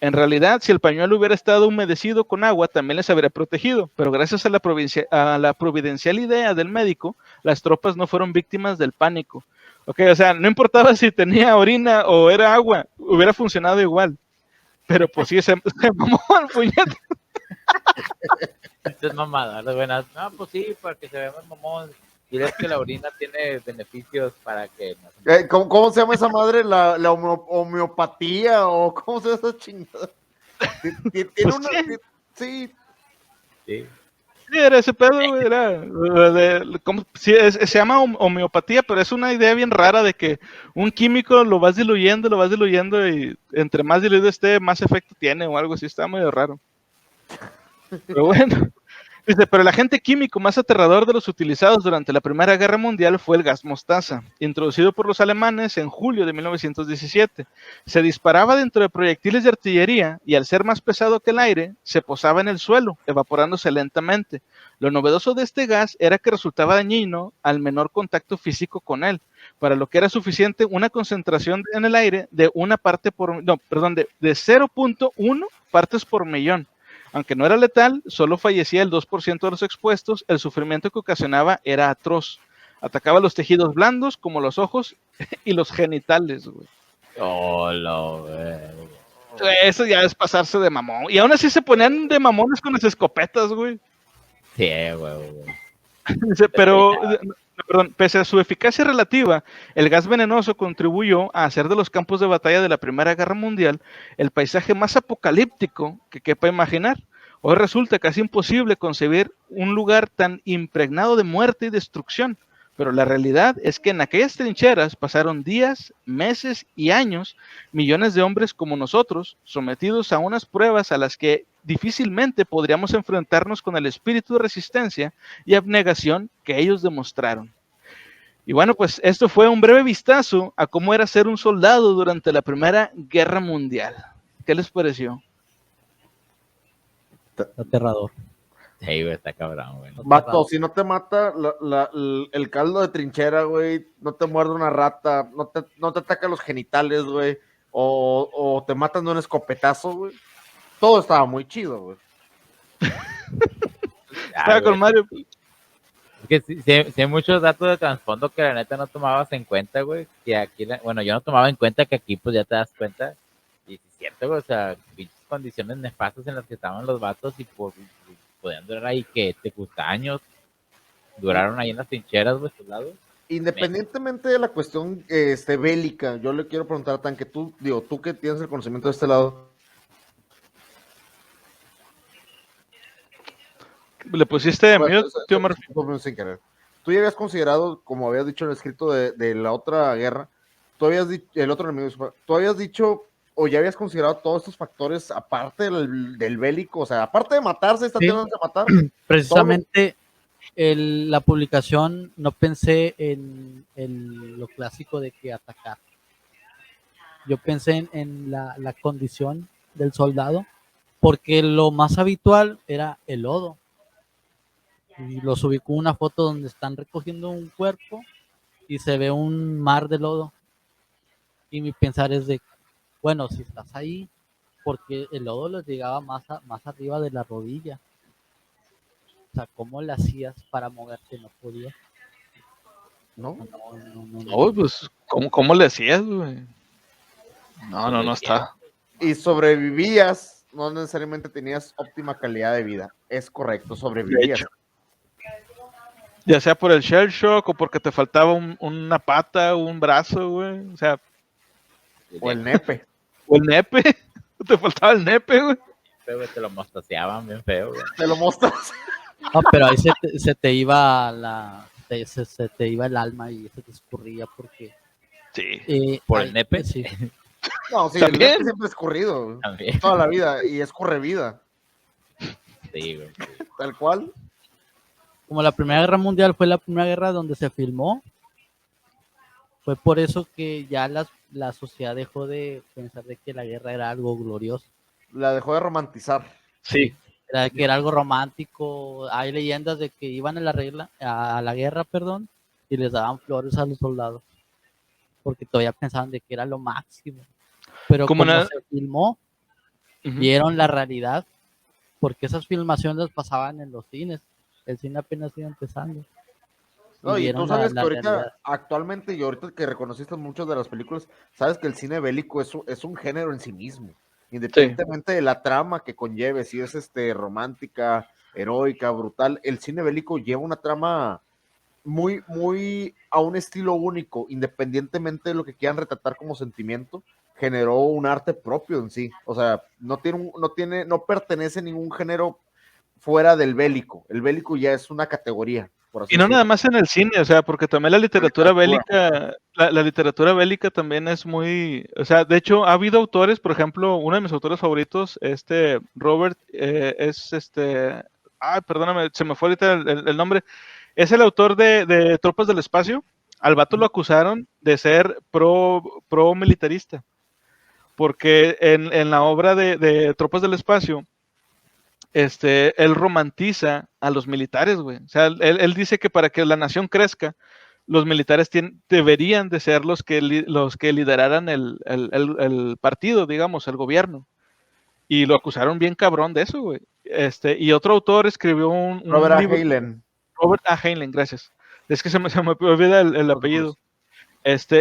En realidad, si el pañuelo hubiera estado humedecido con agua, también les habría protegido, pero gracias a la providencial idea del médico, las tropas no fueron víctimas del pánico. Ok, o sea, no importaba si tenía orina o era agua, hubiera funcionado igual. Pero pues sí, se mamó el puñete. Esto es mamada, las buenas. No, pues sí, para que se vea más mamón. Y es que la orina tiene beneficios para que... ¿Cómo se llama esa madre? ¿La homeopatía? ¿O cómo se llama esa chingada? Tiene Pues una... sí. Sí. Sí. Sí, era ese pedo, güey, era sí, se llama homeopatía, pero es una idea bien rara de que un químico lo vas diluyendo y entre más diluido esté, más efecto tiene o algo así, está medio raro. Pero bueno, dice, pero el agente químico más aterrador de los utilizados durante la Primera Guerra Mundial fue el gas mostaza, introducido por los alemanes en julio de 1917. Se disparaba dentro de proyectiles de artillería y al ser más pesado que el aire, se posaba en el suelo, evaporándose lentamente. Lo novedoso de este gas era que resultaba dañino al menor contacto físico con él, para lo que era suficiente una concentración en el aire de de 0.1 partes por millón. Aunque no era letal, solo fallecía el 2% de los expuestos, el sufrimiento que ocasionaba era atroz. Atacaba los tejidos blandos como los ojos y los genitales, güey. Oh, lo Eso ya es pasarse de mamón. Y aún así se ponían de mamones con las escopetas, güey. Sí, güey. Pero, perdón, pese a su eficacia relativa, el gas venenoso contribuyó a hacer de los campos de batalla de la Primera Guerra Mundial el paisaje más apocalíptico que quepa imaginar. Hoy resulta casi imposible concebir un lugar tan impregnado de muerte y destrucción, pero la realidad es que en aquellas trincheras pasaron días, meses y años millones de hombres como nosotros, sometidos a unas pruebas a las que difícilmente podríamos enfrentarnos con el espíritu de resistencia y abnegación que ellos demostraron. Y bueno, pues esto fue un breve vistazo a cómo era ser un soldado durante la Primera Guerra Mundial. ¿Qué les pareció? Aterrador. Sí, güey, está cabrón, güey. Vato, si no te mata el caldo de trinchera, güey, no te muerde una rata, no te ataca los genitales, güey, o te matan de un escopetazo, güey. Todo estaba muy chido, güey. Estaba con Mario. Es que sí hay muchos datos de trasfondo que la neta no tomabas en cuenta, güey. Que aquí, bueno, yo no tomaba en cuenta que aquí pues ya te das cuenta. Y es cierto, güey, o sea, pinches condiciones nefastas en las que estaban los vatos y podían durar ahí que te gusta años. Duraron ahí en las trincheras, güey, soldados. Independientemente de la cuestión bélica, yo le quiero preguntar a Tanque, tú que tienes el conocimiento de este lado, Le pusiste de bueno, mute, tío Murphy. sin querer. Tú ya habías considerado, como habías dicho en el escrito de la otra guerra, tú habías dicho, el otro enemigo, tú habías dicho, o ya habías considerado todos estos factores, aparte del bélico, o sea, aparte de matarse, están Sí. teniendo que matar. Precisamente la publicación no pensé en lo clásico de que atacar. Yo pensé en la condición del soldado, porque lo más habitual era el lodo. Y los ubicó una foto donde están recogiendo un cuerpo y se ve un mar de lodo. Y mi pensar es de, bueno, si estás ahí, porque el lodo les llegaba más arriba de la rodilla. O sea, ¿cómo le hacías para moverte? No podías. ¿No? No, pues, ¿cómo le hacías, güey? No está. Y sobrevivías, no necesariamente tenías óptima calidad de vida. Es correcto, De sobrevivías. hecho. Ya sea por el shell shock o porque te faltaba una pata o un brazo, güey. O sea, O el nepe. o el nepe. Te faltaba el nepe, güey. Te lo mostaceaban bien feo, güey. Te lo mostras. No, pero ahí se te iba se te iba el alma y se te escurría porque Sí. ¿Por el nepe? Sí. No, sí, ¿También? el nepe siempre es corrido. También. Toda la vida. Y es correvida. Sí, güey. Tal cual. Como la Primera Guerra Mundial fue la primera guerra donde se filmó, fue por eso que ya la sociedad dejó de pensar de que la guerra era algo glorioso. La dejó de romantizar. Sí. Era que era algo romántico. Hay leyendas de que iban a la guerra, perdón, y les daban flores a los soldados, porque todavía pensaban de que era lo máximo. Pero como se filmó, vieron la realidad, porque esas filmaciones pasaban en los cines. El cine apenas iba empezando. No, y tú sabes que ahorita, realidad. actualmente, y ahorita que reconociste muchas de las películas, sabes que el cine bélico es un género en sí mismo. Independientemente de la trama que conlleve, si es romántica, heroica, brutal, el cine bélico lleva una trama muy, muy a un estilo único, independientemente de lo que quieran retratar como sentimiento, generó un arte propio en sí. O sea, no pertenece a ningún género fuera del bélico. El bélico ya es una categoría. Por así Y no decirlo. nada más en el cine, o sea, porque también la literatura bélica, la literatura bélica también es muy, o sea, de hecho ha habido autores, por ejemplo, uno de mis autores favoritos, Robert, perdóname, se me fue ahorita el nombre, es el autor de Tropas del Espacio. Al vato lo acusaron de ser pro militarista, porque en la obra de Tropas del Espacio, él romantiza a los militares, güey. O sea, él dice que para que la nación crezca, los militares deberían de ser los que lideraran el partido, digamos, el gobierno. Y lo acusaron bien cabrón de eso, güey. Y otro autor escribió un Robert A. libro. Heinlein. Robert A. Heinlein, gracias. Es que se me olvida el apellido.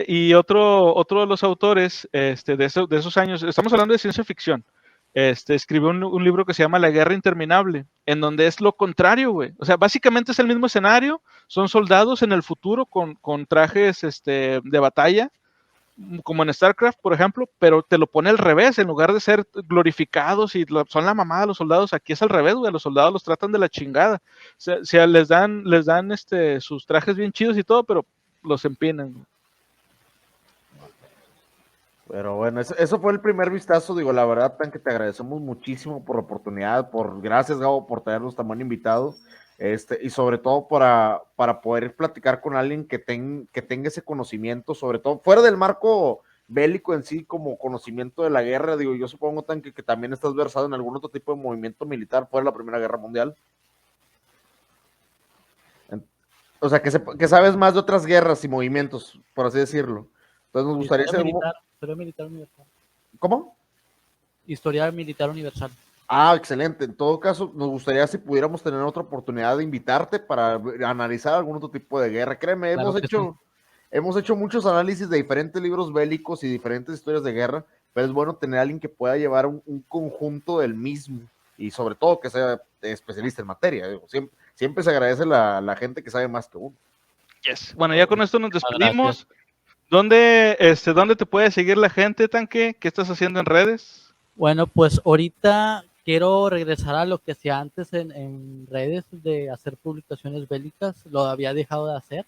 Y otro de los autores de esos años, estamos hablando de ciencia ficción, escribió un libro que se llama La Guerra Interminable, en donde es lo contrario, güey. O sea, básicamente es el mismo escenario, son soldados en el futuro con trajes de batalla, como en StarCraft, por ejemplo, pero te lo pone al revés, en lugar de ser glorificados y son la mamada de los soldados, aquí es al revés, güey, los soldados los tratan de la chingada. O sea, les dan sus trajes bien chidos y todo, pero los empinan, güey. Pero bueno, eso fue el primer vistazo, digo, la verdad, Tan, que te agradecemos muchísimo por la oportunidad, gracias, Gabo, por tenernos tan buen invitado, y sobre todo para poder platicar con alguien que tenga ese conocimiento, sobre todo fuera del marco bélico en sí, como conocimiento de la guerra. Digo, yo supongo, Tan, que también estás versado en algún otro tipo de movimiento militar fuera de la Primera Guerra Mundial. O sea, que sabes más de otras guerras y movimientos, por así decirlo. Entonces nos gustaría saber... Historia militar universal. ¿Cómo? Historia militar universal. Ah, excelente. En todo caso, nos gustaría si pudiéramos tener otra oportunidad de invitarte para analizar algún otro tipo de guerra. Créeme, Claro hemos hecho muchos análisis de diferentes libros bélicos y diferentes historias de guerra, pero es bueno tener a alguien que pueda llevar un conjunto del mismo y sobre todo que sea especialista en materia. Digo, siempre se agradece la gente que sabe más que uno. Yes. Bueno, ya con esto nos Muchas despedimos. ¿Dónde te puede seguir la gente, Tanque? ¿Qué estás haciendo en redes? Bueno, pues ahorita quiero regresar a lo que hacía antes en redes de hacer publicaciones bélicas. Lo había dejado de hacer,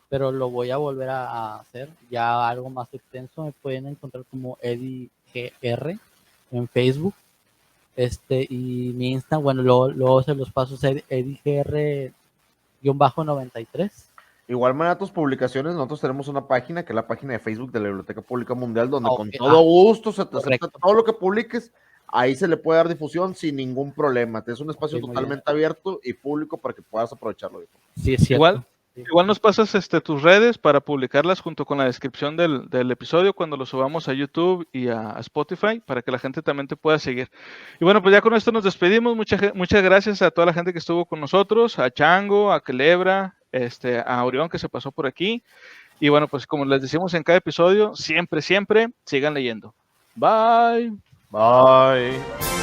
pero lo voy a volver a hacer ya algo más extenso. Me pueden encontrar como Eddie GR en Facebook. Y mi Insta, bueno, luego se los paso, es Eddie GR-93. Igual manera tus publicaciones, nosotros tenemos una página que es la página de Facebook de la Biblioteca Pública Mundial, donde con todo gusto se te acepta todo lo que publiques, ahí se le puede dar difusión sin ningún problema. Es un espacio totalmente abierto y público para que puedas aprovecharlo. Sí, es cierto. Igual nos pasas tus redes para publicarlas junto con la descripción del episodio cuando lo subamos a YouTube y a Spotify para que la gente también te pueda seguir. Y bueno, pues ya con esto nos despedimos. Muchas gracias a toda la gente que estuvo con nosotros, a Chango, a Culebra, a Orión que se pasó por aquí. Y bueno, pues como les decimos en cada episodio, siempre sigan leyendo. Bye. Bye.